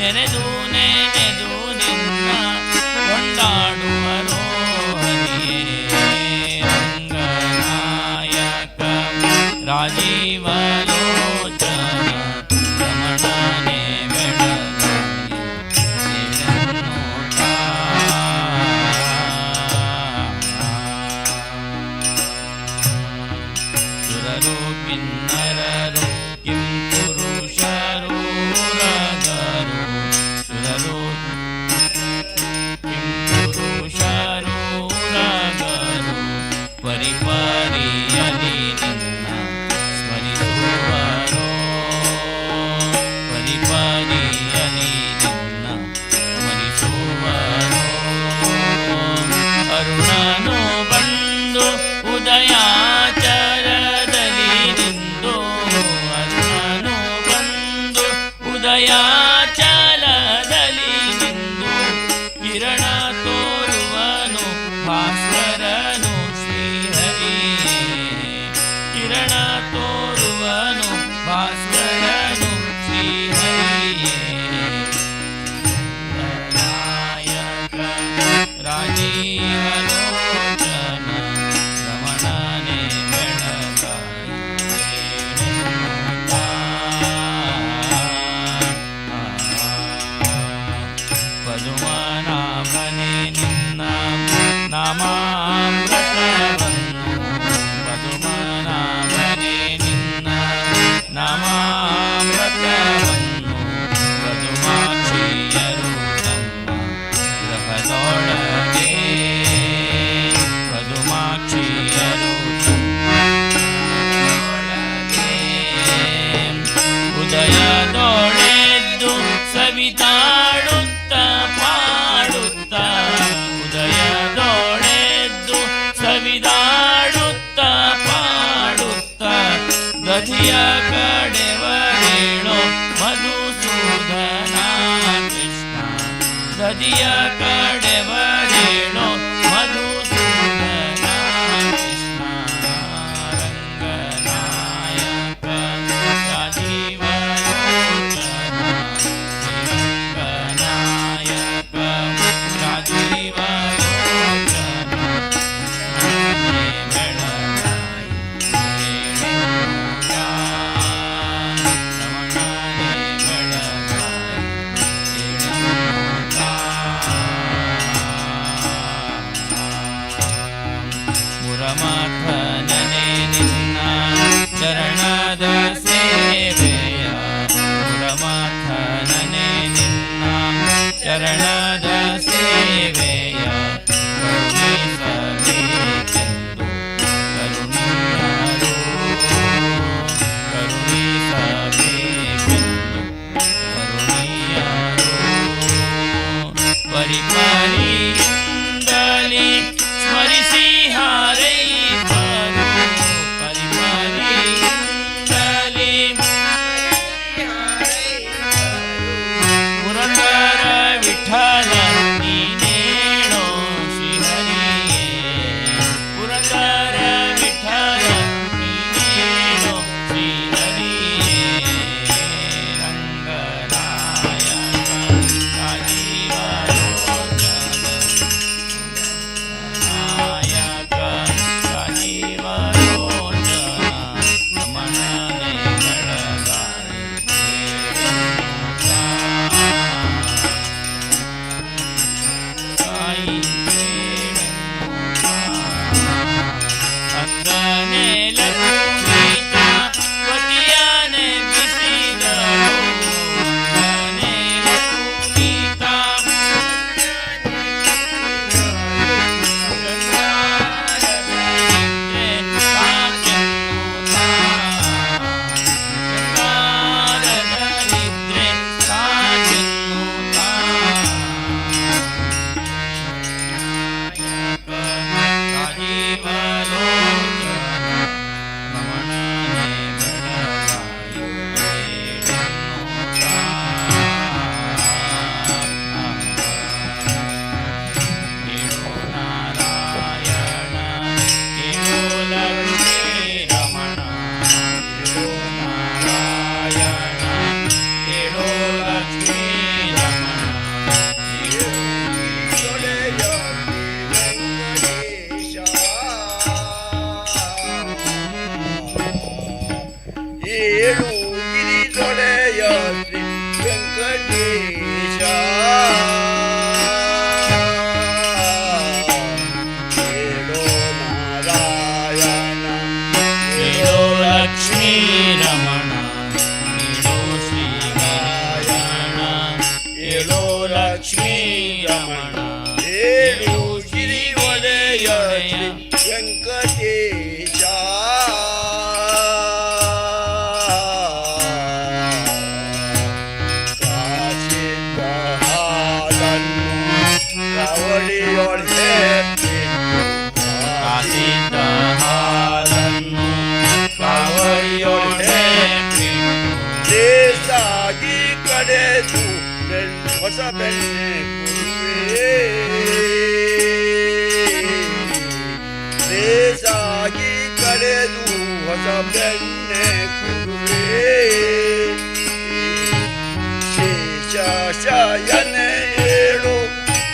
ನೆನೆದು ನೆನೆದು ನಿನ್ನ ಕೊಂಡಾಡುವರೋ ಹರಿಯೇ ರಂಗನಾಯಕ ರಾಜೀವ ಲೋಚನ ರಮಣನೆ ಬೆಳಗಾಯಿ ತಿಳಿನ್ನುತ್ತಾ ಸುರರು ಕಿನ್ನರರು ಕಿಂ ಪುರುಷರು ರಗರು ಸುರರು ಕಿಂ ಪುರುಷರು ರಗರು ಪರಿಪರಿಯಲಿ ನಿನ್ನ ಶರಣ ತೋರುವನು ಭಾಸ್ಕರನು ಶ್ರೀಹರಿಯೇ ನಾಯಕ ರಾಜೀವಲೋಚನ ರಮಣನೆ ಬೆಳಗಾಯಿ ಪದುಮನಾಭನೆ ನಿನ್ನ ನಾಮಾಮೃತವನ್ನು ಪದುಮನಾಭನೆ ನಿನ್ನ ನಾಮಾಮೃತವನ್ನು ಪದುಮಾಕ್ಷಿಯರು ತಮ್ಮ ಗೃಹದೊಳಗೆ ಪದುಮಾಕ್ಷಿಯರು ತಮ್ಮೊಳಗೆ ಉದಯದೊಳೆದ್ದು ಸವಿತಾಡುತ್ತ ಪಾಡುತ್ತ ಉದಯದೊಳೆದ್ದು ಸವಿದಾಡುತ್ತ ಪಾಡುತ್ತ ದಧಿಯ ಕಡೆವರೇಳೋ ಮಧುಸೂದನ ಕೃಷ್ಣ ದಧಿಯ ಕಡೆವರೇಳೋ ಮಧುಸೂದನ ಕೃಷ್ಣ ರಂಗನಾಯಕ ರಾಜೀವಲೋಚನ ರಂಗನಾಯಕ ರಾಜೀವಲೋಚನ ಬೆಳಗಾಯಿ ರೇಣುಕಾ ರಮಣನೆ ಬೆಳಗಾಯಿ ರೇಣುಕಾ ಪುರಮಾರ್ಥನನೆ ನಿನ್ನ ಚರಣದ ಸೇವೆಯ ಪುರಮಾರ್ಥನನೆ ನಿನ್ನ ಚರಣದ ಸೇವೆಯ ಕರುಣಿಸಬೇಕೆಂದು ಕರುಣಿಯರು ಕರುಣಿಸಬೇಕೆಂದು ಕರುಣಿಯರು ಪರಿಪರಿಯಿಂದಲೇ ಸ್ಮರಿಸಿ ಹಾರೈಪರು ಪರಿಪರಿಯಿಂದಲೇ ಪುರಂದರ ವಿಠಲ ನೀನೇಳೋ ಶ್ರೀಹರಿಯೇ ಪುರಂದರ ವಿಠಲ ನೀನೇಳೋ ಶ್ರೀಹರಿಯೇ ರಂಗನಾಯಕ ರಾಜೀವಲೋಚನ ನಾಯಕ ರಾಜೀವಲೋಚನ ರಮಣನೆ ಬೆಳಗಾಯಿ ಕಾಯಿ ಅಕ್ಕನೆ ಲಘುಗೀತ ಪತಿಯನೆ ಬಿಸಿದಳು ಅಕ್ಕನೆ ಲಘುಗೀತ ಶೃಂಗಾರದಲ್ಲಿದ್ರೆ ಸಾಗೆನ್ನುತ್ತಾ ರಾಜೀವಲೋಚನ ರಮಣನೆ ಬೆಳಗಾಯಿ ರೇಣುಕಾ ಕೇಳೋ ನಾರಾಯಣ ಕೇಳೋ ಲಕ್ಷ್ಮೀ ರಮಣ ಕೇಳೋ ನಾರಾಯಣ ಕೇಳೋ ಲಕ್ಷ್ಮೀ ರಮಣ ಕೇಳೋ ಏಳು ಗಿರಿದೊಡೆಯ ಶ್ರೀ ವೆಂಕಟೇಶ ಏಳು ನಾರಾಯಣ ಕೇಳೋ ಲಕ್ಷ್ಮೀ ರಮಣ ಕೇಳೋ ಶ್ರೀನಾರಾಯಣ ಕೇಳೋ ಲಕ್ಷ್ಮೀ ರಮಣ ಏಳು ಗಿರಿವಲಯ ಶ್ರೀ ವೆಂಕಟೇಶ ಕಾಶಿದ ಹಾಲನ್ನು ಕವಳಿಯೊಳಗೆ ಕಾಸಿದ ಹಾಲನ್ನು ಕಾವಳಿಯೊಳಗೆ ದೇಸಾಗಿ ಕಡೆದು ಹೊಸ ಬೆಣ್ಣೆ ಕುರುವೆ ದೇಸಾಗಿ ಕಡೆದು ಹೊಸ ಹೊಸ ಬೆಣ್ಣೆ ಕೊಡುವೆ ಶೇಷಶಯನ ಏಳು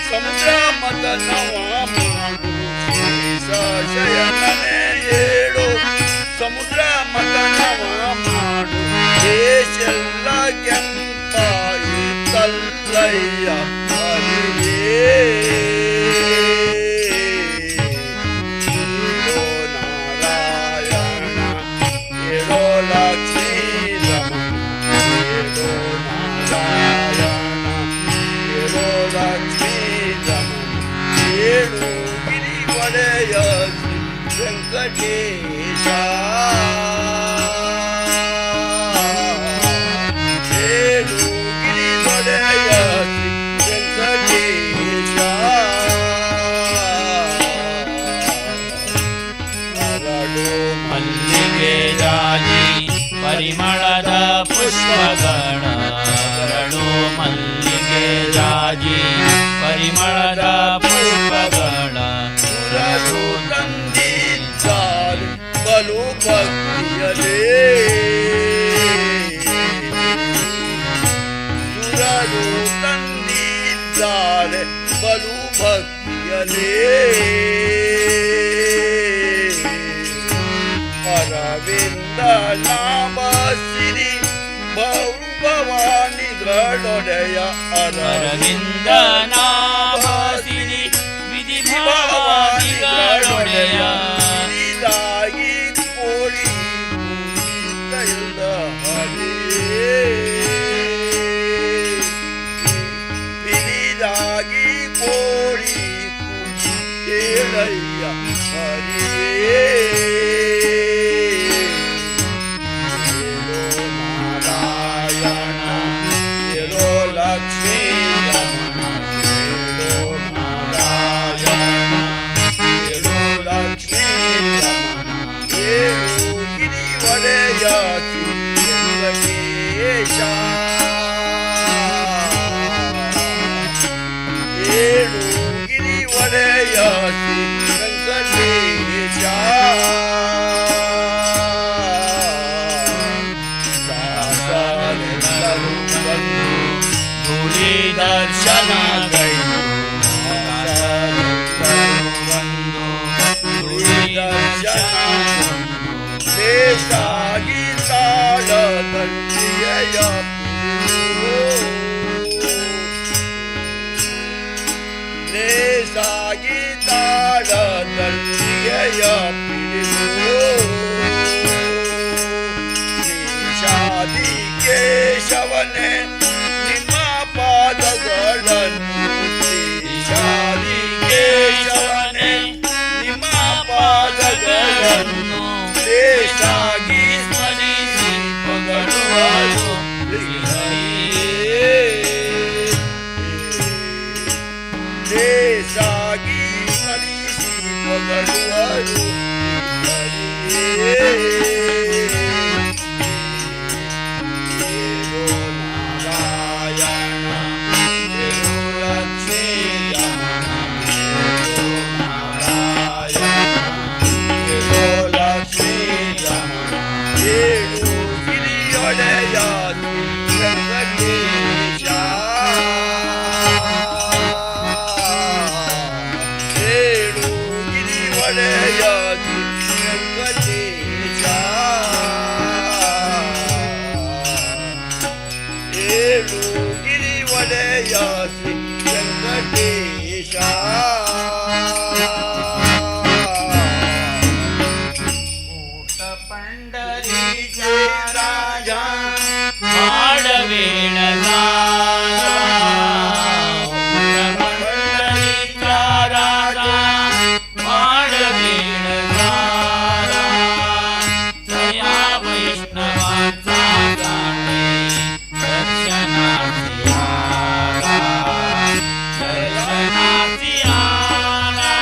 ಸಮುದ್ರ ಮದನವ ಮಾಡು ಶೇಷಶಯನನೇ ಏಳು ಸಮುದ್ರ ಮದನವ ಮಾಡು ದೇಶೆಲ್ಲ ಕೆಂಪಾಯಿ ತಲ್ಲಯ್ಯ ಹರಿಯೇ ವೆಂಕಟೇಶ ಏಳು ಗಿರಿವಲಯ ವೆಂಕಟೇಶ ಮಲ್ಲಿಗೆ ಜಾಜಿ ಪರಿಮಳದ ಪುಷ್ಪಗಣ ಹರಳು ಮಲ್ಲಿಗೆ ಜಾಜಿ ಪರಿಮಳದ ಪುಷ್ಪಗಳ ಸುರರು ತಂದಿದ್ದಾರೆ ಬಲು ಭಕ್ತಿಯಲೇ ಸುರರು ತಂದಿದ್ದಾರೆ ಬಲು ಭಕ್ತಿಯಲೇ ಅರವಿಂದ ನಾಮ ಸಿರಿ ಭವಾನಿಗಳೊಡೆಯ ಅರವಿಂದ ನಾಮ ಸಿರಿ ವಿಧಿ ಭವಾನಿಗಳೊಡೆಯ ಇದಾಗಿ ಕೋಳಿ ಇಲ್ಲ ಹರಿಯೇ ಬಿರಿದಾಗಿ ಕೋಳಿ ಕೇಳಯ್ಯ ಹರಿಯೇ ಏಳು ಗಿರಿವಲಯ ಶ್ರೀ ವೆಂಕಟೇಶ ದಾಸರೆಲ್ಲರೂ ಬಂದು ಗುಡಿ ದರ್ಶನಗೈದು ಬಂದು ಗುಡಿ ದರ್ಶನ ದೇಶಾಗಿ ತಾಳದಂಡಿಯ ಲೇಸಾಗಿ ತಾಳದಂಡಿಯ ಪಿಡಿದು ಶ್ರೀಶಾದಿ ಕೇಶವನೇ ನಿಮ್ಮ ಪಾದಗಳನ್ನು ಶ್ರೀಶಾದಿ ಕೇಶವನೇ ನಿಮ್ಮ ಪಾದಗಳನ್ನು ದೇಶಾಗಿ ಸ್ಮರಿಸಿ ಹೊಗಳುವರು ಶ್ರೀಹರಿಯೇ. ದೇಶಾಗಿ ಸ್ಮರಿಸಿ ಹೊಗಳುವರು ಹರಿಯೇ. ದೇವೋ ನಾರಾಯಣ ದೇವೋ ಲಕ್ಷ್ಮೀ ರಮಣ ದೇವೋ ನಾರಾಯಣ ದೇವೋ ಲಕ್ಷ್ಮೀ ರಮಣ ಏಳು ಗಿರಿಯೊಡೆಯ ಶ್ರೀ ವೆಂಕಟೇಶ ಏಳು ಗಿರಿಯೊಡೆಯ ಶ್ರೀ ವೆಂಕಟೇಶ ಏಳು ಗಿರಿಯೊಡೆಯ ಶ್ರೀ ವೆಂಕಟೇಶ पंढरीचे राजा माडवेण पंढरीचा राजा माडवेण दया वैष्णवाचा जाणे दर्शनाची आला दर्शनाची आला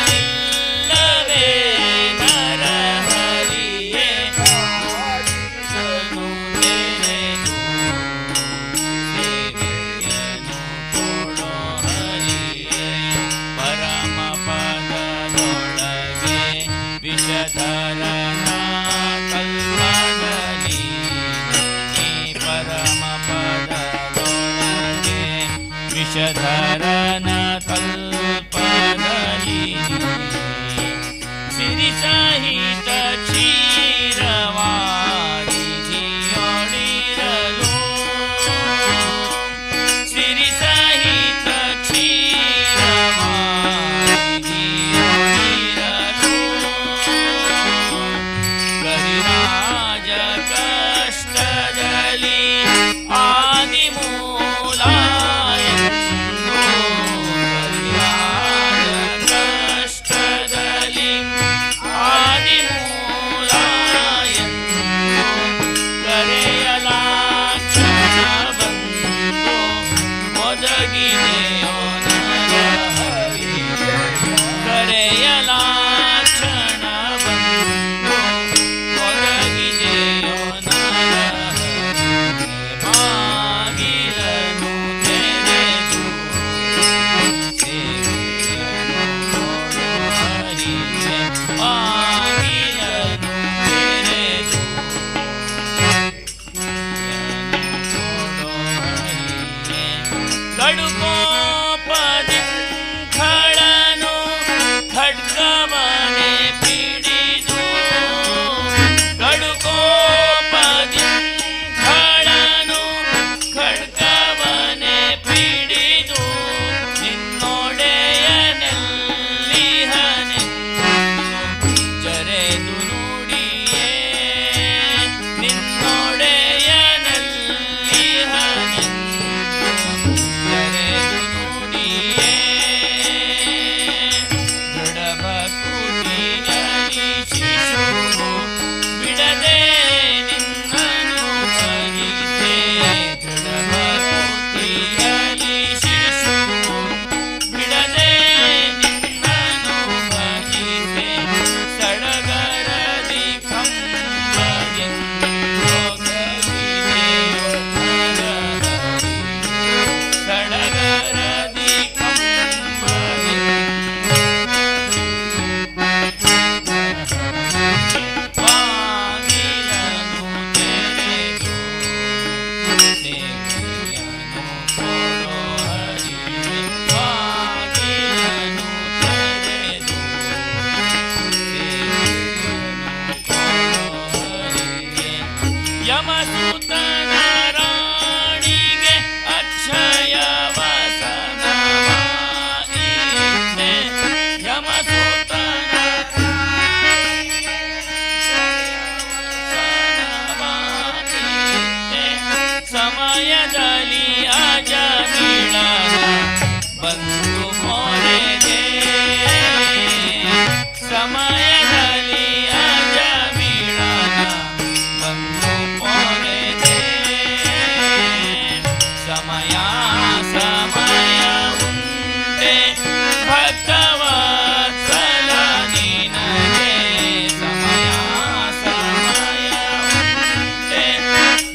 ಕೇಳಲಿಲ್ಲವೇ ನರಹರಿಯೇ ಆಡಿಸಲು ತೆರೆದು ಸೇವೆಯನ್ನು ಕೊಡೋ ಹರಿಯೇ ಪರಮ ಪದದೊಳಗೆ ವಿಷಧರನ ಕಲ್ಪದಲ್ಲಿ ನೀ ಪರಮ ಪದದೊಳಗೆ ವಿಷಧರನ ಕಲ್ಪದಲ್ಲಿ ಸಿರಿ ಸಹಿತ ಕ್ಷೀರವಾರಿಧಿಯೊಳಿರಲು ಸಿರಿ ಸಹಿತ ಕ್ಷೀರವಾರಿಧಿಯೊಳಿರಲು ಗರಿರಾಜ ಕಷ್ಟದಲ್ಲಿ ಆದಿಮೂಲ ಎಂದು ಗರಿರಾಜ ಕಷ್ಟದಲ್ಲಿ ಆದಿಮೂಲ ಎಂದು ಕರೆಯಲಾಕ್ಷಣ ಬಂದು ಒದಗಿದೆಯೋ ನರಹರಿ ಕರೆಯಲಾಕ್ಷಣ ಬಂದು ಒದಗಿದೆಯೋ ನರಹರಿ ಬಾಗಿಲನು ತೆರೆದು ಸೇವೆಯನ್ನು ಕೊಡು ಹರಿಯೇ ಬಾಗಿಲನು ತೆರೆದು ಕೊಡು ಹರಿಯೇ ಕಡುಕೋಪದಿಂಖಳನು ಖಡ್ಗವನೆ ಪಿಡಿದು ಕಡುಕೋಪದಿಂಖಳನು ಖಡ್ಗವನೆ ಪಿಡಿದು ನಿನ್ನೊಡೆಯನೆಲ್ಲಿಹನೆಂದು ಜರೆದು ನುಡಿಯೇ ನಿನ್ನೊಡೆಯನೆಲ್ಲಿಹನೆಂದು ಜರೆದು ನುಡಿಯೇ ದೃಢಭಕುತಿಯಲ್ಲಿ ಶಿಶುವು ಬಿಡದೆ ನಿನ್ನನು ಭಜಿಸೆ ದೃಢಭಕುತಿಯಲ್ಲಿ ಶಿಶುವು ಬಿಡದೆ ನಿನ್ನನು ಭಜಿಸೆ ಸಡಗರದಿ ಕಂಬದಿಂದೊಗವಿದೆಯೋ ನರಹರಿ ಸಡಗರದಿ ಬಾಗಿಲನು ತೆರೆದು ಸೇವೆಯನ್ನು ಕೊಡೋ ಹರಿಯೇ ಬಾಗಿಲನು ತೆರೆದು ಸೇವೆಯನ್ನು ಕೊಡೋ ಹರಿಯೇ ಯಮಸುತನ ರಾಣಿಗೆ ಅಕ್ಷಯ ವಸನವಾಯಿತೆ ಯಮಸುತನ ವಸನವಾಯಿತೆ ಸಮಯದಲ್ಲಿ ಅಜಮಿಳನ ಬಂದು ಮೊರೆದೆ ಸಮಯದಲ್ಲಿ ಅಜಮಿಳನ ಬಂದು ಮೊರೆದೆ ಸಮಯ ಸಮಯ ಉಂಟೆ ಭಕ್ತವತ್ಸಲ ನಿನಗೆ ಸಮಯ ಸಮಯ ಉಂಟೆ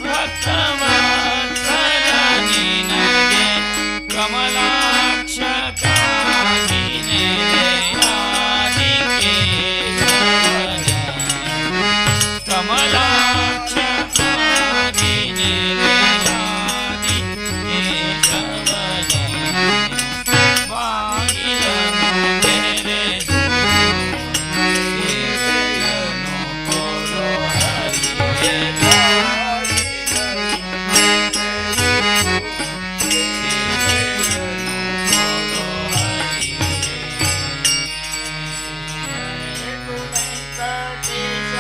ಭಕ್ತವತ್ಸಲ ನಿನಗೆ ಕಮಲಾಕ್ಷ ಕಾಗಿನೆಯಾದಿಕೇಶವನೇ ಕಮಲಾಕ್ಷ ಕಾಗಿನೆಯಾದಿಕೇಶವನೇ ಬಾಗಿಲನು ತೆರೆದು ಸೇವೆಯನ್ನು ಕೊಡೋ ಹರಿಯೇ ವೆಂಕಟೇಶ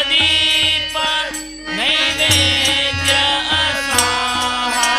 दीप नैवेद्य स्वाहा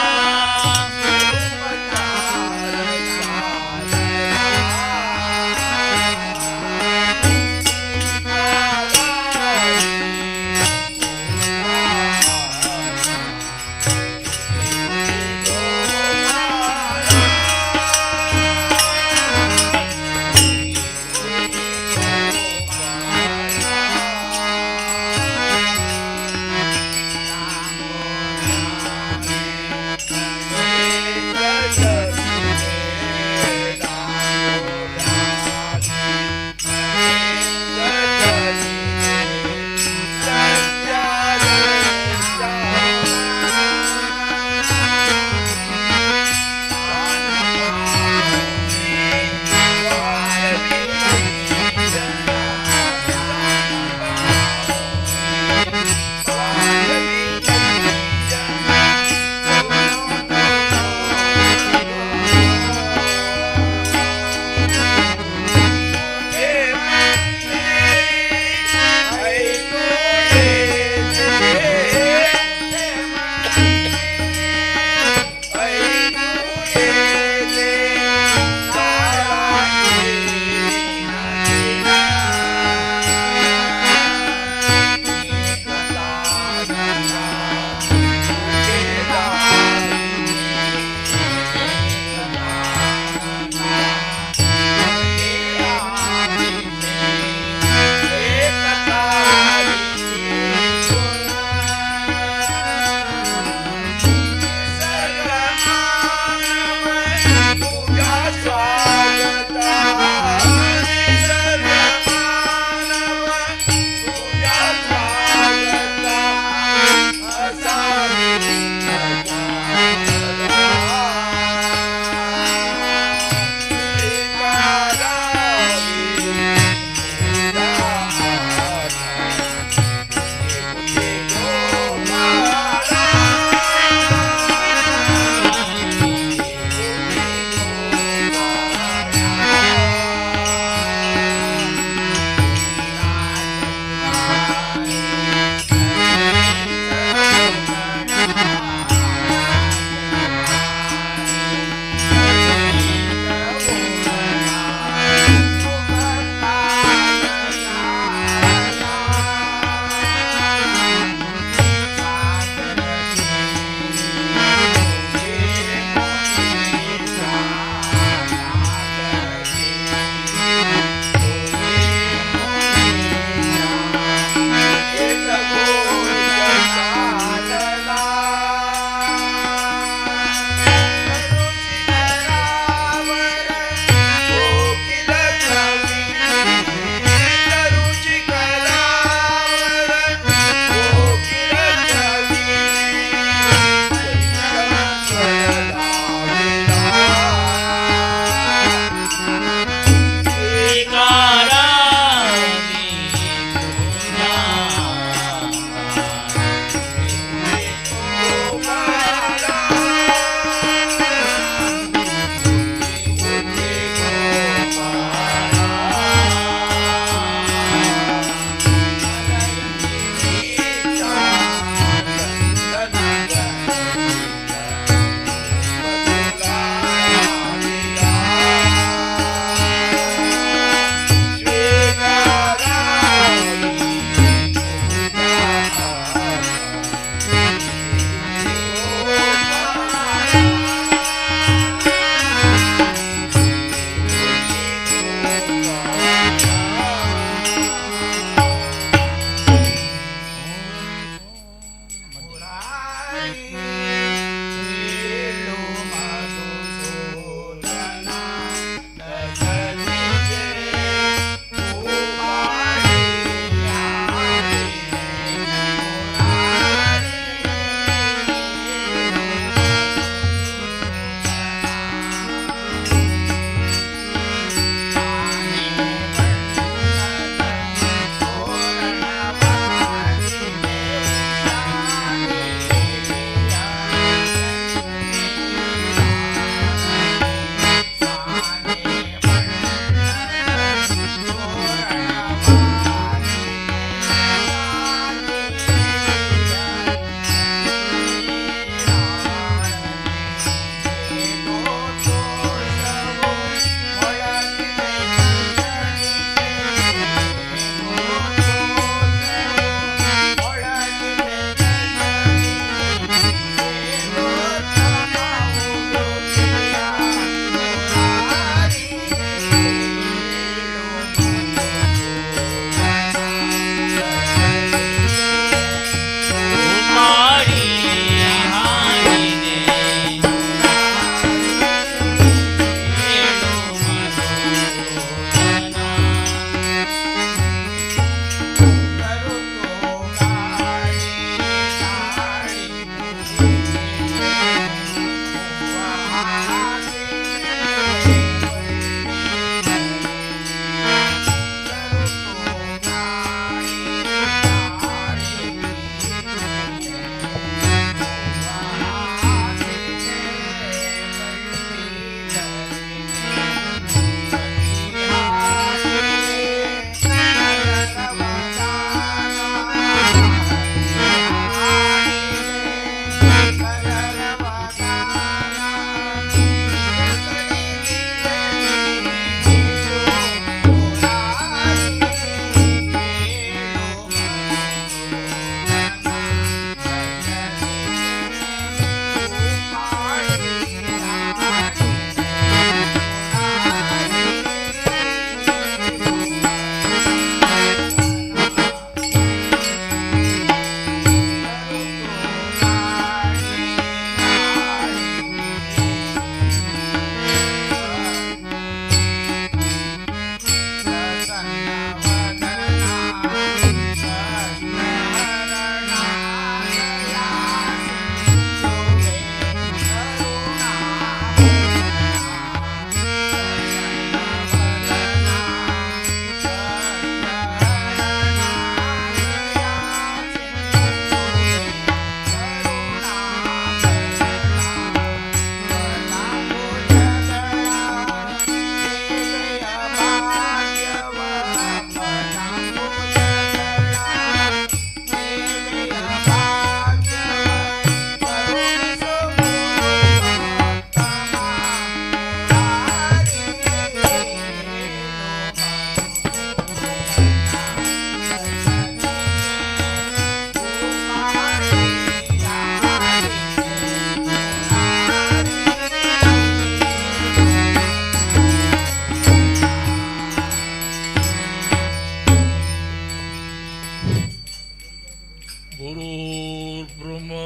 गुरुर्ब्रह्मा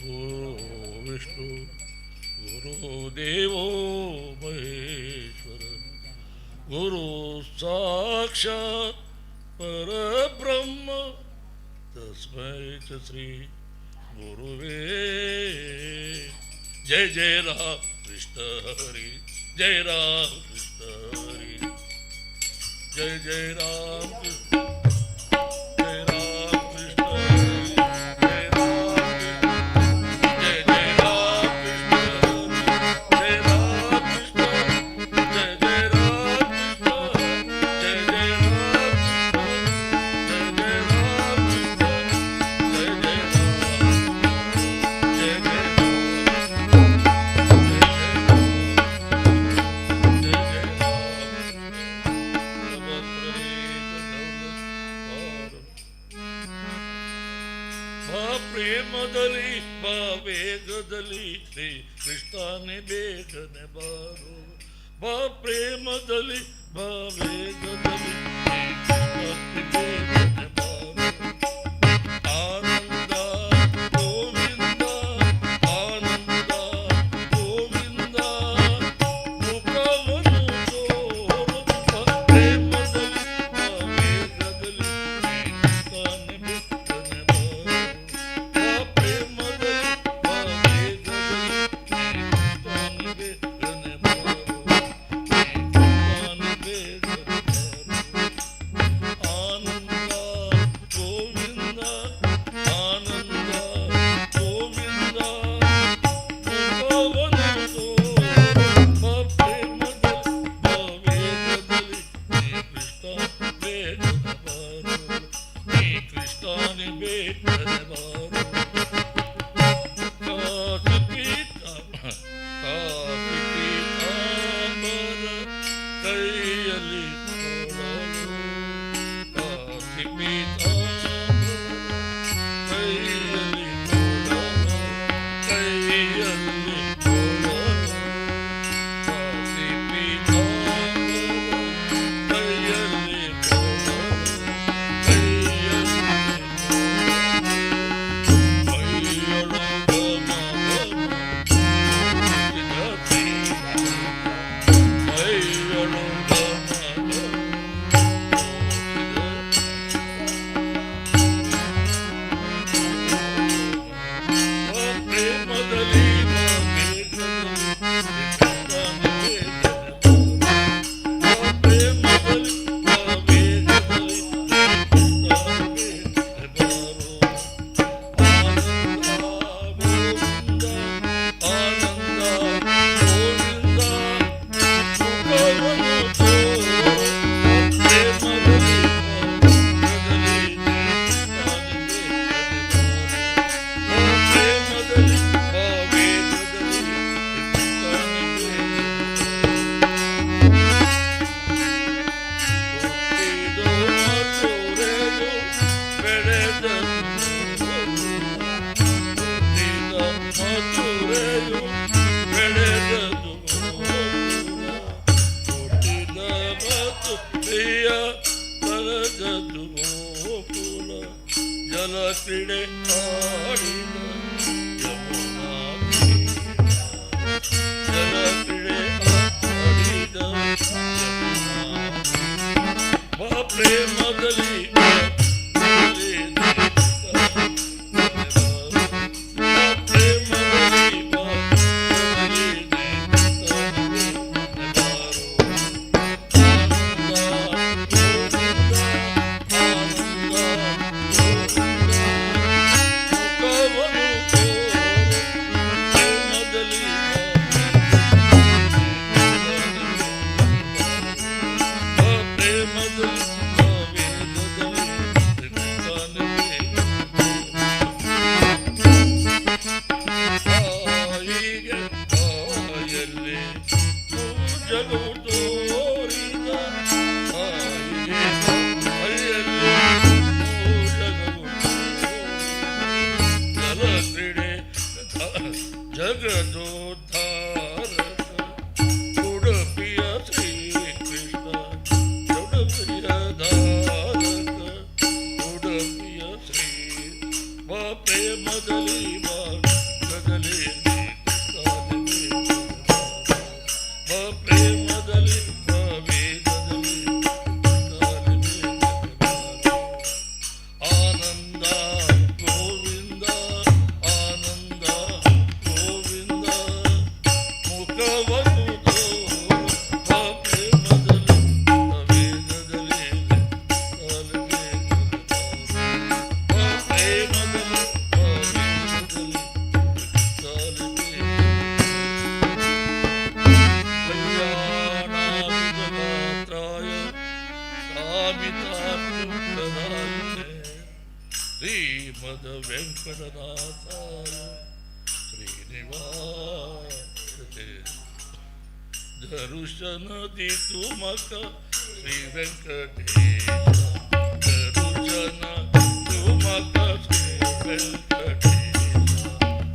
गुरु विष्णु गुरुदेवो महेश्वर गुरु साक्षात् परब्रह्म तस्मै च श्री गुरुवे जय जय राम कृष्ण हरी जय राम कृष्ण हरी जय जय राम कृष्ण जय राम कृष्ण हरी जय राम जय जय राम कृष्ण जय राम कृष्ण जय जय राम कृष्ण जय जय राम कृष्ण जय जय राम कृष्ण जय जय ಪ್ರೇಮದಲ್ಲಿ ಬಾ ವೇಗದಲ್ಲಿ ಶ್ರೀ ಕೃಷ್ಣನೇ ಬೇಗನೆ ಬಾರು ಬಾ ಪ್ರೇಮದಲ್ಲಿ ಬಾ ವೇಗದಲ್ಲಿ ಶ್ರೀ ಕೃಷ್ಣನೇ ಬೇಗನೆ ಬಾರು ಆನಂದ ಗೋವಿಂದ ಆನಂದ ಗೋವಿಂದ ಮುಖವನ್ನು ತೋರು ಬಾ ಪ್ರೇಮದಲ್ಲಿ ಬಾ ವೇಗದಲ್ಲಿ ಶ್ರೀ ಕೃಷ್ಣನೇ ಬೇಗನೆ ಬಾರು ಕ್ರೀಡೆ ಆಡಿದ ಯಮುನಾ ಜಲ ಕ್ರೀಡೆ ಆಡಿದ ಯಮುನಾ ಪ್ರೇಮದಲ್ಲಿ ಪ್ರೇಮದಲ್ಲಿ प्रेमदली गदले प्रेमदली आनंद गोविंद आनंद गोविंद मुखवनुदो प्रेमदली श्रीमद वेंकटनाथाय श्रीनिवासते दर्शन दितु मक श्री वेंकटेश दर्शन तुमक श्री वेंकटेश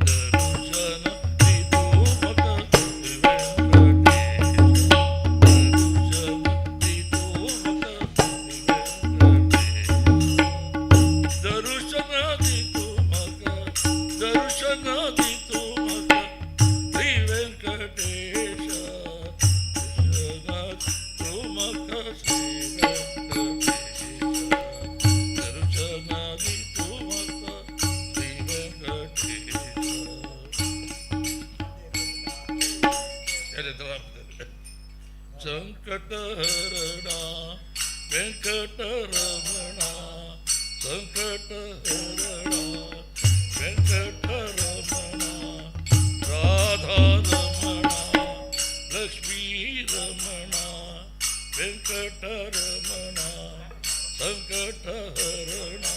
दर्शन दितु मक श्री वेंकटेश दर्शन दितु मक श्री वेंकटेश दर्शन दितु मक दर्शन दितु मक श्री वेंकटेश दर्शन तुमक श्री वेंकटेश दर्शन दितु मक श्री वेंकटेश संकटहरणा वेंकटरमणा संकटहरणा वेंकटरमणा राधारमणा लक्ष्मीरमणा वेंकटरमणा संकटहरणा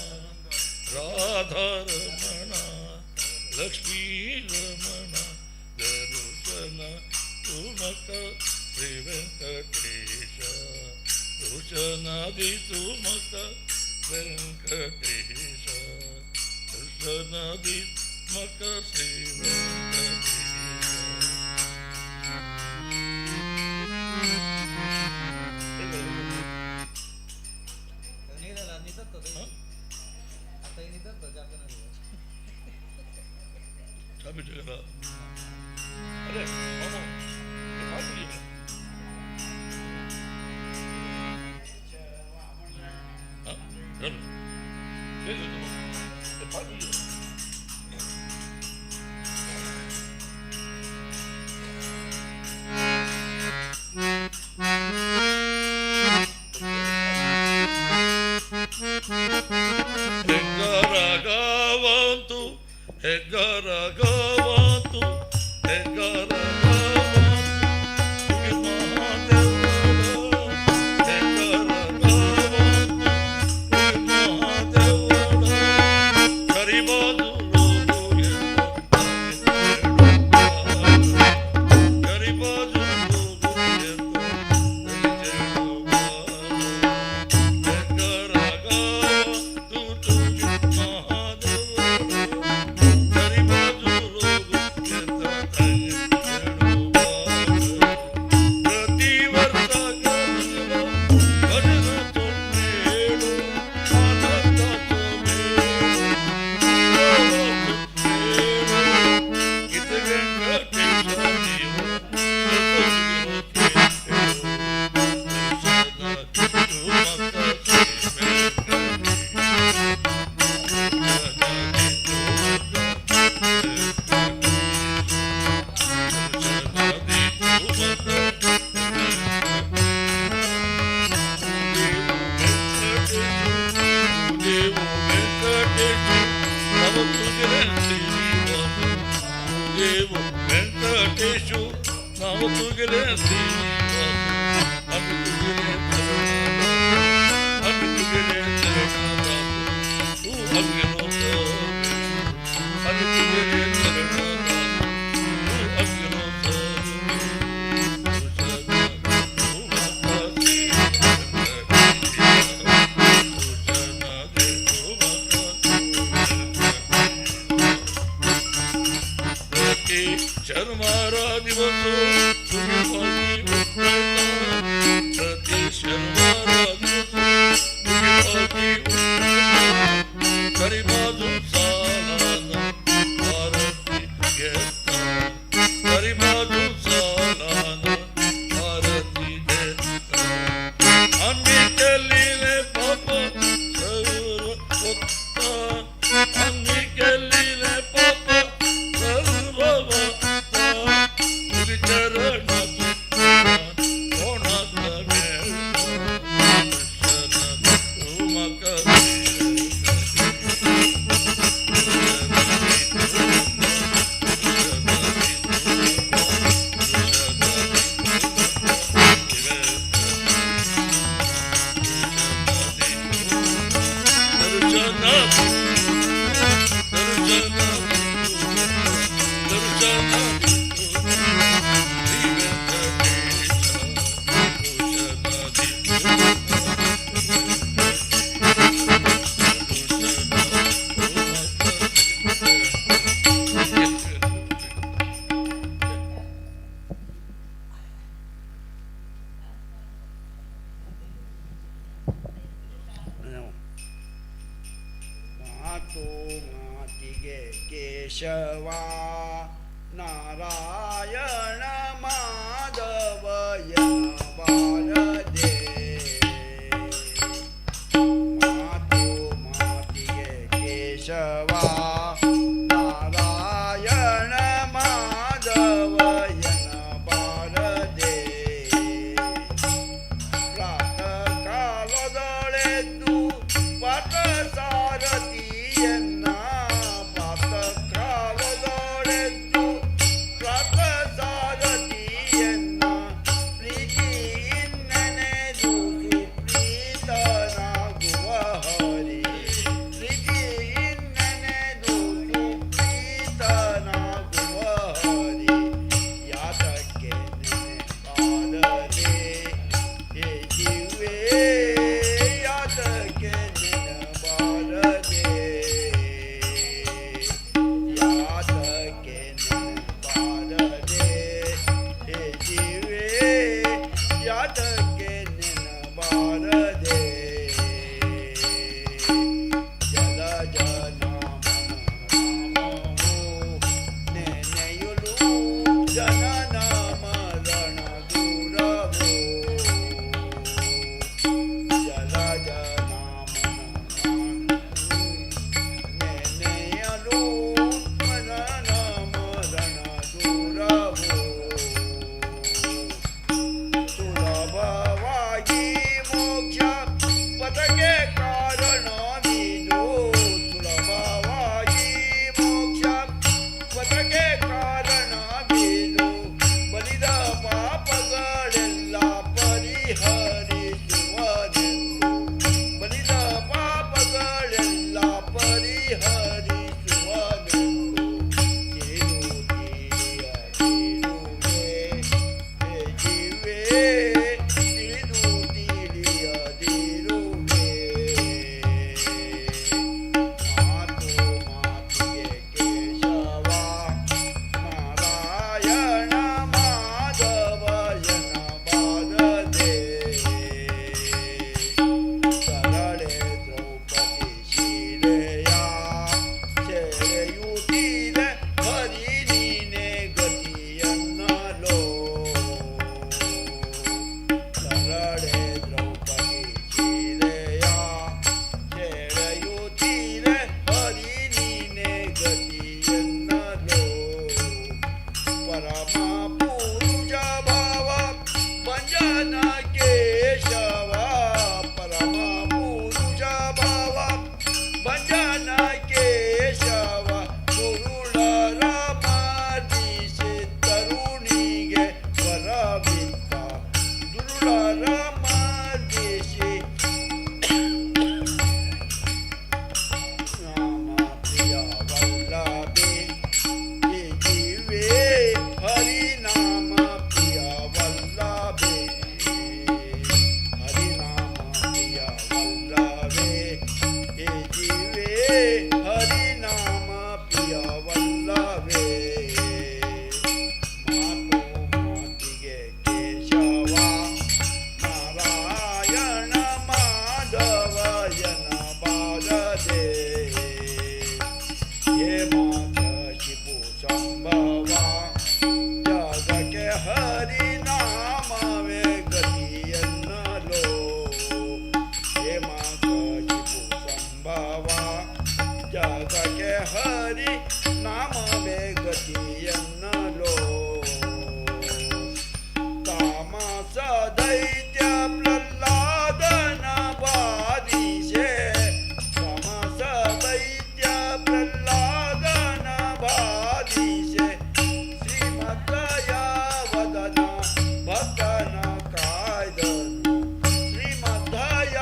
राधारमणा लक्ष्मीरमणा दर्शन तुमक श्री वेंकटेश दर्शनादि तुमक वेंकटेश दर्शनादि मक श्री वेंकटेश अरे मामा Egaragavantu, egaragavantu, Hari Madhu Sala ಮಾತಿಗೆ ಕೇಶವ ನಾರಾಯಣ ಮಾಧವಯನ ಬಾರದೆ ಮಾತು ಮಾತಿಗೆ ಕೇಶವ ನಾರಾಯಣ ಮಾಧವಯನ ಬಾರದೆ ಪ್ರಾತಃ ಕಾಲದೊಳೆದ್ದು ಪಥ ಸಾರಥಿಯನ್ನ ಪ್ರಾತಃ ಕಾಲದೊಳೆದ್ದು ಪಥ ಸಾರಥಿಯನ್ನ ಪ್ರೀತಿಯಿಂದ ನೆನೆದು ಪ್ರೀತನಾಗುವ ಹರಿ ಪ್ರೀತಿಯಿಂದ ನೆನೆದು ಪ್ರೀತನಾಗುವ ಹರಿ ಯಾತಕ್ಕೆ ನೆನೆಬಾರದೆ ಹೇ ಜೀವೇ ಯಾತಕ್ಕೆ ನೆನೆಬಾರದೆ ಯಾತಕ್ಕೆ ನೆನೆಬಾರದೆ ಹೇ ಜೀವೇ ಯಾತಕ್ಕೆ ನೆನೆಬಾರದೆ ಜಲ ಜನಮನೋ ನೆನೆಯುಲು ಜನನ ಮರಣ ದೂರವೋ ಜಲ ನೆನೆಯಲು ಮರಣ ಮರಣ ದೂರವೋ ಸುಲಭವಾಗಿ ಮೋಕ್ಷ ಪದಕ್ಕೆ ಕಾರಣವಿದು ಸುಲಭವಾಗಿ ಮೋಕ್ಷ ಪದಕ್ಕೆ ಕಾರಣವಿದು ಬಲಿದ ಪಾಪಗಳೆಲ್ಲ ಪರಿಹರಿಸುವನೆಂದು ಬಲಿದ ಪಾಪಗಳೆಲ್ಲ ಪರಿಹರಿಸುವನೆಂದು ತಿಳಿದು ತಿಳಿಯದಿರುವೆ ಮಾತು ಮಾತಿಗೆ ಕೇಶವ ನಾರಾಯಣ ಮಾಧವಯನ ಬಾರದೆ ಸರಳೆ ದ್ರೌಪದಿ ಶಿಲೆಯ ಸೆರೆಯುತ್ತಿದೆ ಹರಿ ನೀನೆ ಗತಿಯನ್ನಲೋ ಸರಳೆ ದ್ರೌಪದಿ ಶಿಲೆಯ ಸೆರೆಯುತ್ತಿದೆ ಹರಿ ನೀನೆ ಗತಿಯನ್ನಲೋ ಪರಮ ಪುರುಷ ಭಾವ ಭಂಜನ ಕೇಶವ ಪರಮ ಪುರುಷ ಭಾವ ಭಂಜನ ಕೇಶವ ಸುರುಳರ ಮಾರ್ದಿಸಿ ತರುಣಿಗೆ ವರವಿತ್ತ ದುರುಳರ ಮಾರ್ದಿಸಿ ರಾಮ ಪ್ರಿಯ ವಲ್ಲಭೆ ಹೇ ಜೀವೇ ಹರಿನಾಮ ಪ್ರಿಯ ವಲ್ಲಭೆ ಹರಿನಾಮ ಪ್ರಿಯ ವಲ್ಲಭೆ ಹೇ ಜೀವೇ ಹರಿನಾಮ ಪ್ರಿಯ ವಲ್ಲಭೆ ಮಾತು ಮಾತಿಗೆ ಕೇಶವ ನಾರಾಯಣ ಮಾಧವಯನ ಬಾರದೆ ಹೇ ಮಾತ ಶಿಪು ಸಂಭವ ಜಗಕ್ಕೆ ಹರಿನಾಮವೇ ಗತಿಯನ್ನಲೋ ಹೇ ಮಾತ ಶಿಪು ಸಂಭವ ಜಗಕ್ಕೆ ಹರಿ ನಾಮವೇ ಗತಿಯನ್ನಲೋ ತಾಮಸ ದೈತ್ಯ ಪ್ರಹ್ಲಾದನ ಬಾಧಿಸೆ ತಾಮಸ ದೈತ್ಯ ಪ್ರಹ್ಲಾದನ ಬಾಧಿಸೆ ಶ್ರೀಮದ್ದಯ ವದನ ಭಕ್ತನ ಕಾಯ್ದನು ಶ್ರೀಮದ್ದಯ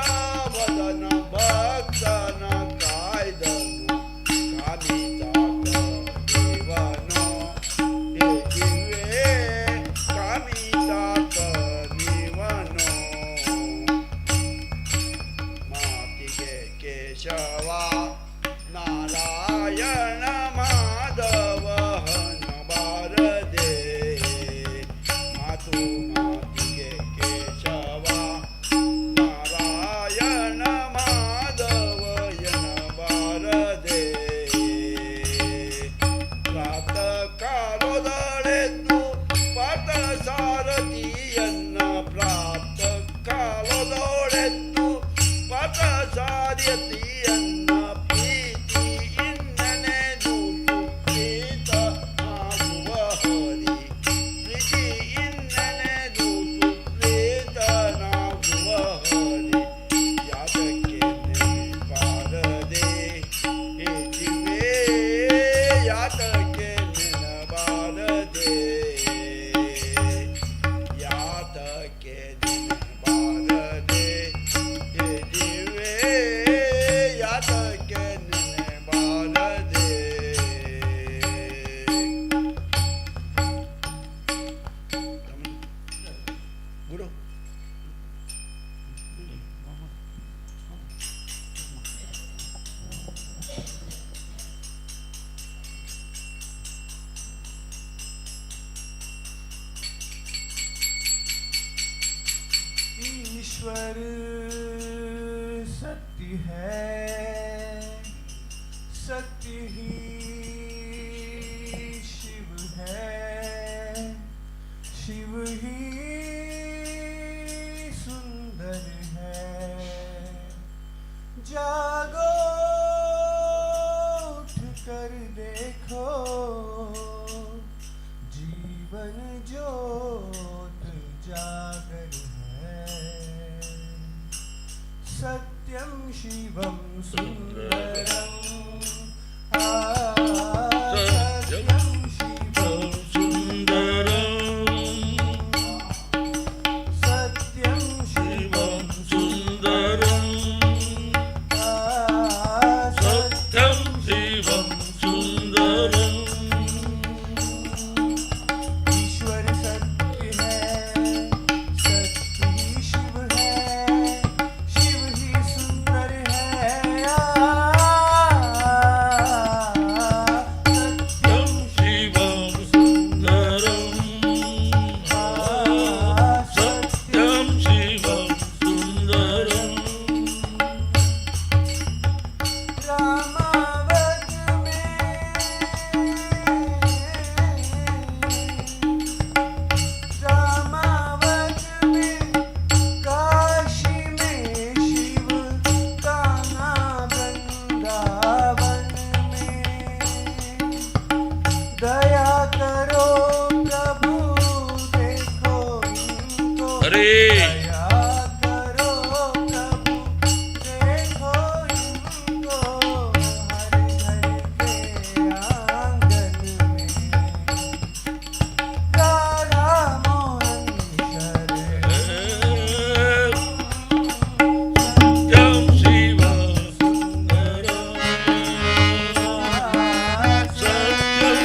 ವದನ ಭಕ್ತನ ಕಾಯ್ದನು ಕಾಮಿತಾತ ದೇವನೋ ही शिव है, शिव ही सुंदर है। जागो उठ कर देखो, जीवन ज्योत जागर है। सत्यम शिवम सुंदरम, सत्यम शिवम सुन्दरम् सत्यम शिवम सुन्दरम् सत्यं शिवं सुन्दरम् ईश्वर सत्य है, सत्य ही शिव है, शिव ही सुंदर है। सत्यं शिवं सुन्दरम् सत्यं शिवं सुन्दरम् रामावत में काशी में शिव, कान्हा वृंदावन में। दया करो प्रभु देखो इनको, हरे दया करो प्रभु देखो इनको। हर घर के आंगन में राधा मोहन शरण। सत्यं शिवं सुन्दरम् सत्यं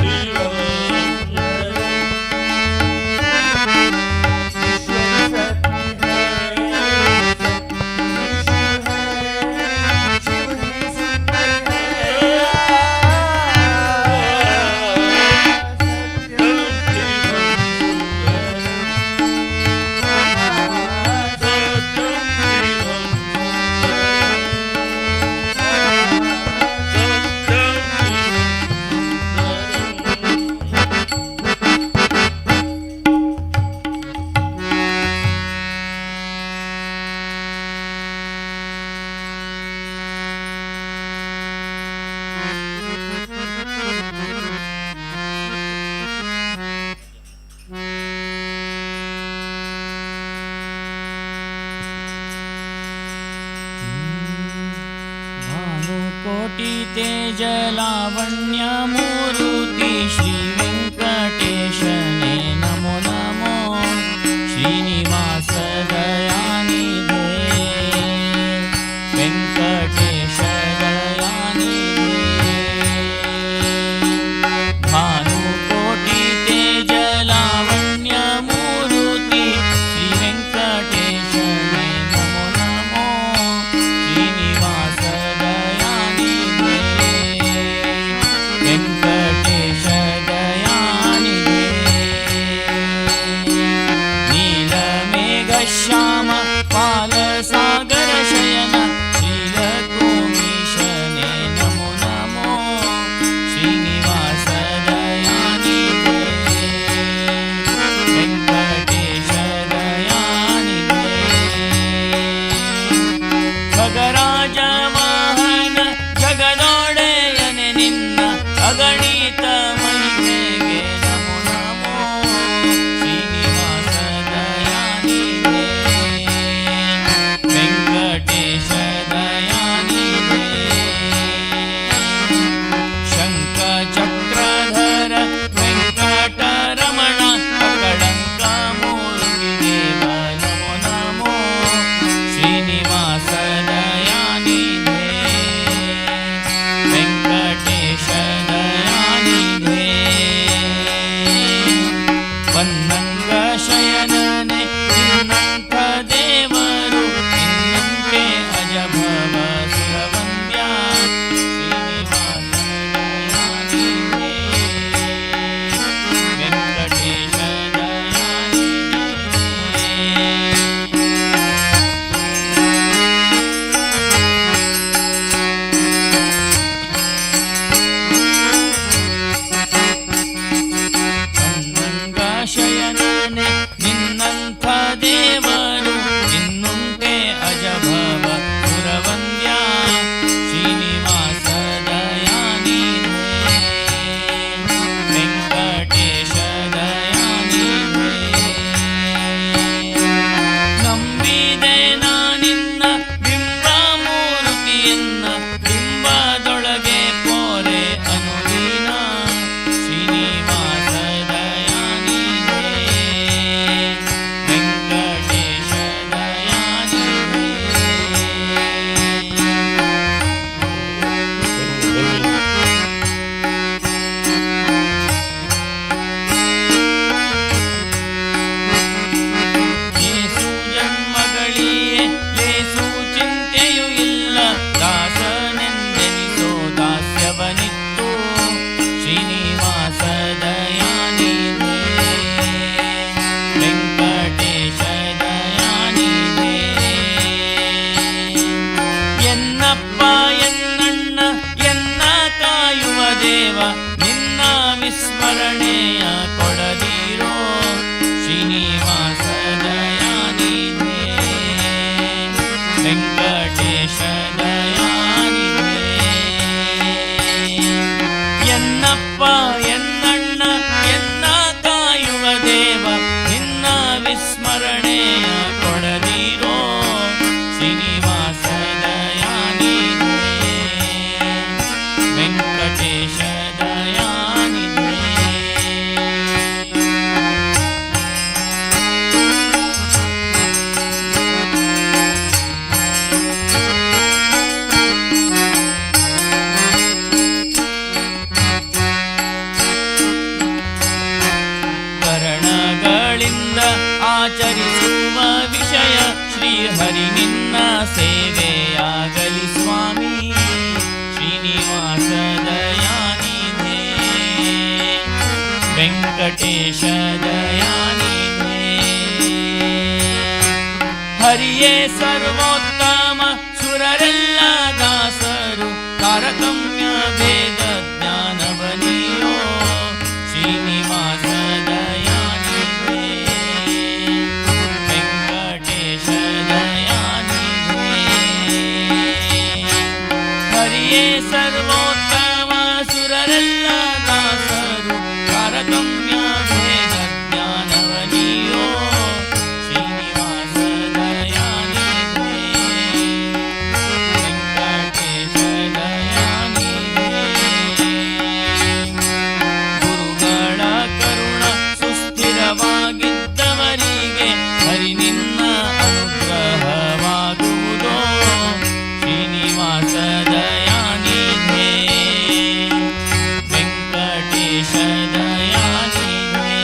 शिवं भानुकोटि तेजलावण्यमूरुति श्रीवेङ्कटेशने नमो नमो। श्रीनिवास दयानिधे वेङ्कटेश दयानिधे। भानुकोटि तेजलावण्यमूरुति श्रीवेङ्कटेशने नमो नमो। श्रीनिवास दयानिधे वेङ्कटेश दयानिधे। ಆಚರಿಸುವ ವಿಷಯ ಶ್ರೀಹರಿ ನಿನ್ನ ಸೇವೆಯಾಗಲಿ ಸ್ವಾಮಿ ಶ್ರೀನಿವಾಸ ದಯಾನಿಧೇ ವೆಂಕಟೇಶ ದಯಾನಿಧೇ ಹರಿಯೇ ಸರ್ವೋತ್ತಮ ಸುರರೆಲ್ಲ ದಾಸರು ತಾರತಮ್ಯ ಭೇದ ಜ್ಞಾನವನಿಯೋ ಶ್ರೀನಿವಾಸ ದಯಾನಿಧೇ ವೆಂಕಟೇಶ ದಯಾನಿಧೇ ಹರಿಯೇ ಸರ್ವೋತ್ತಮ ಸುರರೆಲ್ಲ ದಾಸರು ತಾರತಮ್ಯ ಭೇದ ಜ್ಞಾನವನಿಯೋ ಶ್ರೀನಿವಾಸ ದಯಾನಿಧೇ ವೆಂಕಟೇಶ ದಯಾನಿಧೇ ಗುರುಗಳ ಕರುಣ ಸುಸ್ಥಿರವಾಗಿದ್ದವರಿಗೆ ಹರಿ ನಿನ್ನ ಅನುಗ್ರಹವಾಗುವುದೋ ಶ್ರೀನಿವಾಸ ದಯಾನಿಧೇ ವೆಂಕಟೇಶ ದಯಾನಿಧೇ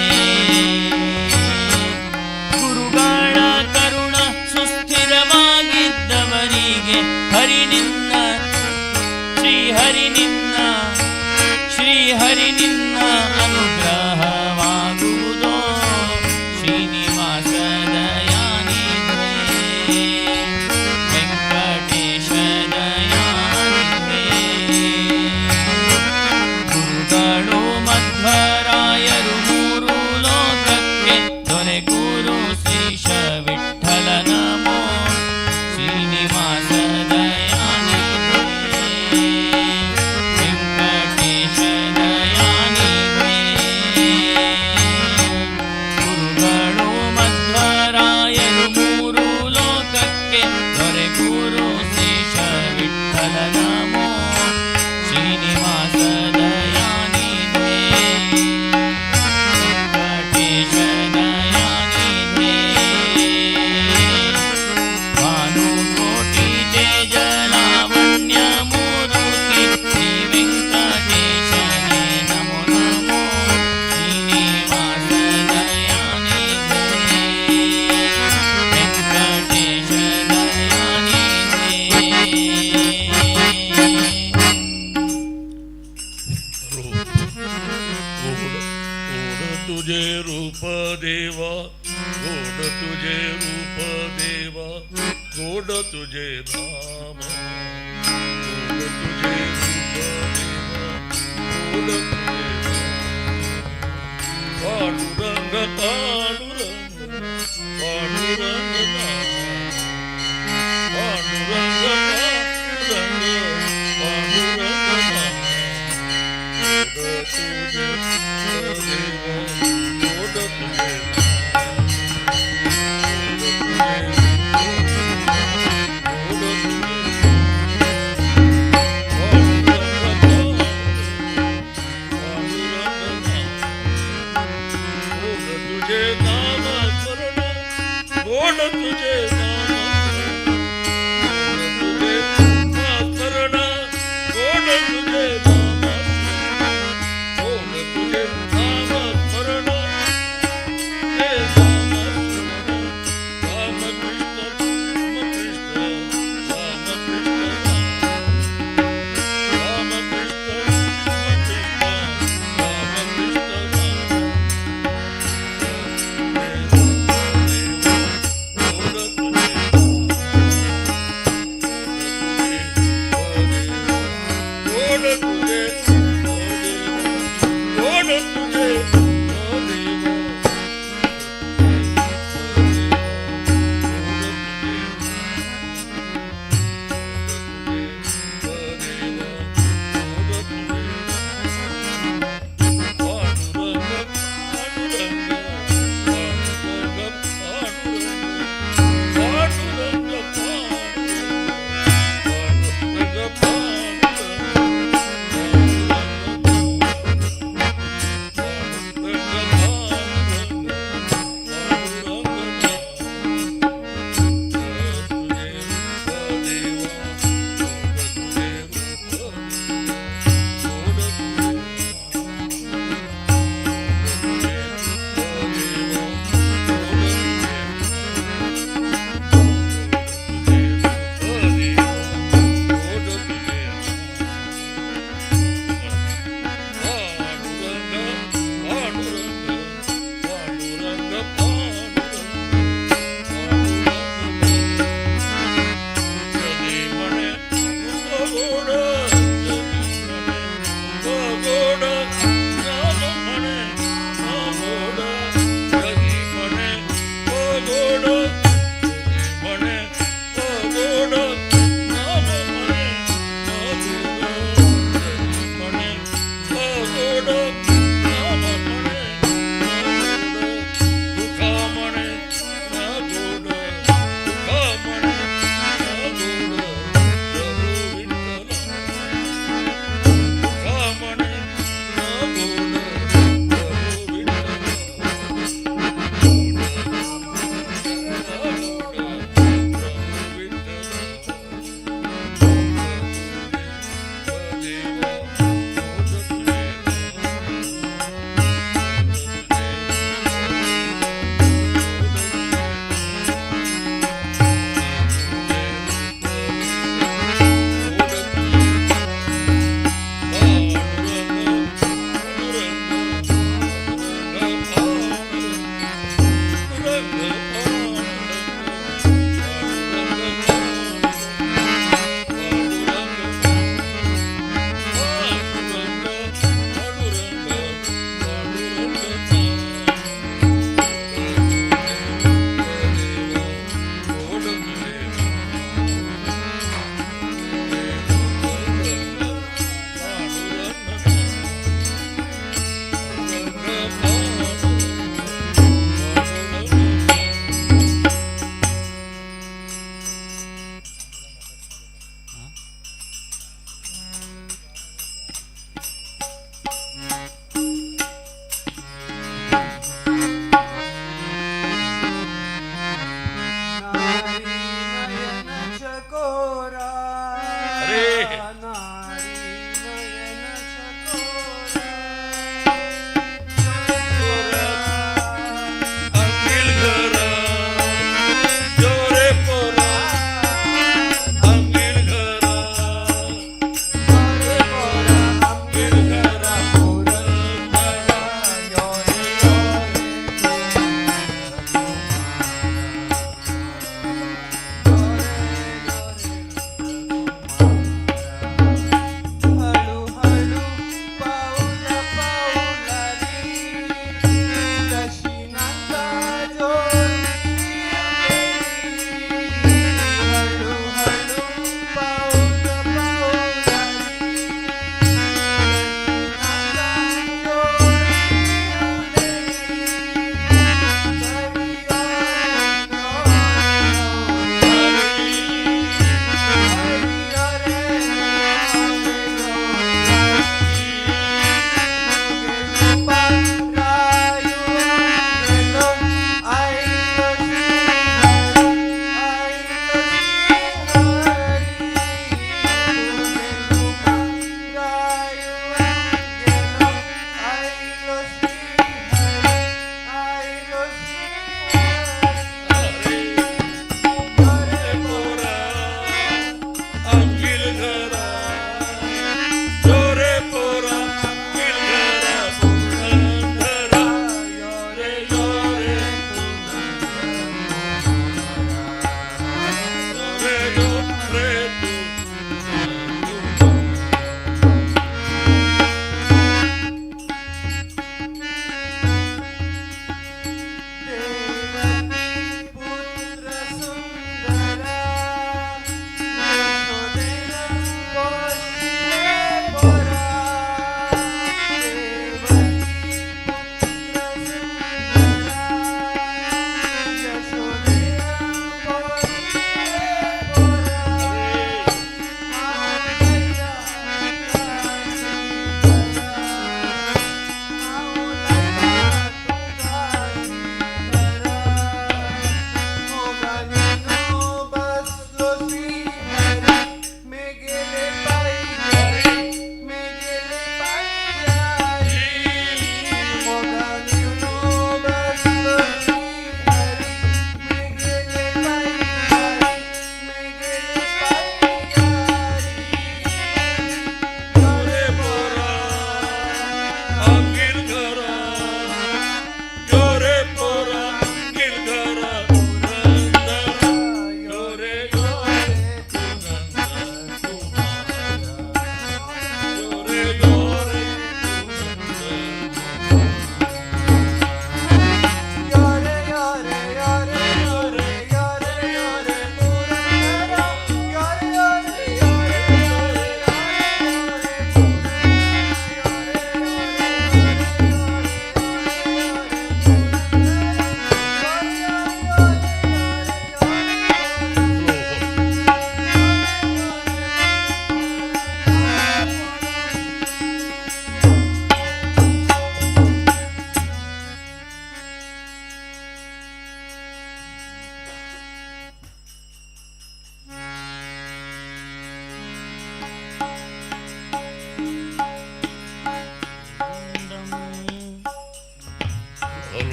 ಗುರುಗಳ ಕರುಣ ಸುಸ್ಥಿರವಾಗಿದ್ದವರಿಗೆ ಹರಿ ನಿನ್ನ ಶ್ರೀಹರಿ ನಿನ್ನ ಅನುಗ್ರಹವಾಗುವುದೋ ಶ್ರೀನಿವಾಸ ದಯಾನಿಧೇ ವೆಂಕಟೇಶ ದಯಾನಿಧೇ ಗುರುಗಳು ಮಧ್ವರಾಯರು ಮೂರು ಲೋಕಕ್ಕೆ ದೊರೆಗುರು ಶ್ರೀಶ ವಿಠಲ ನಮೋ ಶ್ರೀನಿವಾಸ ದಯಾನಿಧೇ ವೆಂಕಟೇಶ ದಯಾನಿಧೇ ಗುರುಗಳು ಮಧ್ವರಾಯರು ಮೂರು ಲೋಕಕ್ಕೆ ದೊರೆಗುರು ಶ್ರೀಶ ವಿಠಲ ನಮೋ ಶ್ರೀನಿವಾಸ ದಯಾನಿಧೇ ವೆಂಕಟೇಶ ದಯಾನಿಧೇ ಭಾನುಕೋಟಿ ತೇಜಲಾವಣ್ಯ ಮೂರುತಿ ಶ್ರೀ ವೆಂಕಟೇಶನೇ ನಮೋ ನಮೋ ಶ್ರೀನಿವಾಸ ದಯಾನಿಧೇ ವೆಂಕಟೇಶ ದಯಾನಿಧೇ गोड तुझे रूप देवा गोड तुझे रूप देवा गोड तुझे नाम गोड तुझे रूप देवा गोड तुझे पांडुरंग पांडुरंग पांडुरंग नाम पांडुरंग पांडुरंग पांडुरंग नाम गोड तुझे देवा गोड तुझे तुझे नाम स्मरण गोड तुझे नाम तुझे स्मरण गोड तुझे नाम गोड तुझे नाम स्मरण हे नाम स्मरण राम कृष्ण राम कृष्ण राम कृष्ण राम कृष्ण राम कृष्ण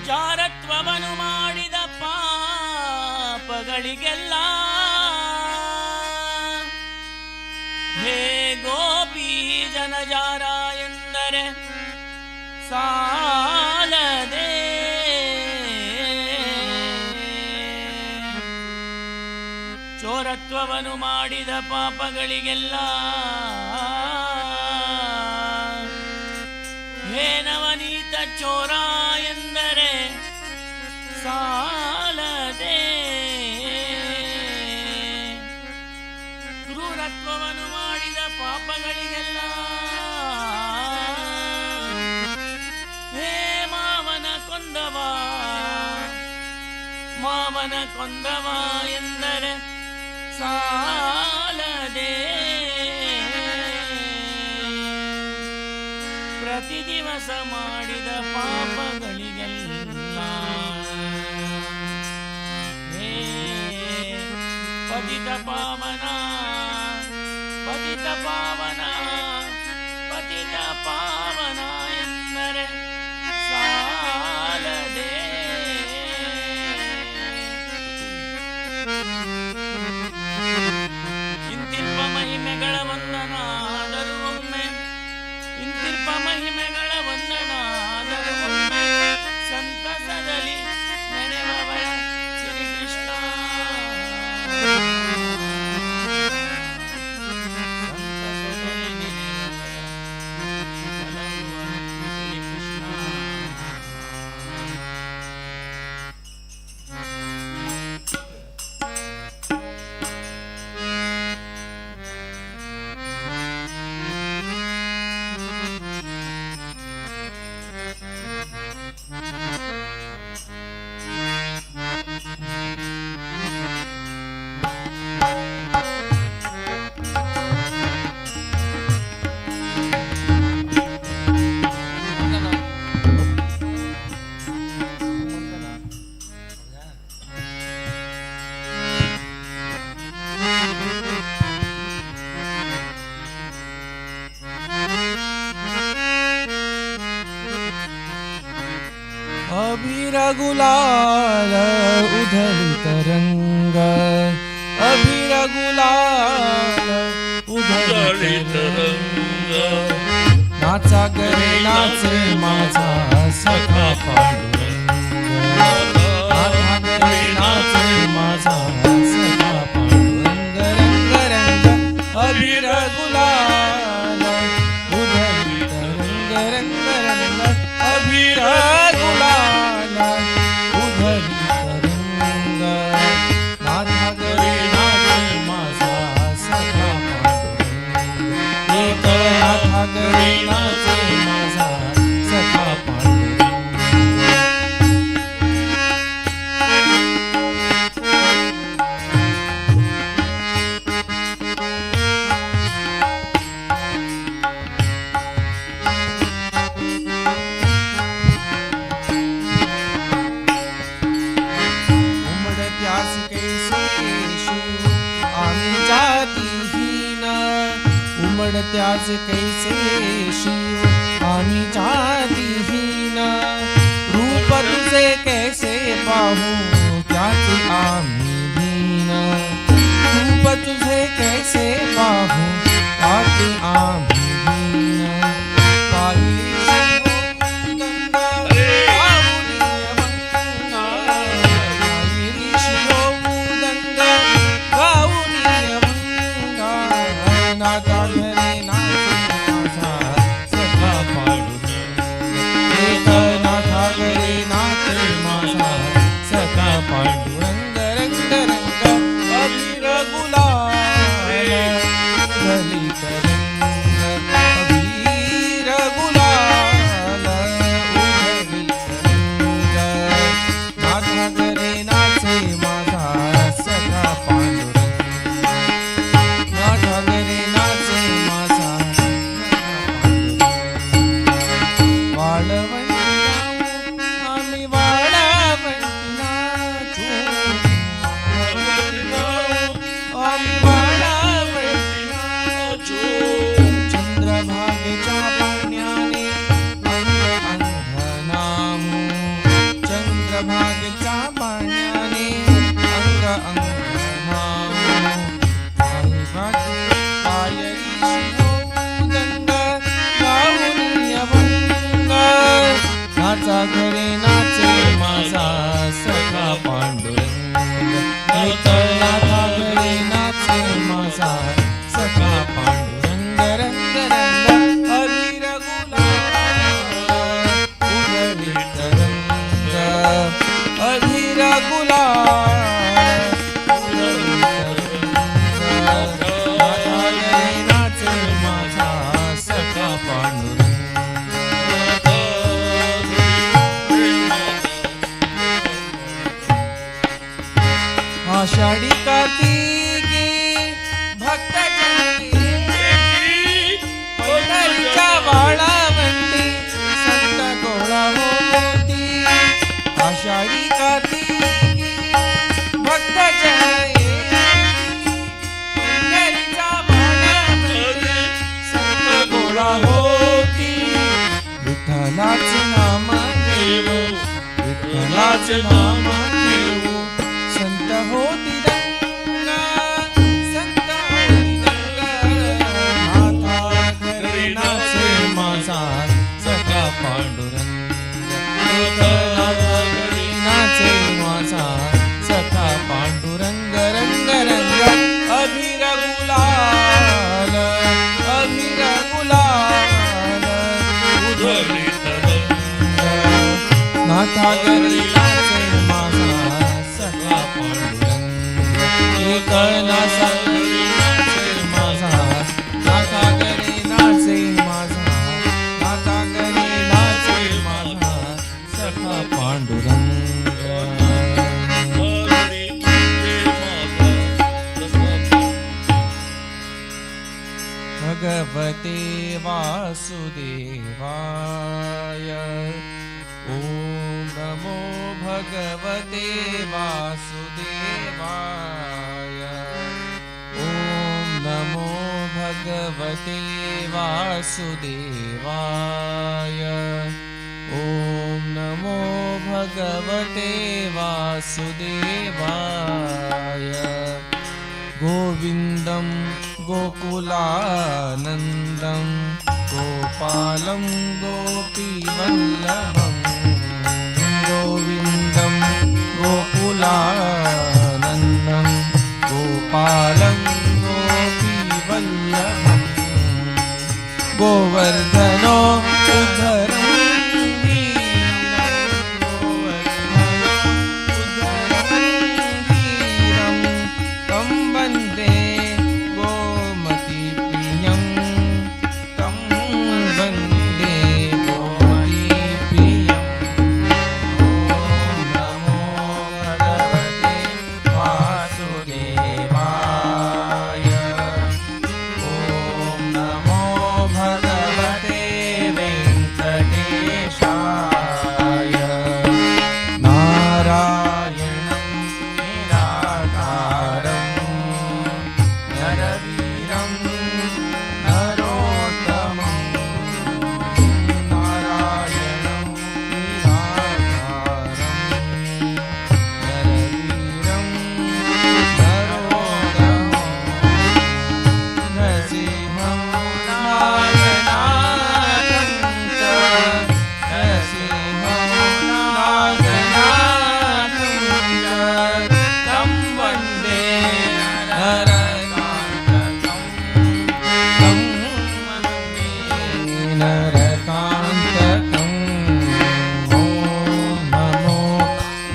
ಜಾರತ್ವವನು ಮಾಡಿದ ಪಾಪಗಳಿಗೆಲ್ಲ ಹೇ ಗೋಪಿ ಜನಜಾರ ಎಂದರೆ ಸಾಲದೆ ಚೋರತ್ವವನು ಮಾಡಿದ ಪಾಪಗಳಿಗೆಲ್ಲ ಹೇ ನವನೀತ ಚೋರ ಎಂದರೆ ಸಾಲದೆ ಕ್ರೂರತ್ವವನ್ನು ಮಾಡಿದ ಪಾಪಗಳಿಗೆಲ್ಲ ಹೇ ಮಾವನ ಕೊಂದವ ಮಾವನ ಕೊಂದವ ಎಂದರೆ ಸಾಲದೆ ಪ್ರತಿ ದಿವಸ ಮಾಡಿದ ಪಾಪಗಳಿಗೆಲ್ಲ ಹೇ ಪತಿತ ಪಾವನ ಪತಿತ ಪಾವನ ಪತಿತ ಪಾವನ ಎಂದರೆ ಸಾಲದೆ ಇಂತಿರ್ಪ ಮಹಿಮೆಗಳ ವಂದನಾದರೂ ಒಮ್ಮೆ ಇಂತಿರ್ಪ ಮಹಿಮೆಗಳ ವಂದನಾದರೂ ಒಮ್ಮೆ ಸಂತಸದಲ್ಲಿ ನೆನೆವವರ ಶ್ರೀಕೃಷ್ಣ ಸಂತಸದಲ್ಲಿ ನೆನೆವವರ ಒಲವುವ ಶ್ರೀಕೃಷ್ಣ. अबीर गुलाल उधळीत रंग अबीर गुलाल उधळीत रंग नाचा गरे नाचे माझा सखा पांडुरंग नाचा गरे नाचे माझा सखा पांडुरंग रंग रंग अबीर गुलाल उधळीत रंग रंग रंग अबीर गुलाल उधळीत रंग नाचा गरे नाचे माझा सखा पांडुरंग एक नाचा गरे नाचे माझा सखा पांडुरंग. उमडत्यास कैसे शिव आम्ही जातीहीन उमडत्यास कैसे शिव आम्ही जातीहीन रूप तुझे कैसे पाहू त्याचे आम्ही दीन रूप तुझे कैसे पाहू त्याचे आम्ही दीन पाहिली शिव गंगा पाहुनी अभंगा पाहिली शिव गंगा पाहुनी अभंगा नाचा घरे नाचे माझा सखा पांडुरंग एक नाचा घरे नाचे माझा सखा पांडुरंग रंग रंग अबीर गुलाल उधळीत रंग अबीर गुलाल उधळीत रंग नाचा घरे नाचे माझा सखा पांडुरंग नाचा घरे नाचे माझा वाळवंटी आम्ही वाळवंटी नाचू आम्ही वाळवंटी नाचू चंद्रभागेच्या पाण्याने अंग अंग नामू चंद्रभागेच्या पाण्याने अंग अंग नामू पायरी शिवगंगा गाऊनी अभंग नाचा घरे नाचे माझा सखा पांडुरंग एक नाचा घरे नाचे माझा सखा पांडुरंग रंग रंग अबीर गुलाल उधळीत रंग अबीर गुलाल उधळीत रंग नाचा घरे नाचे माझा सखा पांडुरंग आषाढी कार्तिकी भक्त पंढरीच्या वाळावंती संत गोळा होती आषाढी कार्तिकी भक्त पंढरीच्या वाळावंती संत गोळा होती विठ्ठलाचे नाम घेऊ विठ्ठलाचे नाम घेऊ संत होती रंगा संत होती रंगा नाथा घरी नाचे माझा सखा पांडुरंग नाथा घरी नाचे माझा सखा पांडुरंग रंग रंग अभिर गुलाल उधळीत रंग नाथा घरी नाचे माझा सखा पांडुरंग एक नासा घरी नाचे माझा नाथा घरी नाचे माझा नाथा घरी नाचे माझा सखा पांडुरंग हरी ते माझा सखा भगवते वासुदेवाय ओम नमो भगवते वासुदेवाय ओम नमो भगवते वासुदेवाय ओम नमो भगवते वासुदेवाय गोविन्दं गोकुलानन्दं गोपालं गोपीवल्लभं गोविन्दं गोकुलानन्दं गोपालं गोपीवल्लभं गोवर्धनो उद्धरं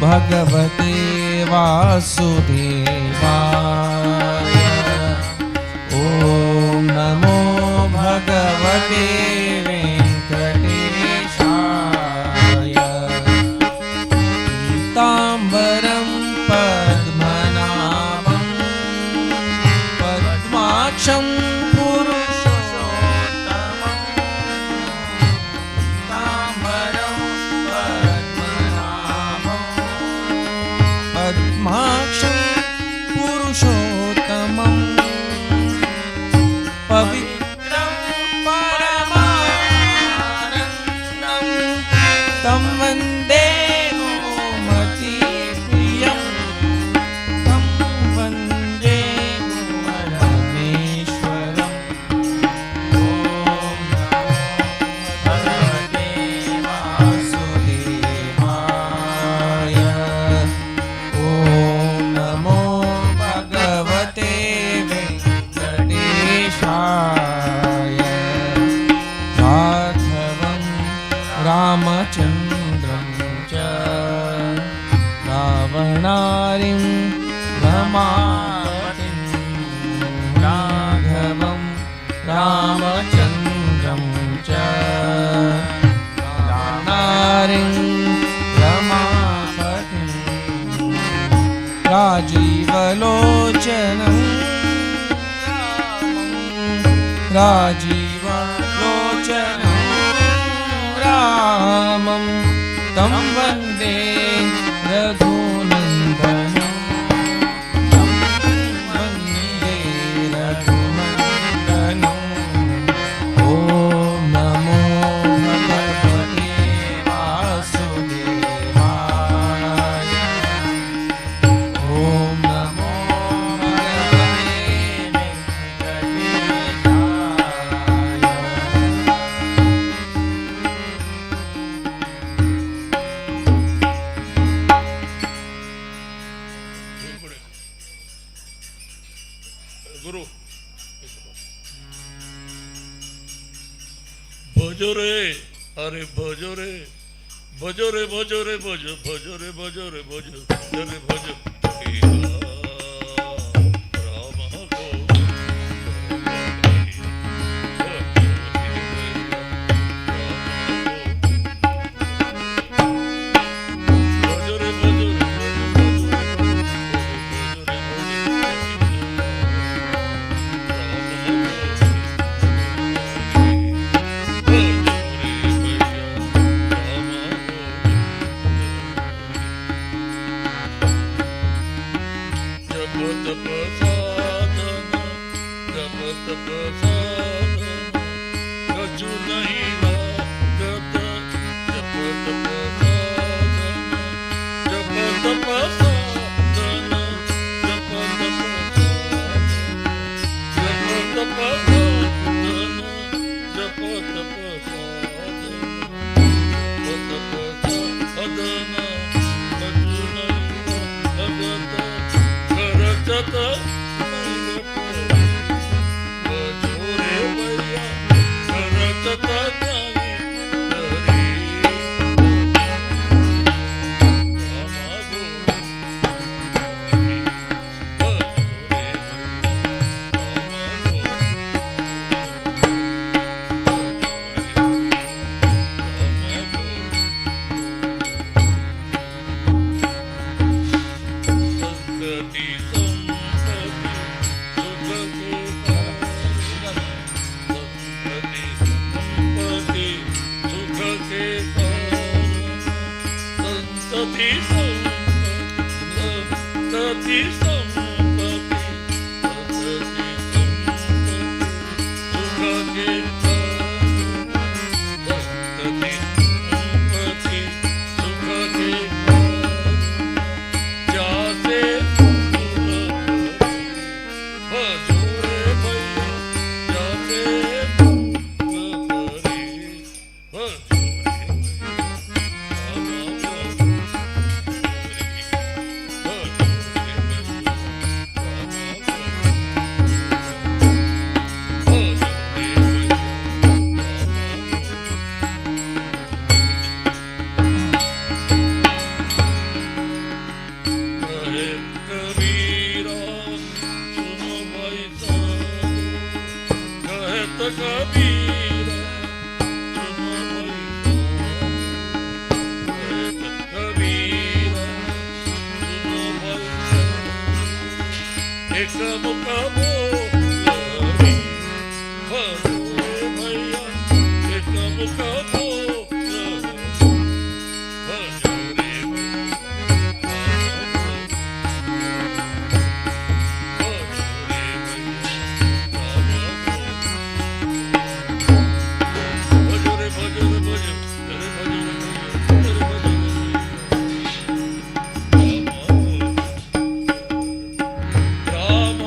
भगवते वासुदेवाय ॐ नमो भगवते वेङ्कटेशाय पीताम्बरं पद्मनाभं पद्माक्षं पुरुषोत्तमं पीताम्बरं पद्मनाभं पद्माक्षं पुरुषोत्तमं पवित्रं परमानन्दं तं वन्दे गोमतीप्रियं तं वन्दे परमेश्वरं राजीवलोचनं राजीवलोचनं रामं तं वन्दे रघुनन्दनं तं वन्दे रघुनन्दनं ॐ नमो भगवते वासुदेवाय ॐ नमो भगवते पुढे गुरु भजो रे अरे भजो रे भजो रे भजो रे भजो भजो रे भजो रे भजो भजो रे भजो राम भजो रे भजो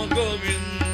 Govinda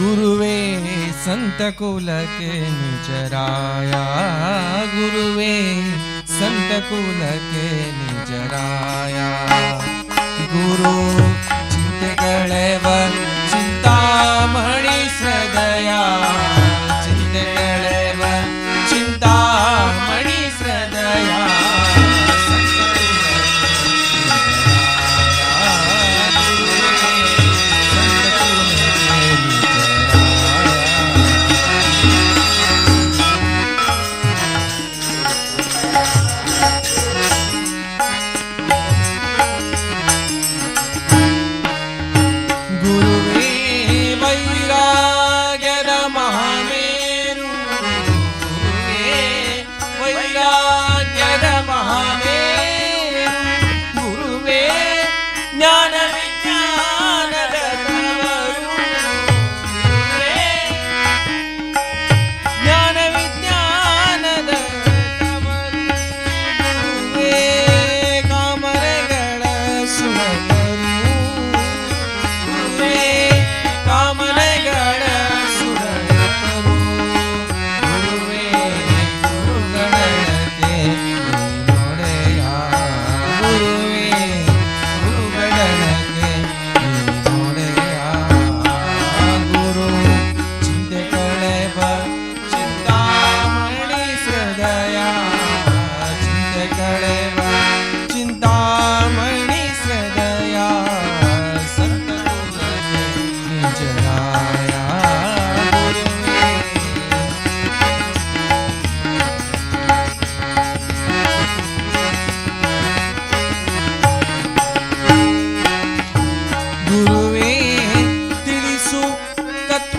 गुरुवे संत कुलके निजराया गुरुवे संत कुलके निजराया गुरु चिंतेगಳೆವ चिंतामणि सदया चिंतेगಳೆವ चिंतामणि सदया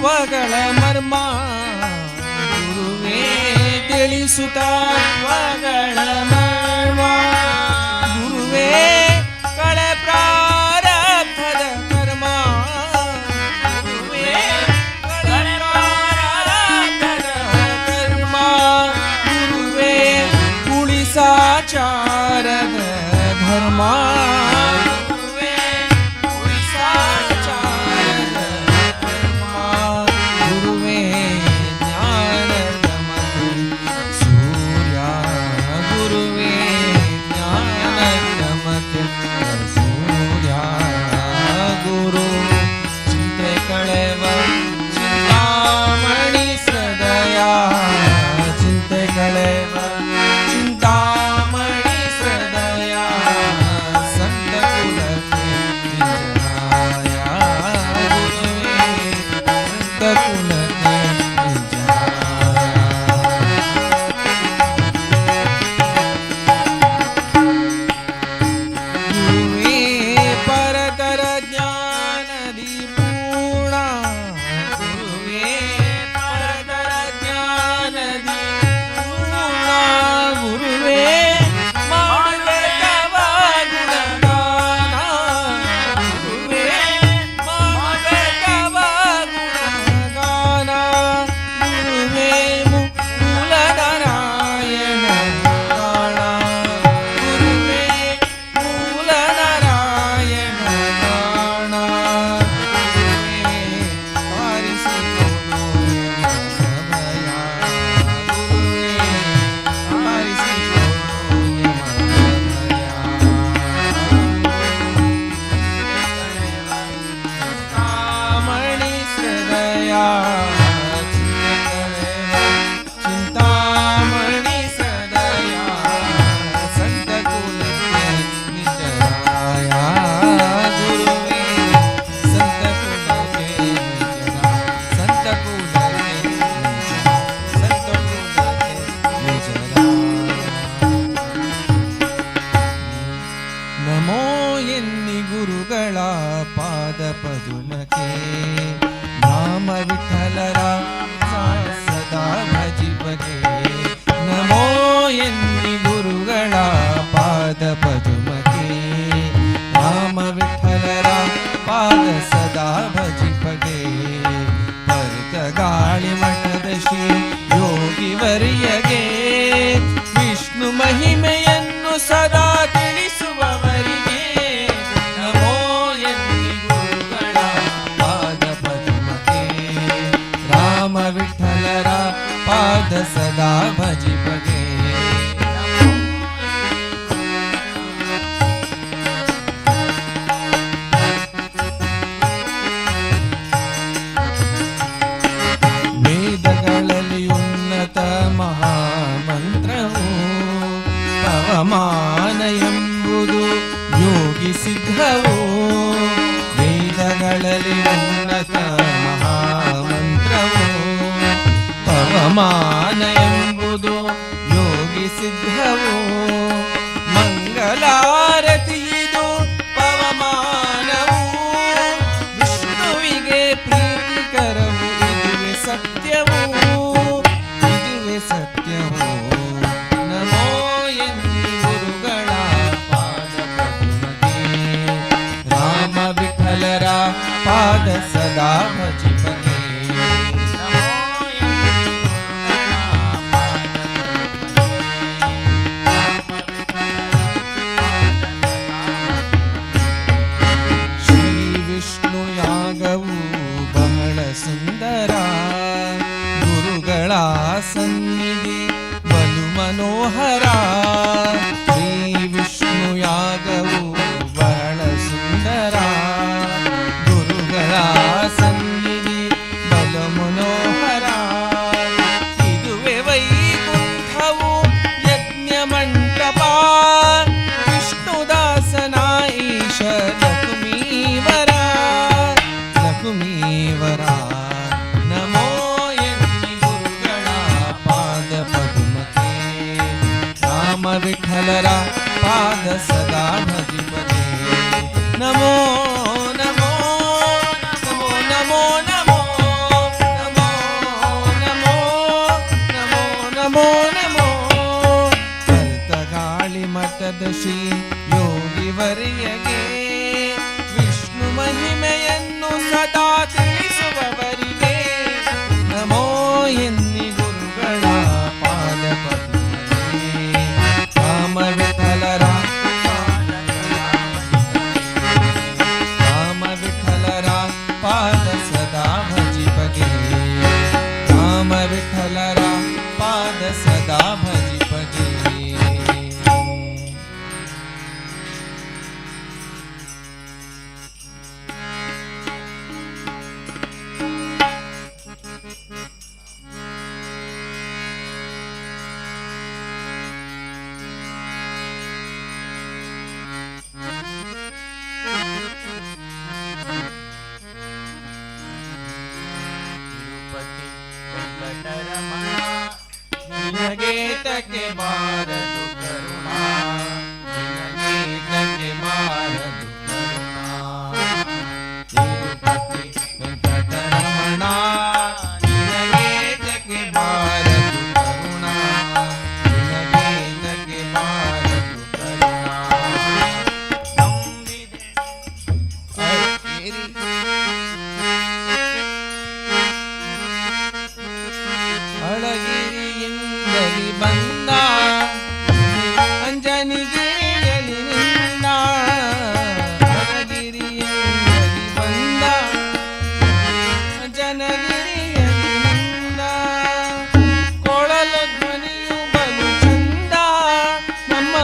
ತತ್ವಗಳ ಮರ್ಮ ಗುರುವೇ ತಿಳಿಸು ತತ್ವಗಳ ಮರ್ಮ ಗುರುವೇ ಕಳೆ ಪ್ರಾರಬ್ಧದ ಕರ್ಮ ಗುರುವೇ ಕಳೆ ಪ್ರಾರಬ್ಧದ ಕರ್ಮ ಗುರುವೇ ಉಳಿಸಾಚಾರದ ಧರ್ಮ ಪದುಮಕೆ ನಾಮ ವಿಠಲರ ಸದಾ ಭಜಿಪಗೆ ನಮೋ ಎನ್ನಿ ಗುರುಗಳ ಪಾದ ಪದುಮಕೆ ನಾಮ ವಿಠಲರ ಪಾದ ಸದಾ ಭಜಿಪಗೆ ಭರತ ಗಾಳಿ ಮಠದ ಶ್ರೀ ಯೋಗಿ ವರಿಯಗೆ ವಿಷ್ಣು ಮಹಿಮೆಯನ್ನು ಸದಾ ತಿಳಿಸುವವರಿಗೆ ನಮೋ ಎನ್ನಿ ಗುರುಗಳ ಪಾದ ಪದ್ಮಕ್ಕೆ ಕೃಷ್ಣ ಮಹಾಮಂತ್ರವು ಪವಮಾನ ಎಂಬುದು ಯೋಗಿ ಸಿದ್ಧವು ಮಂಗಲಾರತಿಯಿದು ಪವಮಾನವು ವಿಷ್ಣುವಿಗೆ ಪ್ರೀತಿಕರವು ಇದುವೆ ಸತ್ಯವು ಇದುವೆ ಸತ್ಯವು ನಮೋ ಎನ್ನಿ ಗುರುಗಳ ಪಾದ ಪದ್ಮಕ್ಕೆ ರಾಮ ವಿಠಲರ ಪಾದ ಸದಾ ಭಜಿಪಗೆ ನಮೋ ಎನ್ನಿ ಶ್ರೀ ವಿಷ್ಣು ಯಾಗವು ಬಹಳ ಸುಂದರ ಗುರುಗಳ ಸನ್ನಿಧಿ ಬಲು ಮನೋಹರ ಶ್ರೀ ವಿಷ್ಣು ಯಾಗವು ಬಹಳ ಸುಂದರ ಗುರುಗಳ ಸನ್ನಿಧಿ ಬಲು ಮನೋಹರ ಇದುವೆ ವೈಕುಂಠವು ಯಜ್ಞ ಮಂಟಪ ವಿಷ್ಣುದಾಸನ ಈಶ ಲಕ್ಷ್ಮೀವರ ಲಕ್ಷ್ಮೀವರ ನಮೋ ಎನ್ನಿ ಗುರುಗಳ ಪಾದ ಪದ್ಮಕ್ಕೆ ರಾಮ ವಿಠಲರ ಪಾದ ಸದಾ ಭಜಿಪದೆ ನಮೋ ನಮೋ ನಮೋ ನಮೋ ನಮೋ ನಮೋ ನಮೋ ನಮೋ ನಮೋ ನಮೋ ಕರ್ತಗಾಳಿ ಮಠದ ಶ್ರೀ ಯೋಗಿವರಿಯಗೆ ವಿಷ್ಣು ಮಹಿಮೆಯನ್ನು ಸದಾ ತಿಳಿಸುವವರಿಗೆ ನಮೋ ಎನ್ನಿ ಗುರುಗಳ ಪಾದ ಪದ್ಮಕ್ಕೆ ರಾಮ ವಿಠಲರ ರಾಮ ವಿಠಲರ ಪಾದ ಸದಾ ಭಜಿಪಗೆ ರಾಮ ವಿಠಲರ ಪಾದ ಸದಾ ಭಜಿಪಗೆ ತಿರುಪತಿ ವೆಂಕಟರಮಣ ನಿನಗೆ ತಕ್ಕೆ ಬಾರದು ಕರುಣಾ ನಿನಗೆ ತಕ್ಕೆ ಬಾರದು ಕರುಣಾ ತಿರುಪತಿ ವೆಂಕಟರಮಣ ನಿನಗೆ ತಕ್ಕೆ ಬಾರದು ಕರುಣಾ ನಿನಗೆ ತಕ್ಕೆ ಬಾರದು ಕರುಣಾ ನಂಬಿದೆ ಅಳಗಿರಿಯಿಂದಲಿ ಬಂದ ಅಂಜನಿಗಿರಿಯಲಿ ನಿಂದ ಅಳಗಿರಿಯಿಂದಲಿ ಬಂದ ಅಂಜನಗಿರಿಯಲಿ ನಿಂದ ಕೊಳಲು ಧ್ವನಿಯು ಬಲು ಚಂದ ನಮ್ಮ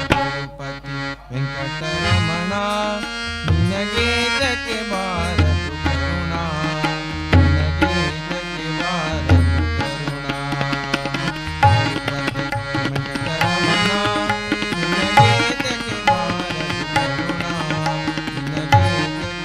ತಿರುಪತಿ ವೆಂಕಟರಮಣ ನಿನಗೆ ತಕ್ಕೆ ಬಾರದು ಕರುಣಾ ನಿನಗೆ ತಕ್ಕೆ ಬಾರದು ಕರುಣಾ ತಿರುಪತಿ ವೆಂಕಟರಮಣ ನಿನಗೆ ತಕ್ಕೆ ಬಾರದು ಕರುಣಾ ನಿನಗೆ ತಕ್ಕೆ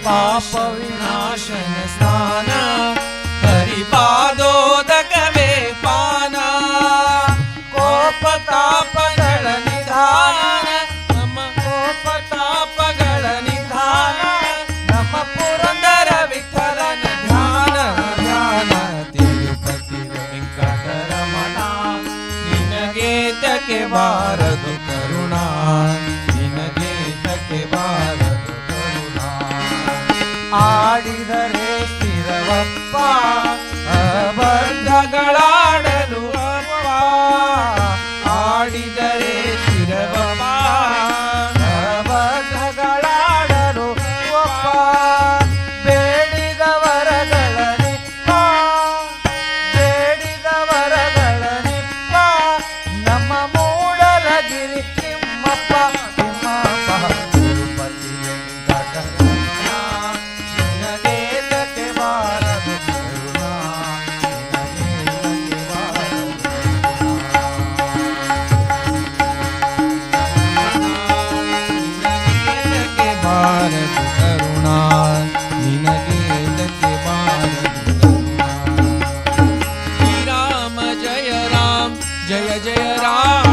पाप विनाशन स्नान हरिपादोदक वे पान कोपतापಗಳ निधान नम कोपतापಗಳ निधान नम पुरंदर विठ्ठलन ध्यान ध्यान तिरुपति ವೆಂಕಟರಮಣ ನಿನಗೆ ತಕ್ಕೆ ಬಾರದು ಕರುಣಾ ನಿನಗೆ ತಕ್ಕೆ ಬಾರದು ಆಡಿದರೆ ಸ್ಥಿರವಪ್ಪ ಅಬದ್ಧಗಳಾಡಲು ಅಪ್ಪ ಆಡಿದರೆ ಸ್ಥಿರವಪ್ಪ ಅಬದ್ಧಗಳಾಡಲು ಅಪ್ಪ ಬೇಡಿದ ವರಗಳನಿಪ್ಪ ಬೇಡಿದ ವರಗಳನಿಪ್ಪ ನಮ್ಮ ಮೂಡಲಗಿರಿ ತಿಮ್ಮಪ್ಪ ತಿಮ್ಮಪ್ಪ ತಿರುಪತಿ ವೆಂಕಟರಮಣ ನಿನಗೆ ತಕ್ಕೆ ಬಾರದು ಕರುಣಾ ನಿನಗೆ ತಕ್ಕೆ ಬಾರದು ಕರುಣಾ ನಿನಗೆ ತಕ್ಕೆ ಬಾರದು ಕರುಣಾ ಶ್ರೀರಾಮ ಜಯ ರಾಮ ಜಯ ಜಯ ರಾಮ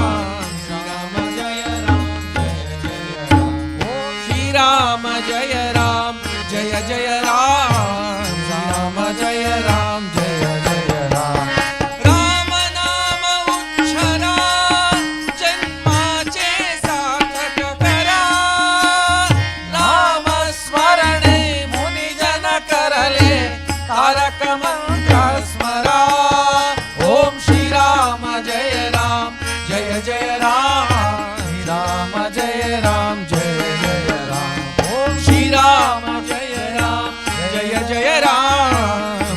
ಶ್ರೀರಾಮ ಜಯ ರಾಮ ಜಯ ಜಯ ರಾಮ ಓಂ ಶ್ರೀರಾಮ ಜಯ ರಾಮ जय जय राम राम जय राम जय जय राम राम नाम उच्चारा जन्माचे सार्थक करा नाम स्मरणे मुनि जन करले तारक मंत्र स्मरा ओम श्री राम जय राम जय जय राम राम जय राम जय जय राम ओम श्री राम जय जय जय राम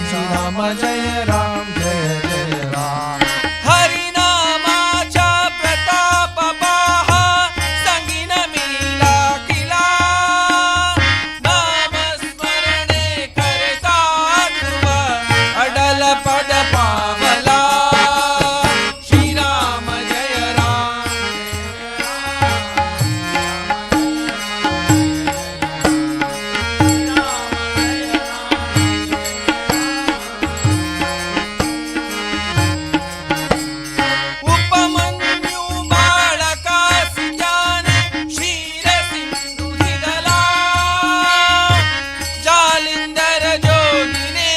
श्री राम जय राम जय जय राम हरिनामाचा प्रताप पहा संगीन मिला किला नाम स्मरणे करता ध्रुव अडल पद पावला श्री राम जय राम उपमन्यु बाळकास जाने क्षीर सिंधु दिगला जालिंदर जोगिने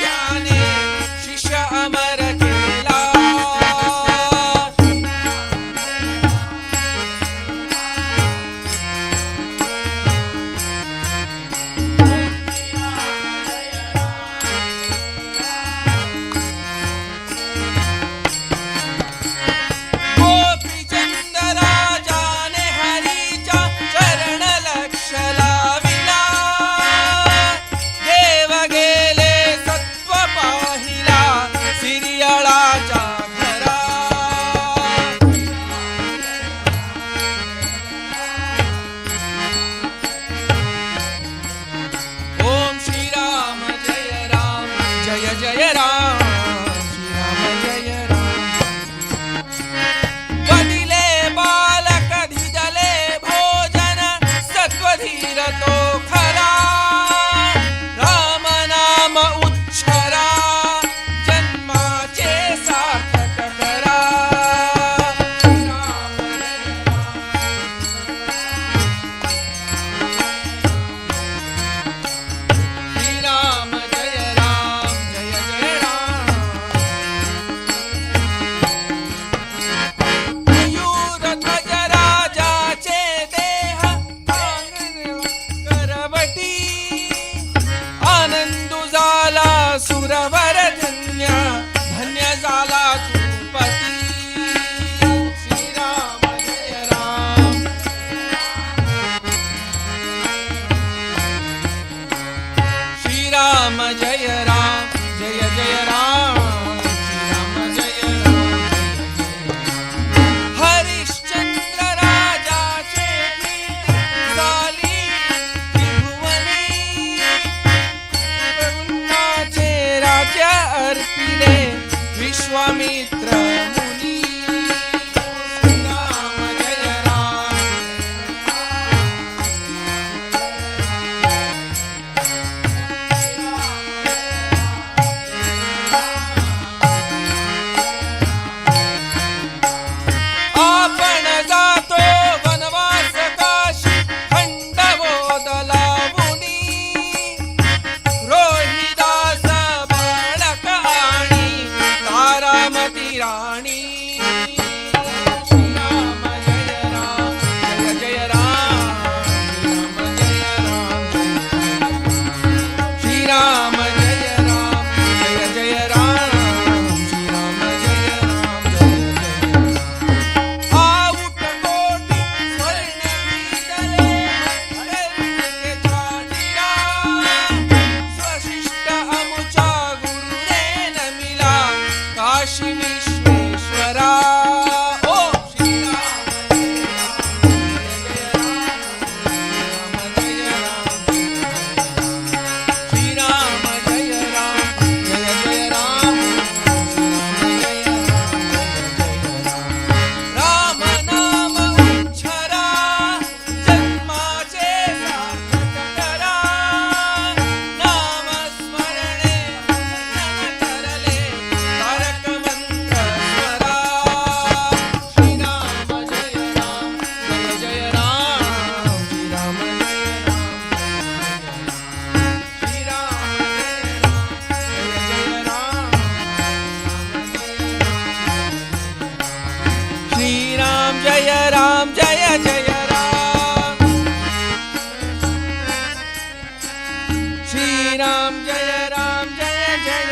ज्ञाने शिष्य अमर केला गोपी चंदरा जाने हरीचा चरण लक्ष लाविला देव गेले सत्व पाहिला सिरियळाच्या घरा ओम श्री राम जय राम जय जय राम श्री राम जय राम वदिले बालक धिजले भोजन सत्वधीर तो खरा राम नाम उच्चारा जन्माचे सार्थक करा श्री राम जय राम जय जय राम मयूर ध्वज राजाचे देह करवटी आनंदू झाला सुरवर धन्य धन्य झाला तूपती श्री राम जय राम श्री राम जय राम जय जय राम श्री राम जय राम हरिश्चंद्र राजाचे कीर्ती झाली त्रिभुवनी अर्पिले विश्वामित्र मुनी श्रीराम जय राम आपण जातो वनवास काशी खंडवोदला मुनी रोहिदास बाळक आणि तारामती राणी श्रीराम जय राम जय जय राम श्रीराम जय राम जय जय राम श्रीराम जय राम जय जय राम आऊट कोटी स्वर्ण विदले मंगलके छाटिरा स्वशिष्ट अमुचा गुरुने नमिला काशी विश्वेश्वरा ओ श्रीराम जय राम श्रीराम जय राम जय जय राम राम नाम उच्चारा जन्माचे सार्थक करा नाम स्मरणे ठरले तारक मंत्र स्वरा श्रीराम जय राम जय जय राम श्रीराम जय राम श्रीराम जय राम जय जय राम श्रीराम जय राम जय जय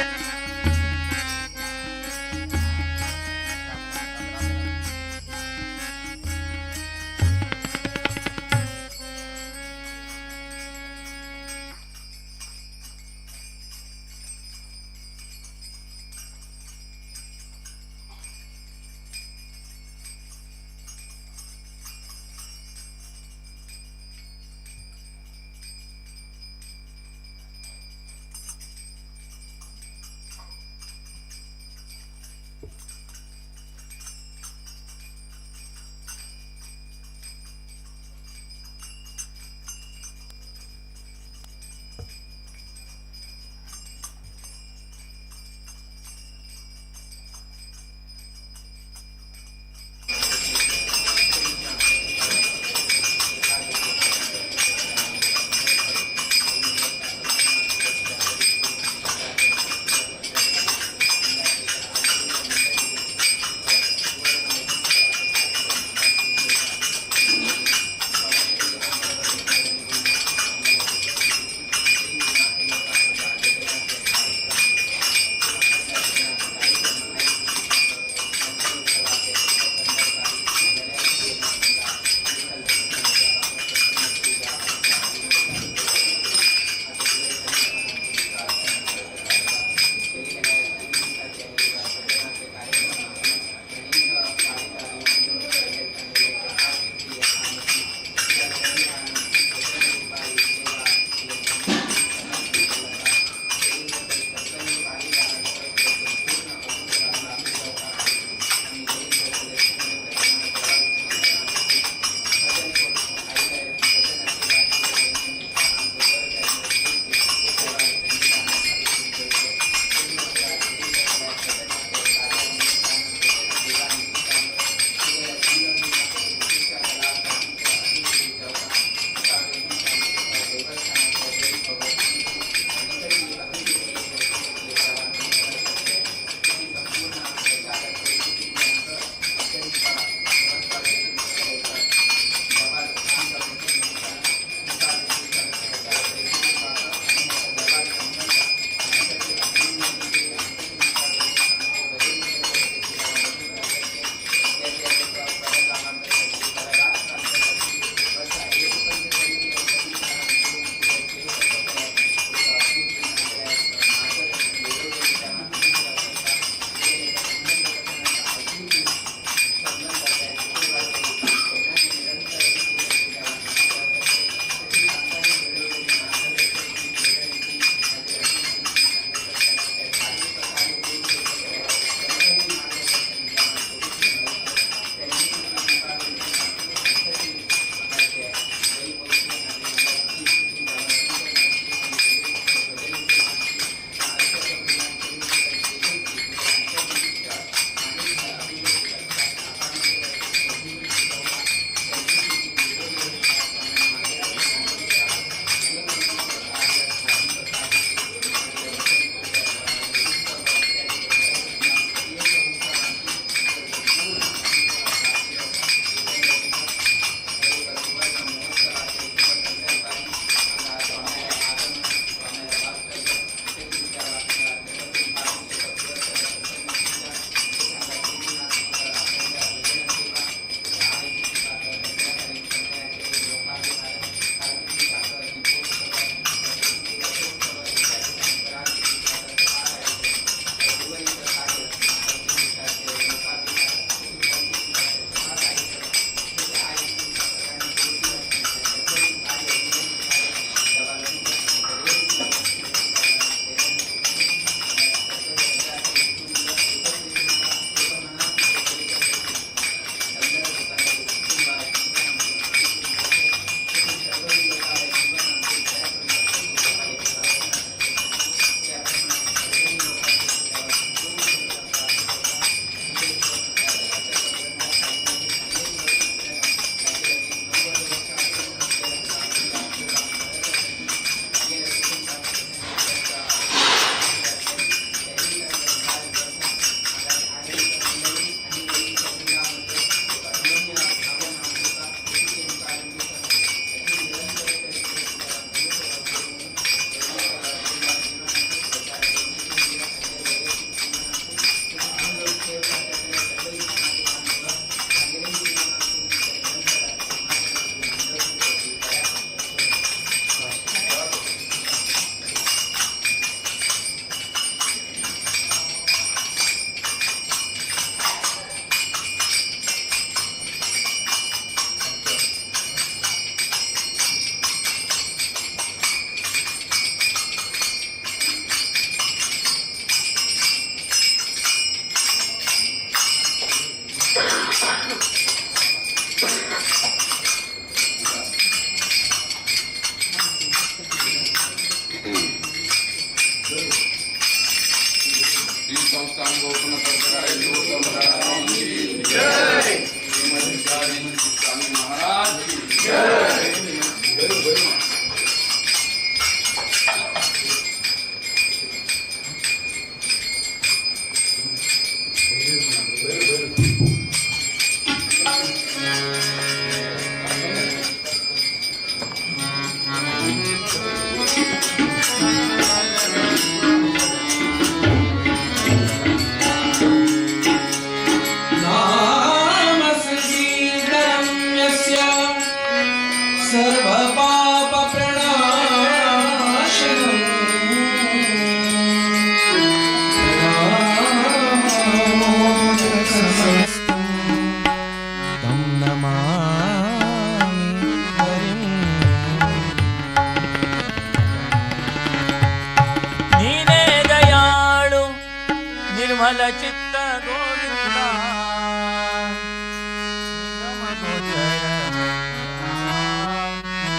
ನಿರ್ಮಲ ಚಿತ್ತ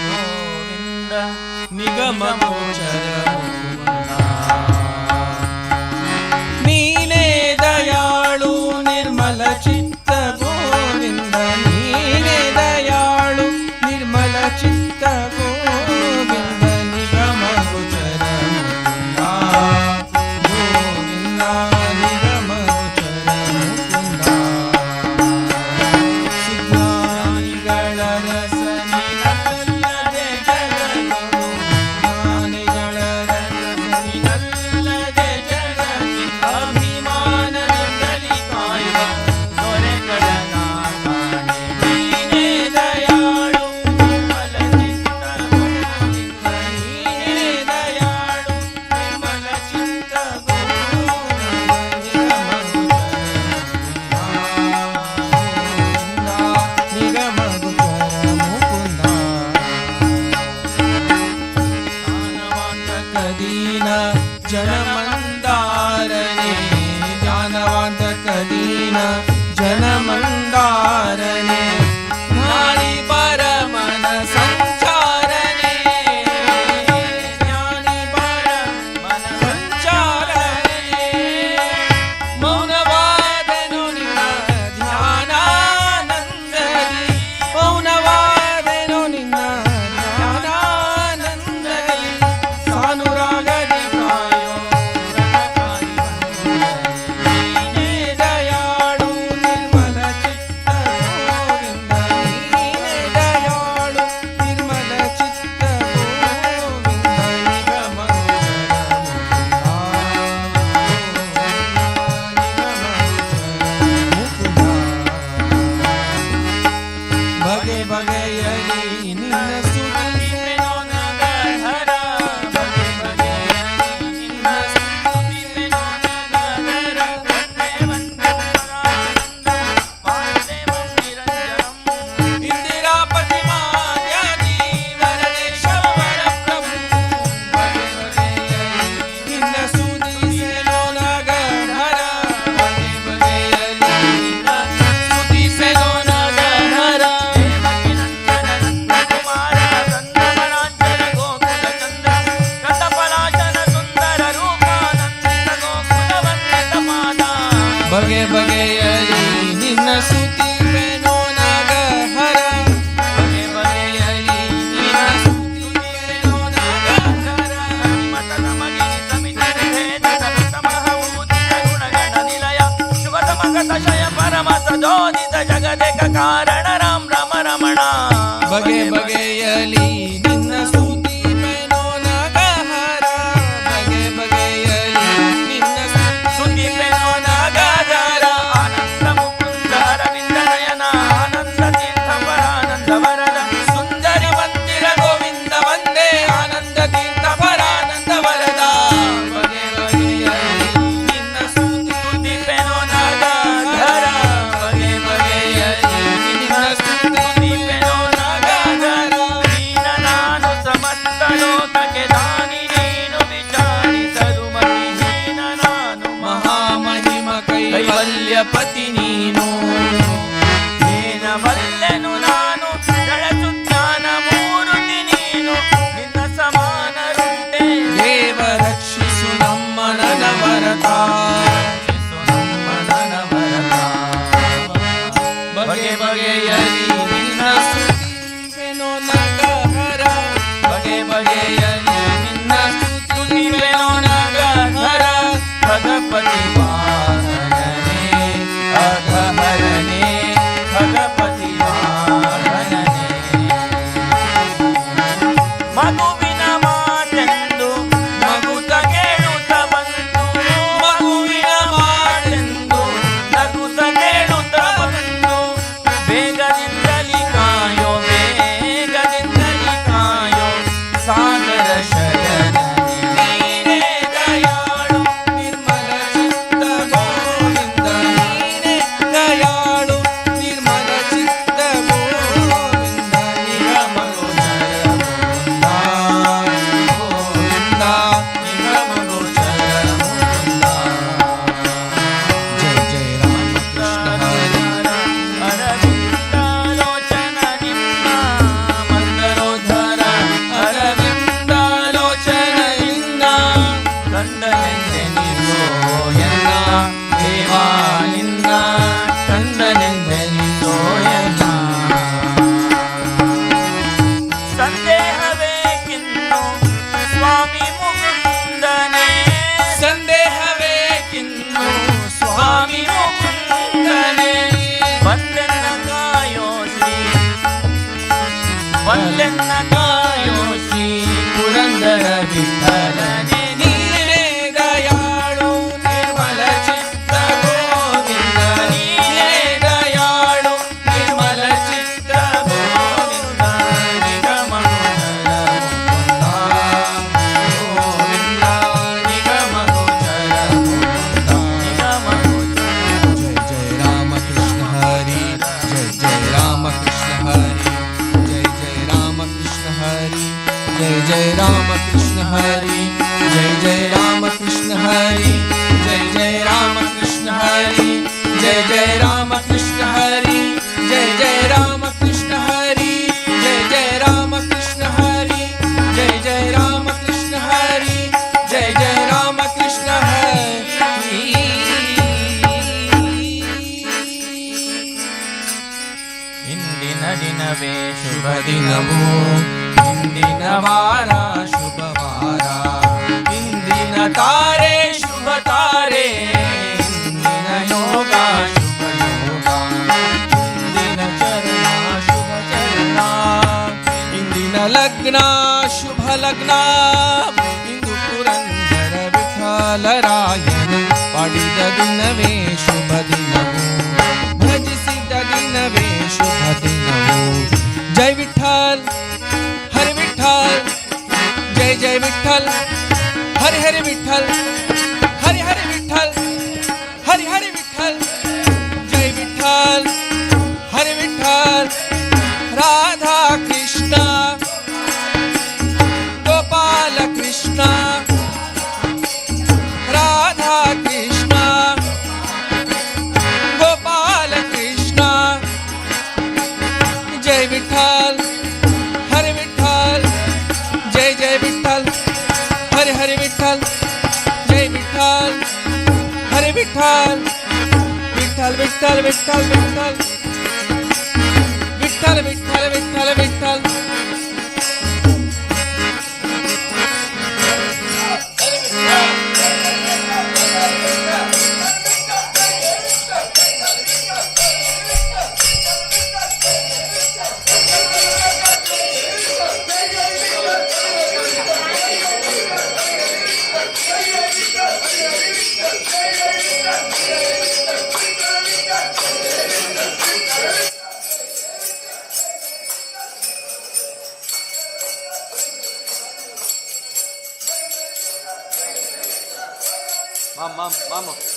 ಗೋವಿಂದ ನಿಗಮ ಗೋಚರ ನೀನೇ ದಯಾಳು ನಿರ್ಮಲ ಚಿತ್ತ ಗೋವಿಂದ ನೀನೇ ದಯಾಳು ನಿರ್ಮಲ ಚಿತ್ತ ಗೋವಿಂದ ನಿಗಮ ಗೋಚರ ಮುಕುಂದ ಗೋವಿಂದ ನಿಗಮ ಗೋಚರ ಮುಕುಂದ ಸುಜ್ಞಾನಿಗಳ ರಸನಿನಲ್ಲದೆ ಜಗಗಳು ಜ್ಞಾನಿಗಳ ರಸನಿನಲ್ಲದೆ ಜಗತಿ ಅಭಿಮಾನದಲ್ಲಿ ಕಾಯುವ ದೊರೆಗಳ ನಾಕಾಣೆ ನೀನೇ ದಯಾಳು ನಿರ್ಮಲ ಚಿತ್ತ ಗೋವಿಂದ ನೀನೇ ದಯಾಳು ನಿರ್ಮಲ ಚಿತ್ತ ಗೋವಿಂದ ನಿಗಮ ಗೋಚರ ಮುಕುಂದ ಜ್ಞಾನವಾಂತಕದೀನ ಜನಮಂದಾರನೆ ಜ್ಞಾನವಾಂತಕದೀನ ಜನಮಂದಾರನೆ ಜ್ಞಾನಿ ಪರಮನ ಸಂಚಾರನೆ ಜ್ಞಾನಿ ಪರಮನ ಸಂಚಾರನೆ ಮೌನವಾದನು ನಿನ್ನ ಧ್ಯಾನಾನಂದದಿ ಮೌನವಾದನು ನಿನ್ನ ಧ್ಯಾನಾನಂದದಿ ಸಾನುರಾಗದಿ ಕಾಯೋ ನೀನೇ ದಯಾಳು ನಿರ್ಮಲ ಚಿತ್ತ ಗೋವಿಂದ ನೀನೇ ದಯಾಳು ನಿರ್ಮಲ ಚಿತ್ತ ಗೋವಿಂದ ನಿಗಮ ಬಗೆ ಬಗೆಯಲಿ ನಿನ್ನ ಸ್ತುತಿಸೆನೋ ನಗಹರ ಬಗೆ ಬಗೆಯಲಿ ನಿನ್ನ ಸ್ತುತಿಸೆನೋ ನಗಹರ ವಂದೇ ವಂದೇ ಪರಾನಂದ ವಾಸುದೇವಂ ನಿರಂಜನಂ ಇಂದಿರಾಪತಿ ಮಾದ್ಯಾದಿ ವರದೇಶವ ವರಪ್ರಭು ಬಗೆ ಬಗೆಯಲಿ ನಿನ್ನ ಸ್ತುತಿಸೆನೋ ನಗಹರ ಬಗೆ ಬಗೆಯಲಿ ನಿನ್ನ ಸ್ತುತಿಸೆನೋ ನಗಹರ ಕುಮಾರ ಸಂದಮನಾಂಚನ ಗೋಕುಲ ಚಂದ್ರ ಕಥಪಲಾಚನ ಸುಂದರ ರೂಪಾನಂದಿತ ಗೋಕುಲ ವಂದಿತ ಮಾದ ಬಗೆ ಬಗೆಯಲಿ ನಿನ್ನ ಸ್ತುತಿಸೆನೋ ನಗಹರ ಬಗೆ ಬಗೆಯಲಿ ನಿನ್ನ ಸ್ತುತಿಸೆನೋ ನಗಹರ ಮತದ ಮಗಿನಿ ಸಮಿತಿ ಭೇದದ ಸಮಹೂತಿತ ಗುಣಗಣ ನಿಲಯ ಶುಭ ಸಮಗತ ಶಯ ಪರಮ ಸದೋದಿತ ಜಗದೇಕ ಕಾರಣ ರಾಮ ರಾಮ ರಮಣ ಬಗೆ ಬಗೆಯಲಿ ನಿನ್ನ ಸ್ತುತಿಸೆನೋ ನಗಹರ ಬಗೆ ಬಗೆಯಲಿ ನಿನ್ನ ಸುಖಿಪೆನೋ ನಗಧರ ಆನಂದ ಮುಕುಂದ ಅರವಿಂದ ನಯನ ಆನಂದ ತೀರ್ಥ ಪರಾನಂದ ವರದ ಸುಂದರಿ ಮಂದಿರ ಗೋವಿಂದ ವಂದೇ ಆನಂದ ತೀರ್ಥ ಪರಾನಂದ ವರದ ಬಗೆ ಬಗೆಯಲಿ ನಿನ್ನ ಸುಖಿಪೆನೋ ನಗಧರ ಬಗೆ ಬಗೆಯಲಿ ನಿನ್ನ ಸುಖಿಪೆನೋ ನಗಧರ ದೀನ ನಾನು ಸಮಸ್ತ ಲೋಕಕ್ಕೆ ದಾನಿ ನೀನು ವಿಚಾರಿಸಲು ಮಹಿಹೀನ ನಾನು ಮಹಾಮಹಿಮ ಕೈವಲ್ಯಪತಿ ನೀನು ಏನ ಬಲ್ಲೆನು ನಾನು ಜಳಸುಜ್ಞಾನ ಮೂರುತಿ ನೀನು ನಿನ್ನ ಸಮಾನರುಂಟೆ ದೇವ ರಕ್ಷಿಸು ನಮ್ಮ ನನವರತ ನಮ್ಮ ನನವರತ ಬಗೆ ಬಗೆಯಲಿ ನಿನ್ನ ಸ್ತುತಿಸೆನೋ ನಗಹರ ಬಗೆ ಬಗೆಯಲಿ ನಿನ್ನ ಸ್ತುತಿಸೆನೋ ನಗಹರ ಭಗಪತಿ ವಾಹನನೇ ಅಘಹರನೇ ಭಗಪತಿ ವಾಹನನೇ ಮಗುವಿನ ಮಾತೆಂದು ಮಗುತ ಕೇಳುತ್ತ ಬಂತು ಮಗುವಿನ ಮಾತೆಂದು ನಗುತ್ತ ಕೇಳುತ್ತ ಬಂತು ಬೇಗದಿಂದಲಿ ಕಾಯೋ ಬೇಗದಿಂದಲಿ ಕಾಯೋ ಸಾಗರ ಶಯನ ನೀನೇ ದಯಾಳು ನಿರ್ಮಲ ಚಿತ್ತ ದಿನವೇ ಶುಭ ದಿನವು ಇಂದಿನ ವಾರ ಶುಭವಾರ ಇಂದಿನ ತಾರೆ ಶುಭ ತಾರೆ ಇಂದಿನ ಯೋಗ ಶುಭ ಯೋಗ ಇಂದಿನ ಚರಣ ಶುಭ ಚರಣ ಇಂದಿನ ಲಗ್ನ ಶುಭ ಲಗ್ನ ಇಂದು ಪುರಂದರ ವಿಠಲರಾಯನು ಪಾಡಿದ ದಿನವೇ ಶುಭ ದಿನವು ಭಜಿಸಿದ ದಿನವೇ ಶುಭ ದಿನವು ಜೈ ವಿಠಲ್ ಹರಿ ವಿಠಲ್ ಜೈ ಜೈ ವಿಠಲ್ ಹರಿ ಹರಿ ವಿಠಲ್ ಹರಿ ಹರಿ ವಿಠಲ್ ಹರಿ ಹರಿ ವಿಠಲ್ ಜೈ ವಿಠಲ್ ಹರಿ ವಿಠಲ್ ರಾಧಾ ಕೃಷ್ಣ ಗೋಪಾಲ ಕೃಷ್ಣ ರಾಧಾ ಕೃಷ್ಣ ಗೋಪಾಲ ಕೃಷ್ಣ ಜೈ ವಿಠಲ್ ಹರಿ ವಿಠಲ್ ಜೈ ಜೈ ವಿಠಲ್ ಹರಿ ಹರಿ ವಿಠಲ್ ಜೈ ವಿಠಲ್ ಹರಿ ವಿಠಲ್ ವಿಠಲ್ ವಿಠಲ್ ವಿಠಲ್ ವಿಠಲ್ ವಿಠಲ್ ವಿಠಲ್ ವಿಠಲ್ ವಿಠಲ್ Vamos.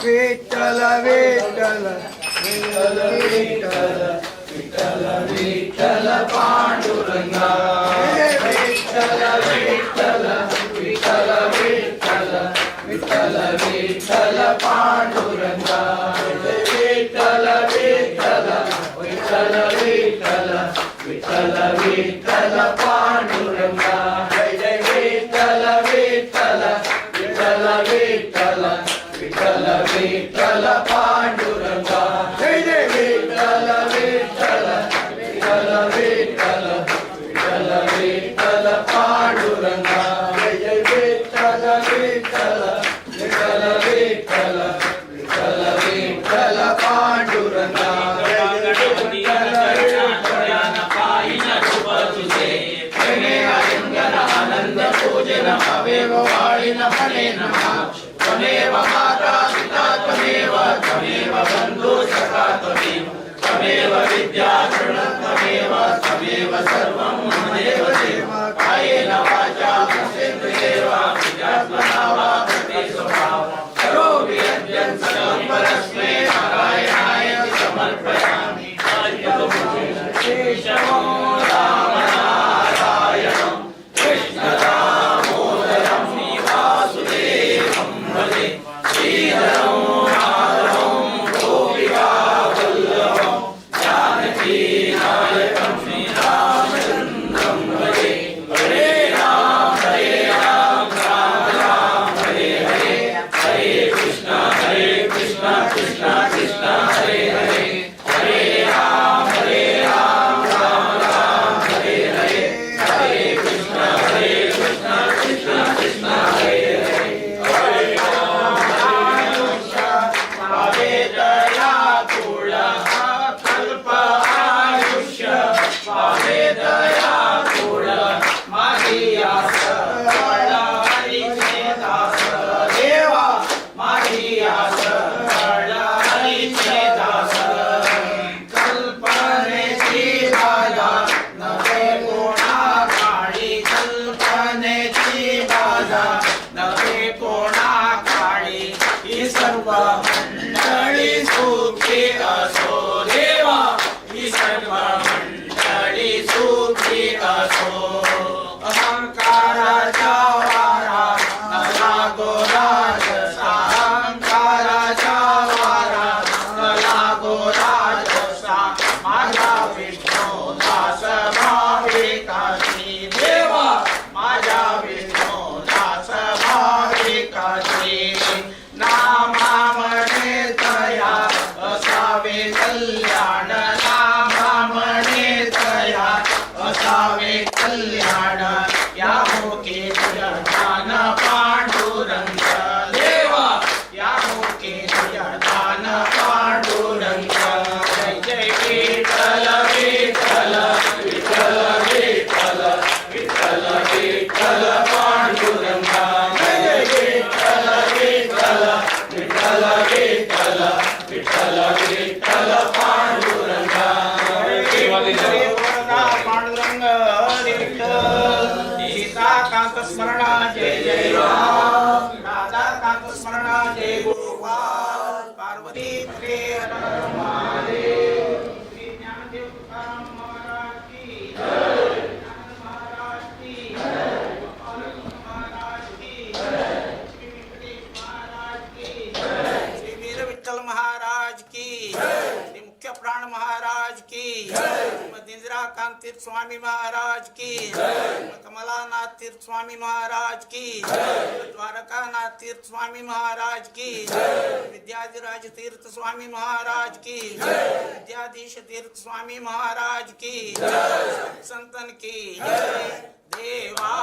विठ्ठल विठ्ठल विठ्ठल विठ्ठल विठ्ठल विठ्ठल पांडुरंगा विठ्ठल विठ्ठल विठ्ठल विठ्ठल विठ्ठल विठ्ठल पांडुरंगा विठ्ठल विठ्ठल विठ्ठल विठ्ठल विठ्ठल विठ्ठल पांडुरंगा जय जय विठ्ठल विठ्ठल विठ्ठल विठ्ठल विठ्ठल विठ्ठल पांडुरंगा जय जय विठ्ठल विठ्ठल विठ्ठल विठ्ठल विठ्ठल विठ्ठल पांडुरंगा जय जय विठ्ठल विठ्ठल विठ्ठल विठ्ठल विठ्ठल विठ्ठल पांडुरंगा आनंद पूजन अवेव वाळिन फले नमः त्वमेव माता पिता त्वमेव त्वमेव बन्धु सखा त्वमेव विद्या त्वमेव त्वमेव सर्वं ममेव देव कायेन वाचा मनसेन्द्रियेर्वा विद्यात्मना वा प्रति स्वभाव करोमि यद्यत् सकलं परस्मै नारायणाय समर्पयामि केशवो राम नारायणं कृष्ण दामोदरं वासुदेवं भजे श्रीधरं माधवं गोपिका वल्लभं जानकी नायकं श्रीरामचन्द्रं भजे हरे राम राम राम हरे हरे हरे कृष्ण कृष्ण कृष्ण हरे हरे हरे राम राम राम हरे हरे हरे कृष्ण कृष्ण कृष्ण हरे हरे हरे राम पावे दया कुळ कल्प आयुष्य पावे दया कुळ माझी आस हरीचे दास देवा माझी आस हरीचे दास कल्पनेची बाजा नवे कोणा काळी कल्पनेची बाजा नवे कोणा काळी ही सर्व मंडळी सुखी असो देवा ही सर्व मंडळी सुखी असो अहंकाराच्या वारा न लागो राजसा अहंकाराच्या वारा न लागो राजसा माझा विष्णू दास भाविकाची देवा माझ्या विष्णू दास भाविकाची नामामणे तया असावे कल्याण नामामणे तया असावे कल्याण या मुखे जगदान पांडुरंग देवा या मुखे जगदान पांडुरंग जय जय विठ्ठल विठ्ठल विठ्ठल विठ्ठल विठ्ठल विठ्ठल पांडुरंगा जय जय विठ्ठल विठ्ठल विठ्ठल विठ्ठल विठ्ठल विठ्ठल पांडुरंगा पांडुरंग विठ्ठल सीताकांत स्मरणा जय जय राम राधाकांत स्मरणा जय गोपाल पार्वती प्रिय हर महादेव श्री ज्ञानदेव तुकाराम महाराज की जय ज्ञानदेव महाराज की जय गोपाल महाराज की जय श्री वेंकटेश महाराज की जय श्री वीर विठ्ठल महाराज की जय श्री मुख्य प्राण महाराज की जय इंदिराकांत तीर्थ स्वामी महाराज की जय कमलानाथ तीर्थ स्वामी महाराज की जय द्वारकानाथ तीर्थ स्वामी महाराज की जय विद्याधिराज तीर्थ स्वामी महाराज की जय विद्याधीश तीर्थ स्वामी महाराज की जय संतन की जय देवा